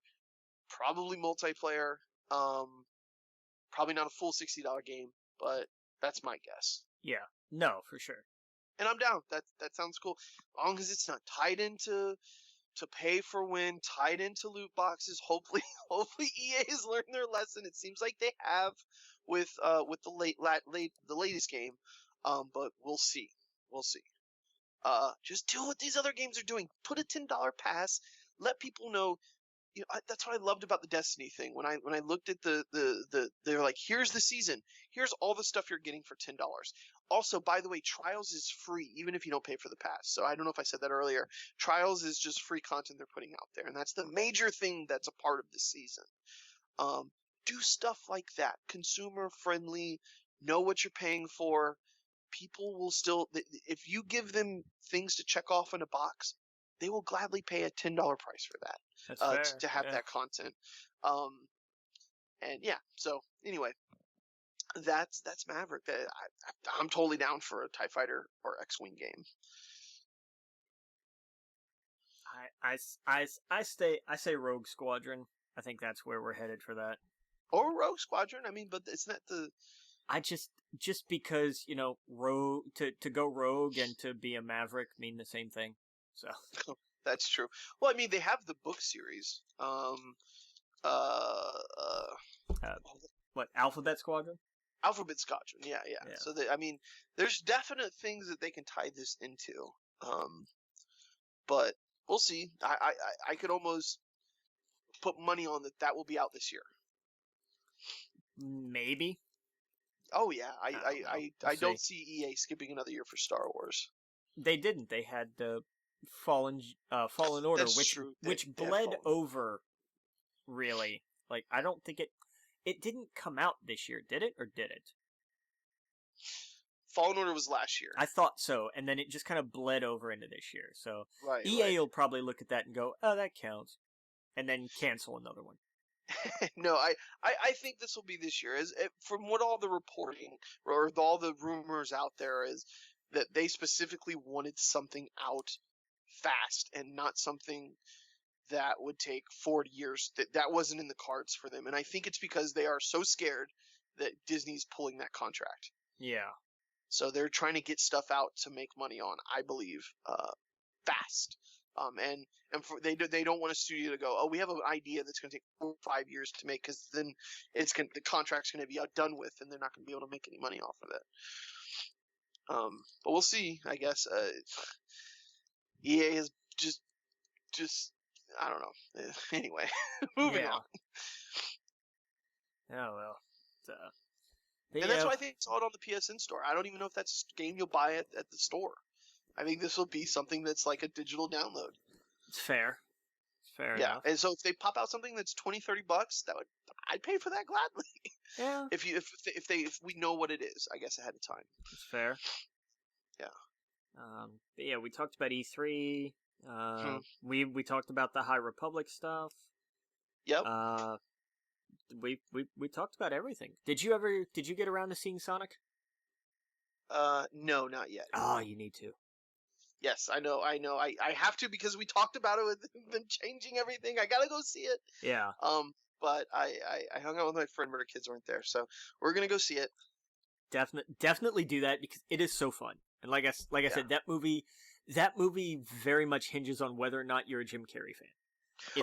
probably multiplayer, probably not a full $60 game, but that's my guess. Yeah, no, for sure. And I'm down. That sounds cool. As long as it's not tied into to pay for win, tied into loot boxes. Hopefully, hopefully EA has learned their lesson. It seems like they have with the latest game. But we'll see. We'll see. Just do what these other games are doing. Put a $10 pass. Let people know. That's what I loved about the Destiny thing. When I looked at they're like, here's the season. Here's all the stuff you're getting for $10. Also, by the way, Trials is free even if you don't pay for the pass. So I don't know if I said that earlier. Trials is just free content they're putting out there, and that's the major thing that's a part of this season. Do stuff like that, consumer friendly. Know what you're paying for. People will still, if you give them things to check off in a box, they will gladly pay a $10 price for that. That's fair. To have that content. And yeah, so anyway, that's Maverick. I'm totally down for a TIE Fighter or X-Wing game. I say Rogue Squadron. I think that's where we're headed for that. Or Rogue Squadron. I mean, but it's not the. I just because rogue to go rogue and to be a Maverick mean the same thing. So that's true. Well, I mean, they have the book series. What, Alphabet Squadron? Alphabet Squadron, yeah. So I mean, there's definite things that they can tie this into. But we'll see. I could almost put money on that will be out this year. Maybe. Oh yeah, I don't see EA skipping another year for Star Wars. They didn't. They had the Fallen Order, which bled over. Really, like I don't think it didn't come out this year, did it, or did it? Fallen Order was last year. I thought so, and then it just kind of bled over into this year. So right, EA will probably look at that and go, "Oh, that counts," and then cancel another one. No, I think this will be this year. From what all the reporting or all the rumors out there is that they specifically wanted something out fast and not something that would take 40 years. That wasn't in the cards for them, and I think it's because they are so scared that Disney's pulling that contract. Yeah. So they're trying to get stuff out to make money on, I believe, fast. And they don't want a studio to go, oh, we have an idea that's going to take 4 or 5 years to make, because then the contract's going to be done with, and they're not going to be able to make any money off of it. But we'll see. I guess EA is just I don't know. Anyway, moving on. Oh well. And that's why I think it's out on the PSN store. I don't even know if that's a game you'll buy at the store. I think this will be something that's like a digital download. It's fair. Fair yeah, enough. And so if they pop out something that's $20-$30, I'd pay for that gladly. Yeah. If we know what it is, I guess ahead of time. It's fair. Yeah. But yeah, we talked about E3. We talked about the High Republic stuff. Yep. We talked about everything. Did you get around to seeing Sonic? No, not yet. Oh, you need to. Yes, I know. I have to, because we talked about it with them changing everything. I gotta go see it. Yeah. But I hung out with my friend when her kids weren't there, so we're gonna go see it. Definitely do that, because it is so fun. And like I said, that movie very much hinges on whether or not you're a Jim Carrey fan.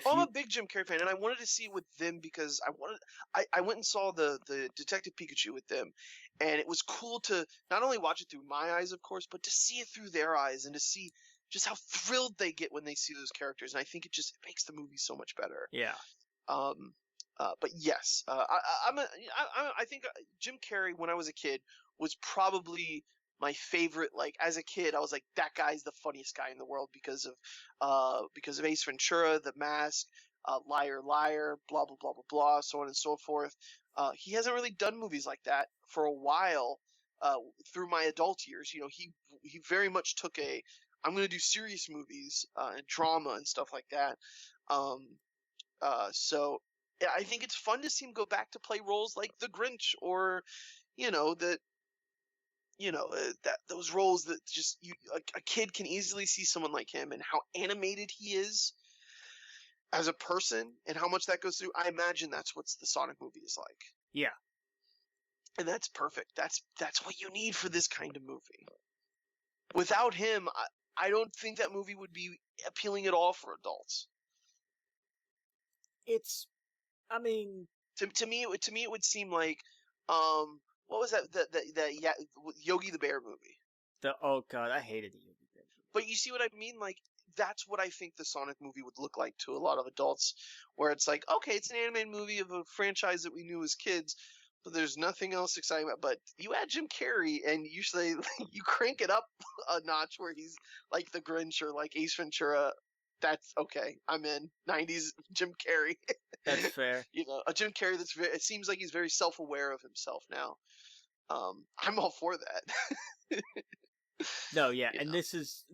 I'm a big Jim Carrey fan, and I wanted to see it with them because I went and saw the Detective Pikachu with them, and it was cool to not only watch it through my eyes, of course, but to see it through their eyes and to see just how thrilled they get when they see those characters. And I think it makes the movie so much better. Yeah. But yes, I think Jim Carrey, when I was a kid, was probably my favorite. Like, as a kid, I was like, that guy's the funniest guy in the world because of Ace Ventura, The Mask, Liar Liar, blah blah blah blah blah, so on and so forth. He hasn't really done movies like that for a while. Through my adult years, he very much took I'm going to do serious movies and drama and stuff like that. So yeah, I think it's fun to see him go back to play roles like the Grinch, or those roles that just a kid can easily see someone like him, and how animated he is as a person, and how much that goes through. I imagine that's what the Sonic movie is like. Yeah. And that's perfect. That's what you need for this kind of movie. Without him, I don't think that movie would be appealing at all for adults. I mean, To me, it would seem like, what was that Yogi the Bear movie? oh god, I hated the Yogi Bear. But you see what I mean? Like, that's what I think the Sonic movie would look like to a lot of adults, where it's like, okay, it's an animated movie of a franchise that we knew as kids, but there's nothing else exciting about. But you add Jim Carrey, and you say you crank it up a notch, where he's like the Grinch or like Ace Ventura. That's okay. I'm in. 90s Jim Carrey. That's fair. You know, a Jim Carrey it seems like he's very self-aware of himself now. I'm all for that. No, yeah, and this is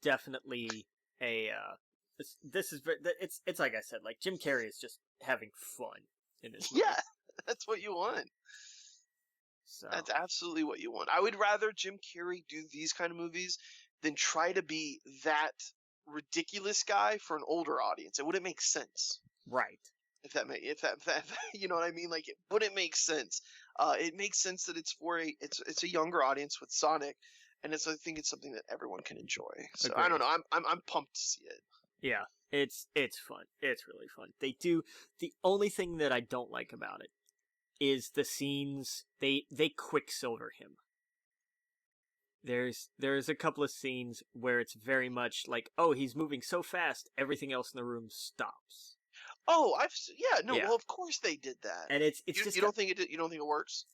definitely a this is it's like I said, like Jim Carrey is just having fun in this movie. Yeah, that's what you want. So that's absolutely what you want. I would rather Jim Carrey do these kind of movies than try to be that ridiculous guy for an older audience. It wouldn't make sense. Right. If that you know what I mean? Like, it wouldn't make sense. It makes sense that it's for it's a younger audience with Sonic, and I think it's something that everyone can enjoy. So agreed. I don't know. I'm pumped to see it. Yeah, it's fun. It's really fun. They do. The only thing that I don't like about it is the scenes. They Quicksilver him. There's a couple of scenes where it's very much like, oh, he's moving so fast, everything else in the room stops. Oh, well, of course they did that. And it's just you don't think it works?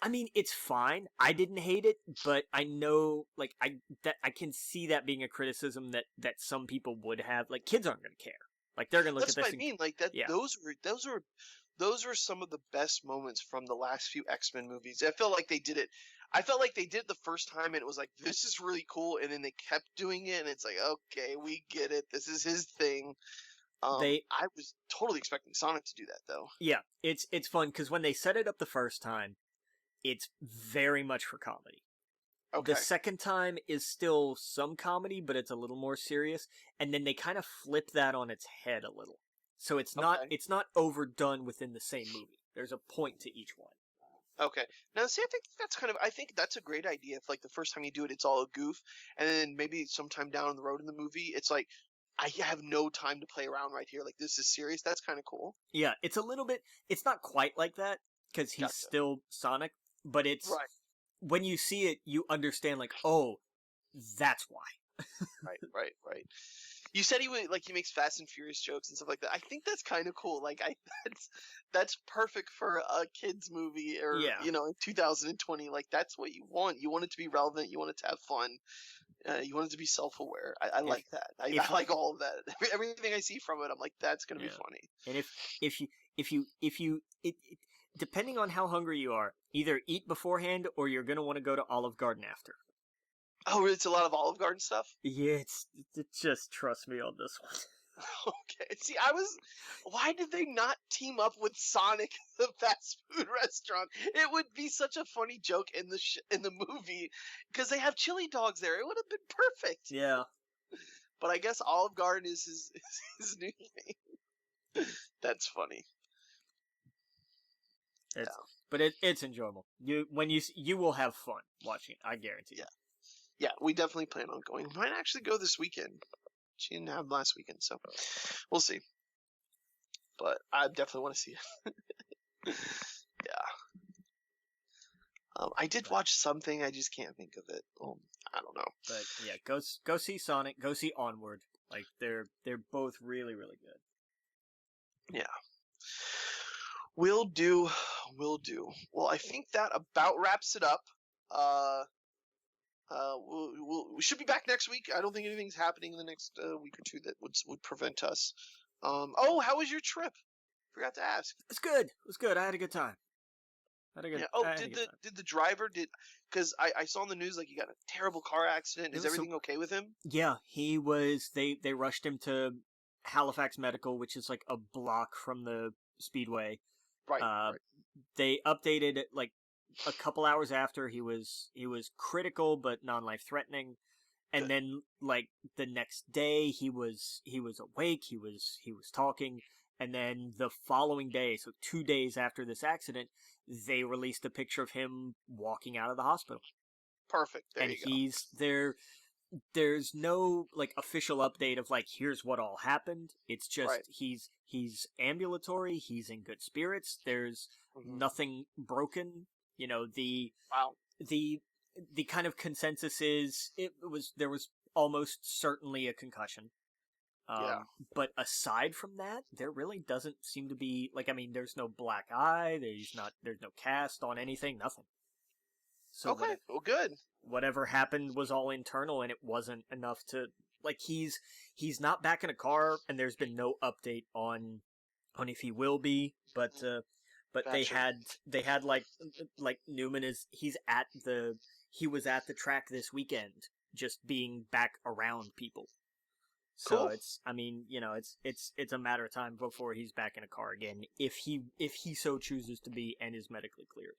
I mean, it's fine. I didn't hate it, but I know, like, I can see that being a criticism that some people would have. Like, kids aren't going to care. Like, they're going to look at this. That's what I mean. Like that. Yeah. Those were some of the best moments from the last few X-Men movies. I felt like they did it. I felt like they did it the first time, and it was like, this is really cool. And then they kept doing it, and it's like, okay, we get it. This is his thing. I was totally expecting Sonic to do that, though. Yeah, it's fun because when they set it up the first time, it's very much for comedy. Okay. The second time is still some comedy, but it's a little more serious, and then they kind of flip that on its head a little. So it's not overdone within the same movie. There's a point to each one. Okay. Now, see, I think that's a great idea. If, like, the first time you do it, it's all a goof, and then maybe sometime down the road in the movie, it's like, I have no time to play around right here. Like, this is serious. That's kind of cool. Yeah, it's a little bit. It's not quite like that because he's still Sonic, but it's right. When you see it, you understand. Like, oh, that's why. Right. You said he makes Fast and Furious jokes and stuff like that. I think that's kind of cool. Like, that's perfect for a kids movie, or in 2020. Like, that's what you want. You want it to be relevant. You want it to have fun. You want it to be self-aware. I like that. I like all of that. Everything I see from it, I'm like, that's gonna be funny. And if you depending on how hungry you are, either eat beforehand or you're gonna want to go to Olive Garden after. Oh, it's a lot of Olive Garden stuff? Yeah, just trust me on this one. Okay. See, why did they not team up with Sonic, the fast food restaurant? It would be such a funny joke in the movie, because they have chili dogs there. It would have been perfect. Yeah. But I guess Olive Garden is his new thing. That's funny. But it's enjoyable. You will have fun watching it. I guarantee you. Yeah, we definitely plan on going. We might actually go this weekend. She didn't have last weekend, so we'll see. But I definitely want to see it. Yeah. I did watch something. I just can't think of it. I don't know. But yeah, go see Sonic. Go see Onward. Like, they're both really, really good. Yeah. Will do. Well, I think that about wraps it up. We should be back next week. I don't think anything's happening in the next week or two that would prevent us. How was your trip? Forgot to ask. It's good. It was good. I had a good time. Did the driver because I saw in the news, like, he got a terrible car accident. Is everything okay with him? Yeah, he was. They rushed him to Halifax Medical, which is like a block from the Speedway. Right. They updated it like a couple hours after. He was critical but non-life threatening, and then like the next day he was awake. He was talking, and then the following day, so 2 days after this accident, they released a picture of him walking out of the hospital. Perfect. There And you go. he's there. There's no like official update of like here's what all happened. It's just Right. he's ambulatory. He's in good spirits. There's Mhm. nothing broken. The Wow. the the kind of consensus is there was almost certainly a concussion. Yeah. But aside from that, there really doesn't seem to be like, I mean, there's no black eye. There's no cast on anything. Nothing. So Okay. Well, good. whatever happened was all internal, and it wasn't enough to like he's not back in a car, and there's been no update on if he will be. But Gotcha. they had like Newman he was at the track this weekend, just being back around people. So Cool. it's, I mean, it's a matter of time before he's back in a car again, if he so chooses to be and is medically cleared.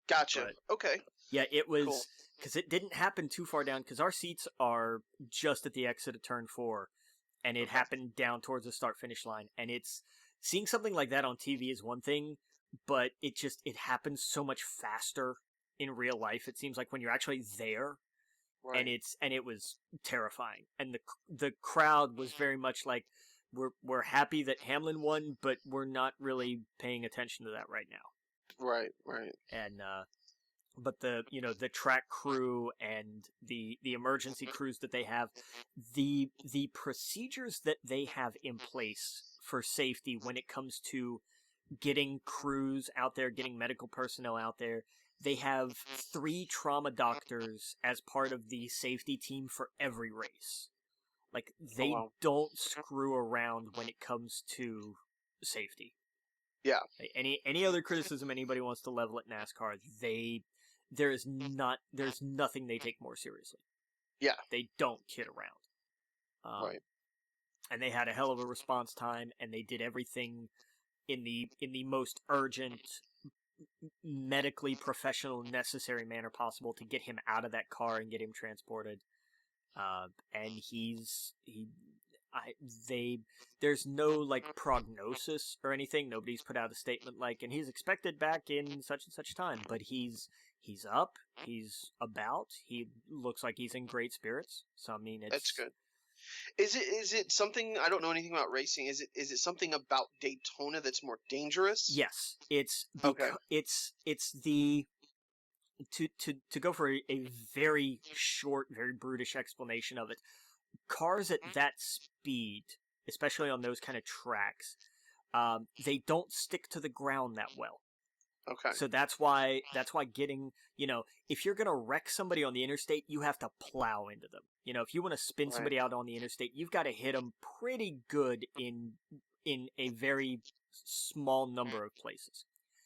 Gotcha. But Okay. yeah, it Cool. was because it didn't happen too far down, because our seats are just at the exit of turn 4, and it Okay. happened down towards the start finish line. And it's seeing something like that on TV is one thing, but it happens so much faster in real life. It seems like when you're actually there. Right. And it was terrifying, and the crowd was very much like, we're happy that Hamlin won, but we're not really paying attention to that right now. Right. Right. And but the track crew and the emergency crews that they have, the procedures that they have in place for safety when it comes to getting crews out there, getting medical personnel out there. They have 3 trauma doctors as part of the safety team for every race. Like, they don't screw around when it comes to safety. Yeah. Like, any other criticism anybody wants to level at NASCAR, there's nothing they take more seriously. Yeah. They don't kid around. Right. And they had a hell of a response time, and they did everything in the most urgent, medically professional, necessary manner possible to get him out of that car and get him transported. And there's no like prognosis or anything. Nobody's put out a statement like, and he's expected back in such and such time, but he's up, he's about, he looks like he's in great spirits. So I mean, That's good. Is it something, I don't know anything about racing? Is it something about Daytona that's more dangerous? Yes, it's Okay. it's the to go for a very short, very brutish explanation of it. Cars at that speed, especially on those kind of tracks, they don't stick to the ground that well. Okay. So that's why getting, if you're gonna wreck somebody on the interstate, you have to plow into them. If you want to spin somebody out on the interstate, you've got to hit them pretty good in a very small number of places.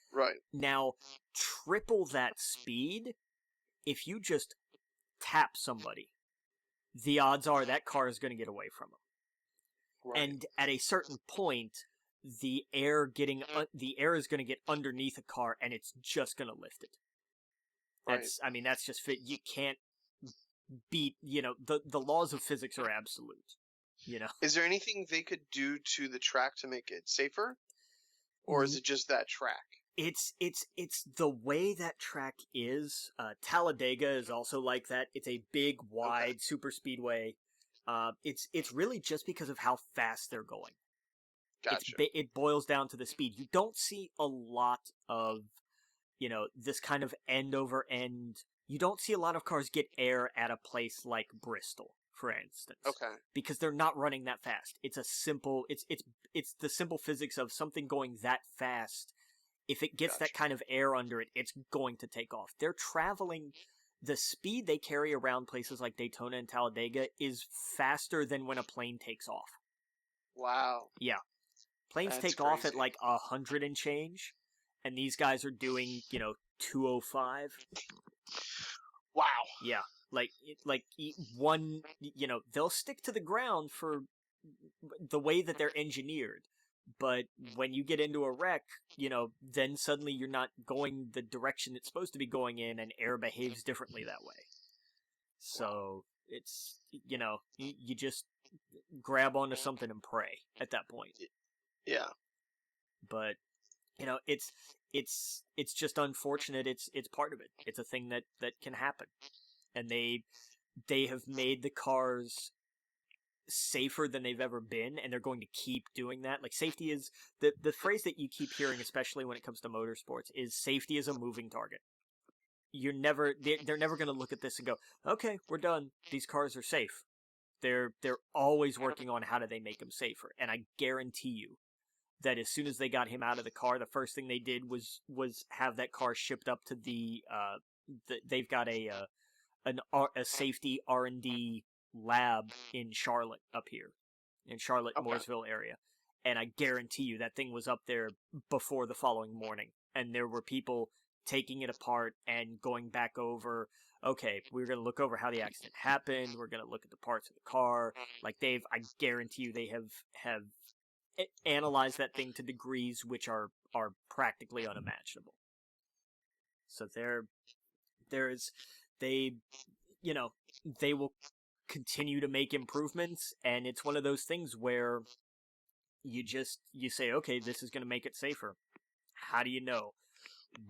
Right. Now, triple that speed, if you just tap somebody, the odds are that car is going to get away from them. Right. And at a certain point, the air is going to get underneath a car, and it's just going to lift it. That's just fit. You can't beat, the laws of physics are absolute. Is there anything they could do to the track to make it safer? Or is it just that track? It's the way that track is. Talladega is also like that. It's a big, wide super speedway. It's really just because of how fast they're going. Gotcha. It boils down to the speed. You don't see a lot of, this kind of end over end. You don't see a lot of cars get air at a place like Bristol, for instance. Okay. Because they're not running that fast. It's the simple physics of something going that fast. If it gets that kind of air under it, it's going to take off. They're traveling. The speed they carry around places like Daytona and Talladega is faster than when a plane takes off. Wow. Yeah. Planes take off at like 100 and change, and these guys are doing, 205. Wow. Yeah. Like one, they'll stick to the ground for the way that they're engineered. But when you get into a wreck, then suddenly you're not going the direction it's supposed to be going in, and air behaves differently that way. So it's, you just grab onto something and pray at that point. Yeah. But it's just unfortunate. It's part of it. It's a thing that can happen, and they have made the cars safer than they've ever been, and they're going to keep doing that. Like, safety is the phrase that you keep hearing, especially when it comes to motorsports, is safety is a moving target. They're never going to look at this and go, okay, we're done. These cars are safe. They're always working on how do they make them safer, and I guarantee you that as soon as they got him out of the car, the first thing they did was have that car shipped up to they've got a safety R&D lab in Charlotte up here, in Charlotte, Okay. Mooresville area, and I guarantee you that thing was up there before the following morning, and there were people taking it apart and going back over, okay, we're going to look over how the accident happened, we're going to look at the parts of the car. Like, I guarantee you they have analyzed that thing to degrees which are practically unimaginable. So they will continue to make improvements, and it's one of those things where you say, okay, this is going to make it safer. How do you know?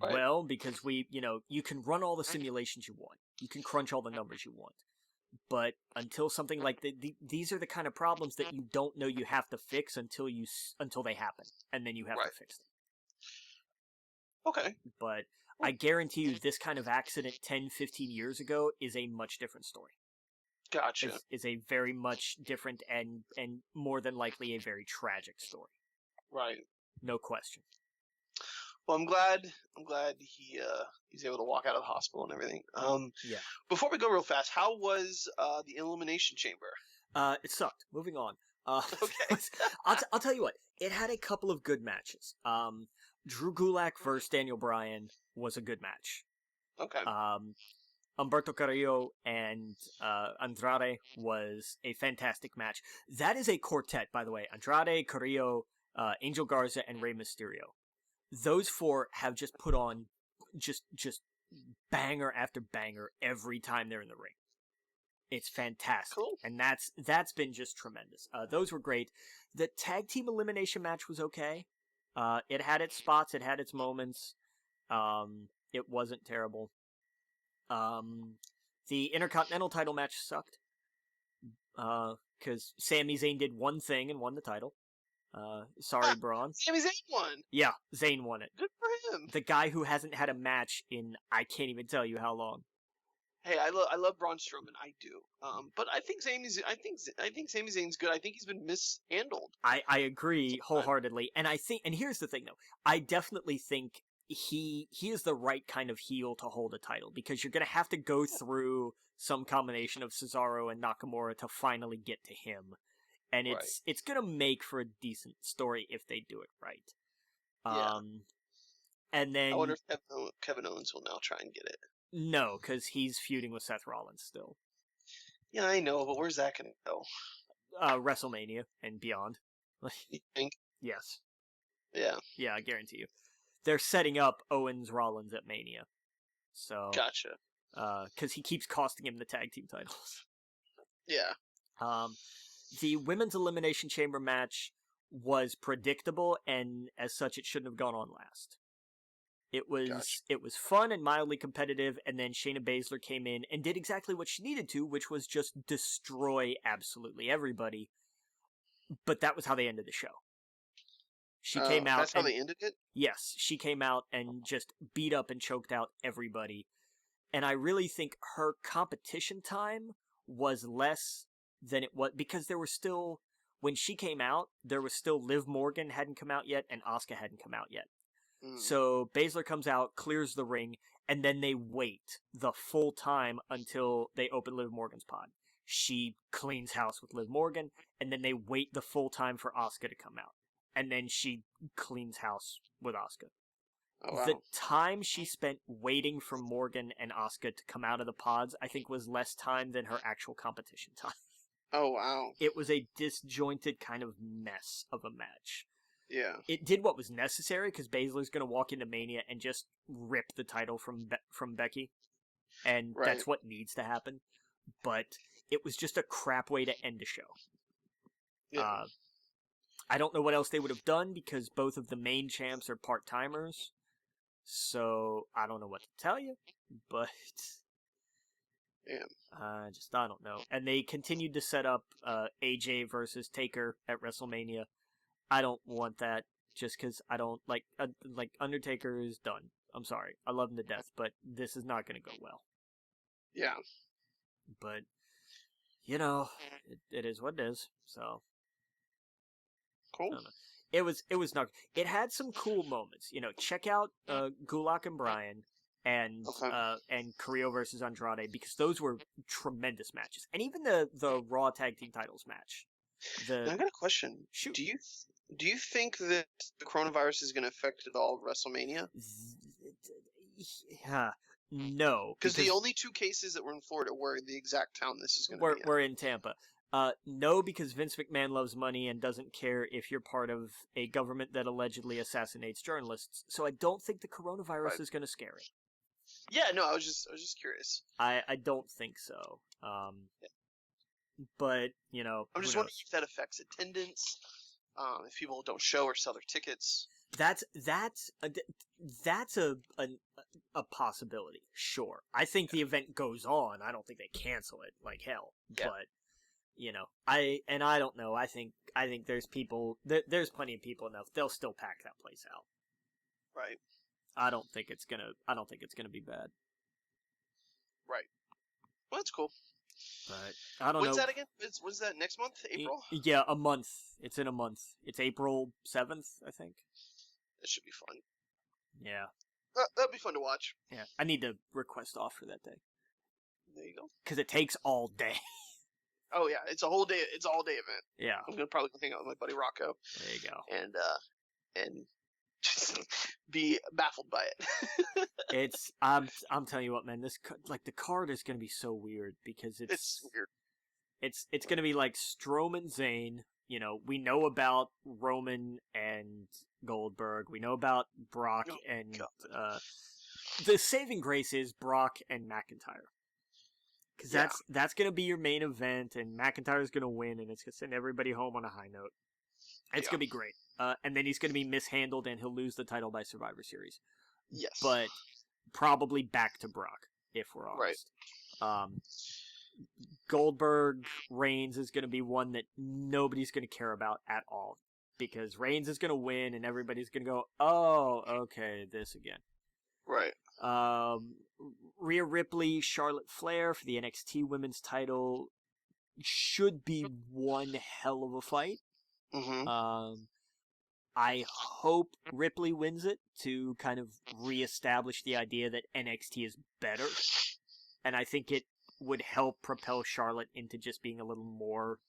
Right. Well, because you can run all the simulations you want. You can crunch all the numbers you want. But until something like these are the kind of problems that you don't know you have to fix until they happen, and then you have to fix them. Okay. But I guarantee you this kind of accident 10, 15 years ago is a much different story. Gotcha. Is a very much different and more than likely a very tragic story. Right. No question. Well, I'm glad he's able to walk out of the hospital and everything. Yeah. Before we go real fast, how was the Elimination Chamber? It sucked. Moving on. Okay. I'll tell you what. It had a couple of good matches. Drew Gulak versus Daniel Bryan was a good match. Okay. Humberto Carrillo and Andrade was a fantastic match. That is a quartet, by the way. Andrade, Carrillo, Angel Garza, and Rey Mysterio. Those four have just put on just banger after banger every time they're in the ring. It's fantastic. Cool. And that's been just tremendous. Those were great. The tag team elimination match was okay. It had its spots, it had its moments. It wasn't terrible. The Intercontinental title match sucked. Because Sami Zayn did one thing and won the title. Sorry, Braun. Sami Zayn won. Yeah, Zayn won it. Good for him. The guy who hasn't had a match in I can't even tell you how long. Hey, I love Braun Strowman. I do. But I think Sami Zayn's good. I think he's been mishandled. I agree wholeheartedly, and here's the thing though. I definitely think he is the right kind of heel to hold a title, because you're going to have to go through some combination of Cesaro and Nakamura to finally get to him. And it's going to make for a decent story if they do it right. Yeah. And then I wonder if Kevin Owens will now try and get it. No, because he's feuding with Seth Rollins still. Yeah, I know, but where's that going to go? WrestleMania and beyond. You think? Yes. Yeah. Yeah, I guarantee you. They're setting up Owens Rollins at Mania. So Gotcha. Because he keeps costing him the tag team titles. Yeah. The Women's Elimination Chamber match was predictable, and as such, it shouldn't have gone on last. It was fun and mildly competitive, and then Shayna Baszler came in and did exactly what she needed to, which was just destroy absolutely everybody. But that was how they ended the show. She came out. That's how they ended it? Yes, she came out and just beat up and choked out everybody. And I really think her competition time was less than it was, because there were still, when she came out, there was still Liv Morgan hadn't come out yet and Asuka hadn't come out yet. So Baszler comes out, clears the ring, and then they wait the full time until they open Liv Morgan's pod. She cleans house with Liv Morgan, and then they wait the full time for Asuka to come out. And then she cleans house with Asuka. Oh, wow. The time she spent waiting for Morgan and Asuka to come out of the pods, I think, was less time than her actual competition time. Oh, wow. It was a disjointed kind of mess of a match. Yeah. It did what was necessary, because Baszler's going to walk into Mania and just rip the title from Becky. And that's what needs to happen. But it was just a crap way to end a show. Yeah. I don't know what else they would have done because both of the main champs are part-timers. So I don't know what to tell you, but Yeah. I don't know. And they continued to set up AJ versus Taker at WrestleMania. I don't want that just because I don't like Undertaker is done. I'm sorry, I love him to death, but this is not going to go well. Yeah. But it is what it is. So Cool. It was not. It had some cool moments. Check out Gulak and Bryan and Carrillo versus Andrade because those were tremendous matches, and even the Raw Tag Team Titles match. Now I got a question. Shoot. Do you think that the coronavirus is going to affect at all WrestleMania? No, because the only two cases that were in Florida were the exact town this is going to be in. We're in Tampa. No, because Vince McMahon loves money and doesn't care if you're part of a government that allegedly assassinates journalists. So I don't think the coronavirus is going to scare it. Yeah, no, I was just curious. I don't think so. But I'm just wondering if that affects attendance. If people don't show or sell their tickets. That's a possibility. Sure, I think the event goes on. I don't think they cancel it like hell. Yeah. But I don't know. I think there's people. There's plenty of people enough. They'll still pack that place out. Right. I don't think it's gonna be bad. Right. Well, that's cool. But I don't know. When's that again? When's that next month? April? Yeah, a month. It's in a month. It's April 7th, I think. That should be fun. Yeah. That'd be fun to watch. Yeah. I need to request off for that day. There you go. Because it takes all day. Oh yeah, it's a whole day. It's an all day event. Yeah. I'm gonna probably hang out with my buddy Rocco. There you go. And just be baffled by it. I'm telling you what, man. This the card is gonna be so weird because it's weird. It's gonna be like Strowman, Zayn. We know about Roman and Goldberg. We know about Brock and the saving grace is Brock and McIntyre. Because that's going to be your main event, and McIntyre's going to win, and it's going to send everybody home on a high note. It's going to be great. And then he's going to be mishandled, and he'll lose the title by Survivor Series. Yes. But probably back to Brock, if we're honest. Right. Goldberg, Reigns is going to be one that nobody's going to care about at all. Because Reigns is going to win, and everybody's going to go, oh, okay, this again. Right. Rhea Ripley, Charlotte Flair for the NXT Women's title should be one hell of a fight. Mm-hmm. I hope Ripley wins it to kind of reestablish the idea that NXT is better. And I think it would help propel Charlotte into just being a little more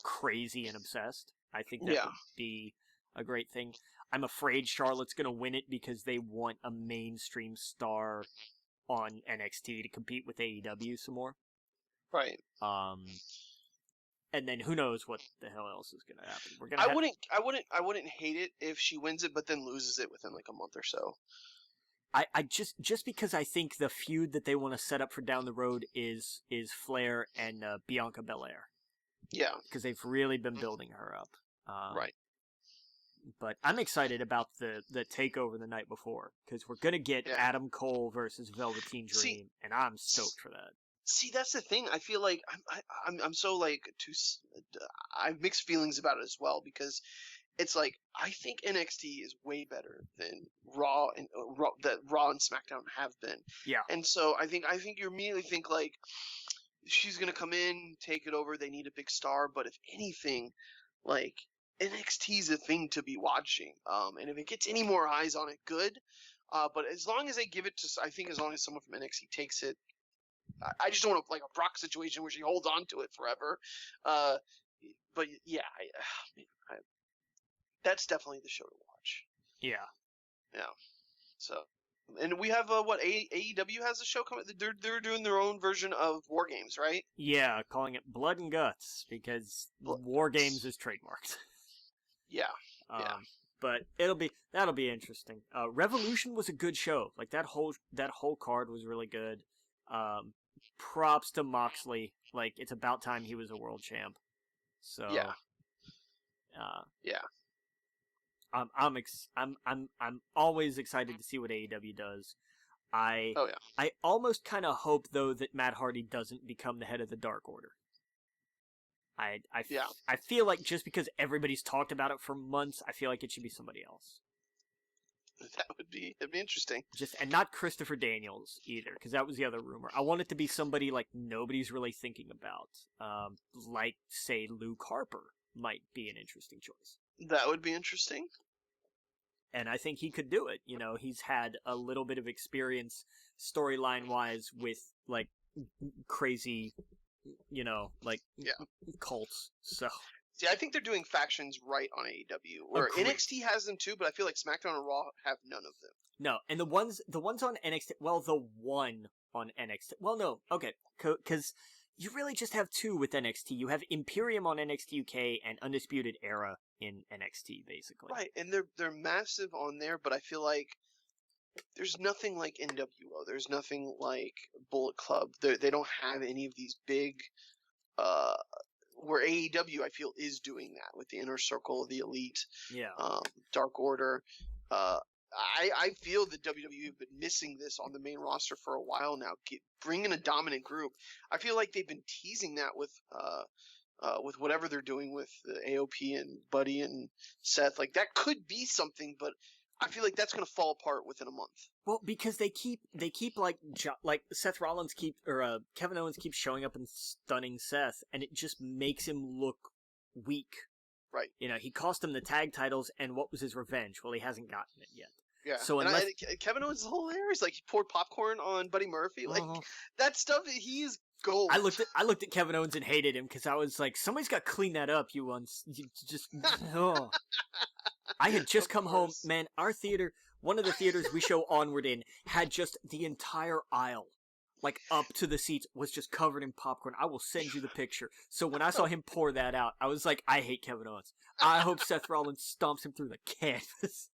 crazy and obsessed. I think that would be a great thing. I'm afraid Charlotte's going to win it because they want a mainstream star on NXT to compete with AEW some more. Right. And then who knows what the hell else is going to happen. I wouldn't hate it if she wins it, but then loses it within a month or so. I just because I think the feud that they want to set up for down the road is Flair and Bianca Belair. Yeah. Because they've really been building her up. Right. But I'm excited about the takeover the night before because we're gonna get Adam Cole versus Velveteen Dream, and I'm stoked for that. See, that's the thing. I feel like I'm so I have mixed feelings about it as well because it's I think NXT is way better than Raw and that Raw and SmackDown have been. Yeah. And so I think you immediately think she's gonna come in, take it over. They need a big star, but if anything, NXT is a thing to be watching. And if it gets any more eyes on it, good. But as long as they give it to, I think as long as someone from NXT takes it, I just don't want a Brock situation where she holds on to it forever. But yeah, that's definitely the show to watch. Yeah. Yeah. So, and we have AEW has a show coming. They're doing their own version of War Games, right? Yeah, calling it Blood and Guts because War Games is trademarked. Yeah. But that'll be interesting. Revolution was a good show. That whole card was really good. Props to Moxley. It's about time he was a world champ. So yeah. Yeah. I'm always excited to see what AEW does. I Oh yeah. I almost kind of hope though that Matt Hardy doesn't become the head of the Dark Order. Yeah. I feel like just because everybody's talked about it for months, I feel like it should be somebody else. It'd be interesting. And not Christopher Daniels either, because that was the other rumor. I want it to be somebody like nobody's really thinking about, like say Luke Harper might be an interesting choice. That would be interesting. And I think he could do it. You know, he's had a little bit of experience storyline wise with like crazy, you know, like cults. So see, I think they're doing factions right on AEW, where Agreed. NXT has them too, but I feel like SmackDown and Raw have none of them. No, and the ones on NXT. Well, the one on NXT. Well, no, okay, because you really just have two with NXT. You have Imperium on NXT UK and Undisputed Era in NXT, basically. Right, and they're massive on there, but I feel like there's nothing like NWO. There's nothing like Bullet Club. They don't have any of these big, where AEW I feel is doing that with the Inner Circle, the Elite, Dark Order. I feel that WWE have been missing this on the main roster for a while now. Bringing a dominant group. I feel like they've been teasing that with whatever they're doing with AOP and Buddy and Seth. Like that could be something, but I feel like that's going to fall apart within a month. Well, because they keep like Seth Rollins Kevin Owens keeps showing up and stunning Seth, and it just makes him look weak. Right. You know, he cost him the tag titles, and what was his revenge? Well, he hasn't gotten it yet. Yeah. So Kevin Owens is hilarious. Like he poured popcorn on Buddy Murphy. Like that stuff. He is gold. I looked at Kevin Owens and hated him because I was like, somebody's got to clean that up. You just oh. I had just come home, man. Our theater, one of the theaters we show Onward in, had just the entire aisle, like up to the seats, was just covered in popcorn. I will send you the picture. So when I saw him pour that out, I was like, I hate Kevin Owens. I hope Seth Rollins stomps him through the canvas.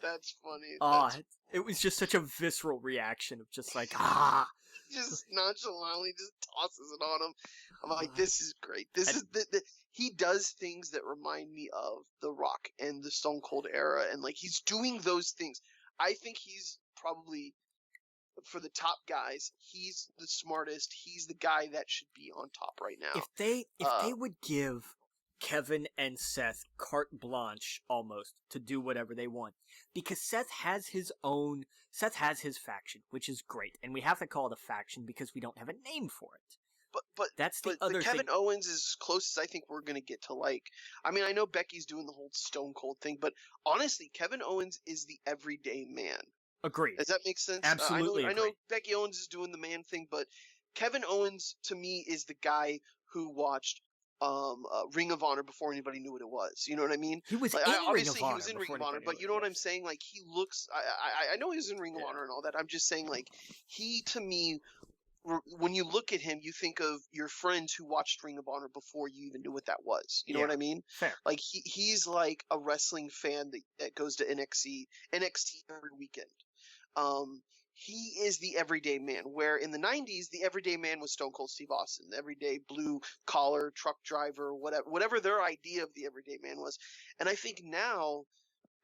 That's funny. It was just such a visceral reaction of just like, just nonchalantly just tosses it on him. I'm like, this is great. He does things that remind me of The Rock and the Stone Cold era, and like he's doing those things. I think he's probably, for the top guys, he's the smartest. He's the guy that should be on top right now. If they would give Kevin and Seth carte blanche almost to do whatever they want, because Seth has his faction, which is great, and we have to call it a faction because we don't have a name for it. But that's the other Kevin thing. Owens is as close as I think we're going to get to, like, I mean, I know Becky's doing the whole Stone Cold thing, but honestly, Kevin Owens is the everyday man. Agreed. Does that make sense? Absolutely. I know Becky Owens is doing the man thing, but Kevin Owens to me is the guy who watched Ring of Honor before anybody knew what it was. You know what I mean? He was obviously he was in Ring of Honor, but you know what I'm saying? Like he looks. I know he was in Ring of Honor and all that. I'm just saying, like he to me, when you look at him, you think of your friends who watched Ring of Honor before you even knew what that was. You know what I mean? Fair. Like he's like a wrestling fan that goes to NXT every weekend. He is the everyday man, where in the 90s, the everyday man was Stone Cold Steve Austin, the everyday blue collar truck driver, whatever their idea of the everyday man was. And I think now,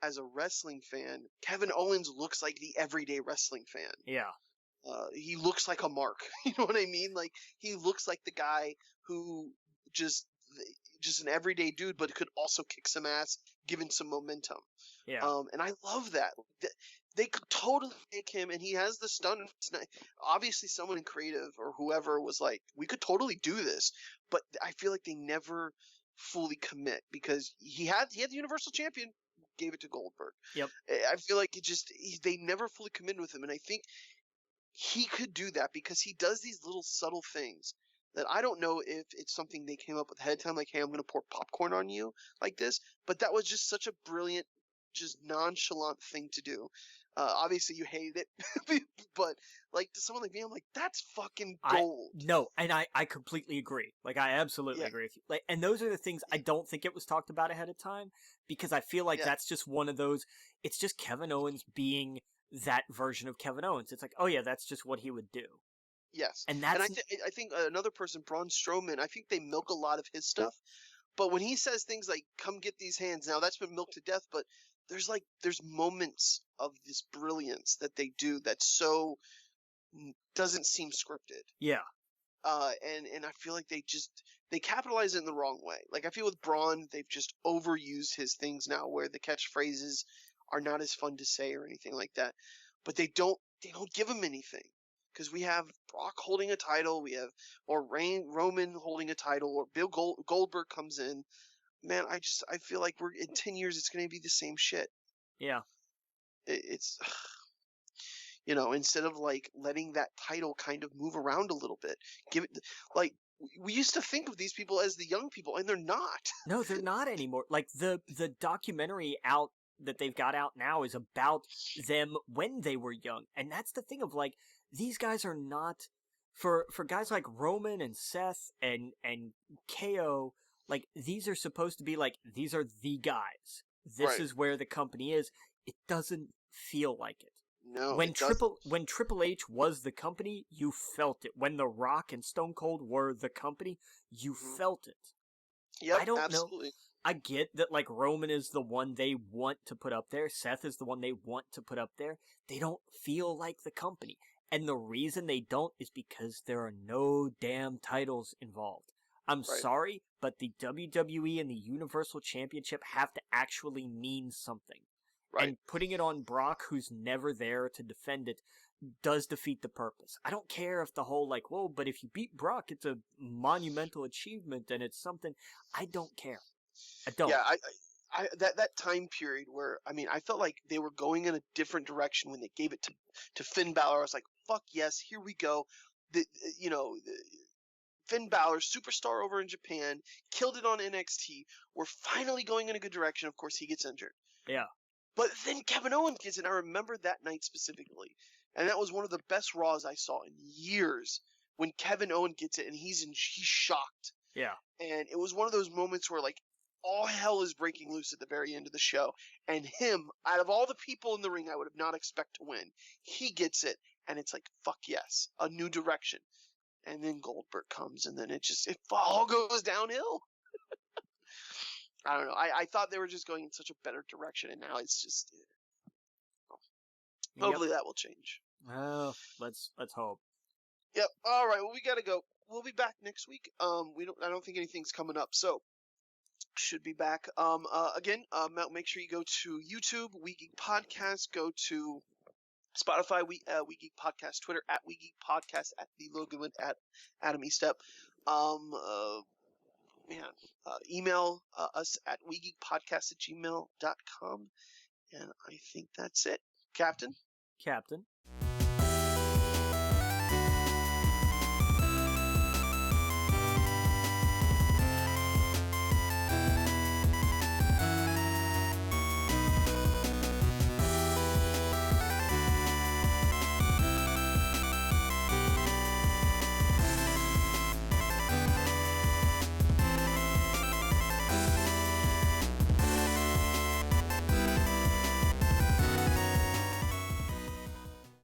as a wrestling fan, Kevin Owens looks like the everyday wrestling fan. Yeah. He looks like a mark. You know what I mean? Like he looks like the guy who just an everyday dude, but could also kick some ass, given some momentum. Yeah. And I love that. They could totally make him, and he has the stun. Obviously, someone in creative or whoever was like, we could totally do this, but I feel like they never fully commit because he had the Universal Champion, gave it to Goldberg. Yep. I feel like they never fully committed with him, and I think he could do that because he does these little subtle things that I don't know if it's something they came up with ahead of time, like, hey, I'm going to pour popcorn on you like this, but that was just such a brilliant, just nonchalant thing to do. Obviously you hated it, but like to someone like me, I'm like, that's fucking gold. I completely agree. Like I absolutely agree with you. Like, and those are the things I don't think it was talked about ahead of time because I feel like that's just one of those. It's just Kevin Owens being that version of Kevin Owens. It's like, oh yeah, that's just what he would do. Yes, and I think another person, Braun Strowman, I think they milk a lot of his stuff, But when he says things like "come get these hands," now that's been milked to death. But there's moments of this brilliance that they do that so doesn't seem scripted. Yeah. And I feel like they capitalize it in the wrong way. Like I feel with Braun, they've just overused his things now, where the catchphrases are not as fun to say or anything like that. But they don't give him anything, because we have Brock holding a title, or Roman holding a title, or Bill Goldberg comes in. Man, I feel like we're in 10 years it's going to be the same shit. Yeah. It's instead of like letting that title kind of move around a little bit, give it like we used to think of these people as the young people, and they're not. No, they're not anymore. Like the documentary out that they've got out now is about them when they were young, and that's the thing of like these guys are not for guys like Roman and Seth and KO. Like these are supposed to be like these are the guys. This Right. is where the company is. It doesn't feel like it. No, When it doesn't. when Triple H was the company, you felt it. When The Rock and Stone Cold were the company, you felt it. Yep, I don't absolutely. know. I get that like Roman is the one they want to put up there. Seth is the one they want to put up there. They don't feel like the company. And the reason they don't is because there are no damn titles involved. I'm sorry, but the WWE and the Universal Championship have to actually mean something. Right. And putting it on Brock, who's never there to defend it, does defeat the purpose. I don't care if the whole like, whoa, but if you beat Brock, it's a monumental achievement and it's something. I don't care. I don't. Yeah, I that time period where I felt like they were going in a different direction when they gave it to Finn Balor. I was like, fuck yes, here we go. Finn Balor, superstar over in Japan, killed it on NXT. We're finally going in a good direction. Of course, he gets injured. Yeah. But then Kevin Owens gets it. I remember that night specifically. And that was one of the best Raws I saw in years, when Kevin Owens gets it and he's shocked. Yeah. And it was one of those moments where like all hell is breaking loose at the very end of the show. And him, out of all the people in the ring I would have not expect to win, he gets it. And it's like, fuck yes, a new direction. And then Goldberg comes, and then it all goes downhill. I don't know. I thought they were just going in such a better direction, and now it's just. Hopefully that will change. Well, let's hope. Yep. All right. Well, we gotta go. We'll be back next week. I don't think anything's coming up, so should be back. Again, make sure you go to YouTube, We Geek Podcast. Go to Spotify, We Geek Podcast. Twitter at We Geek Podcast, at the Logan, at Adam Estep. Email us at wegeekpodcast@gmail.com. And I think that's it. Captain?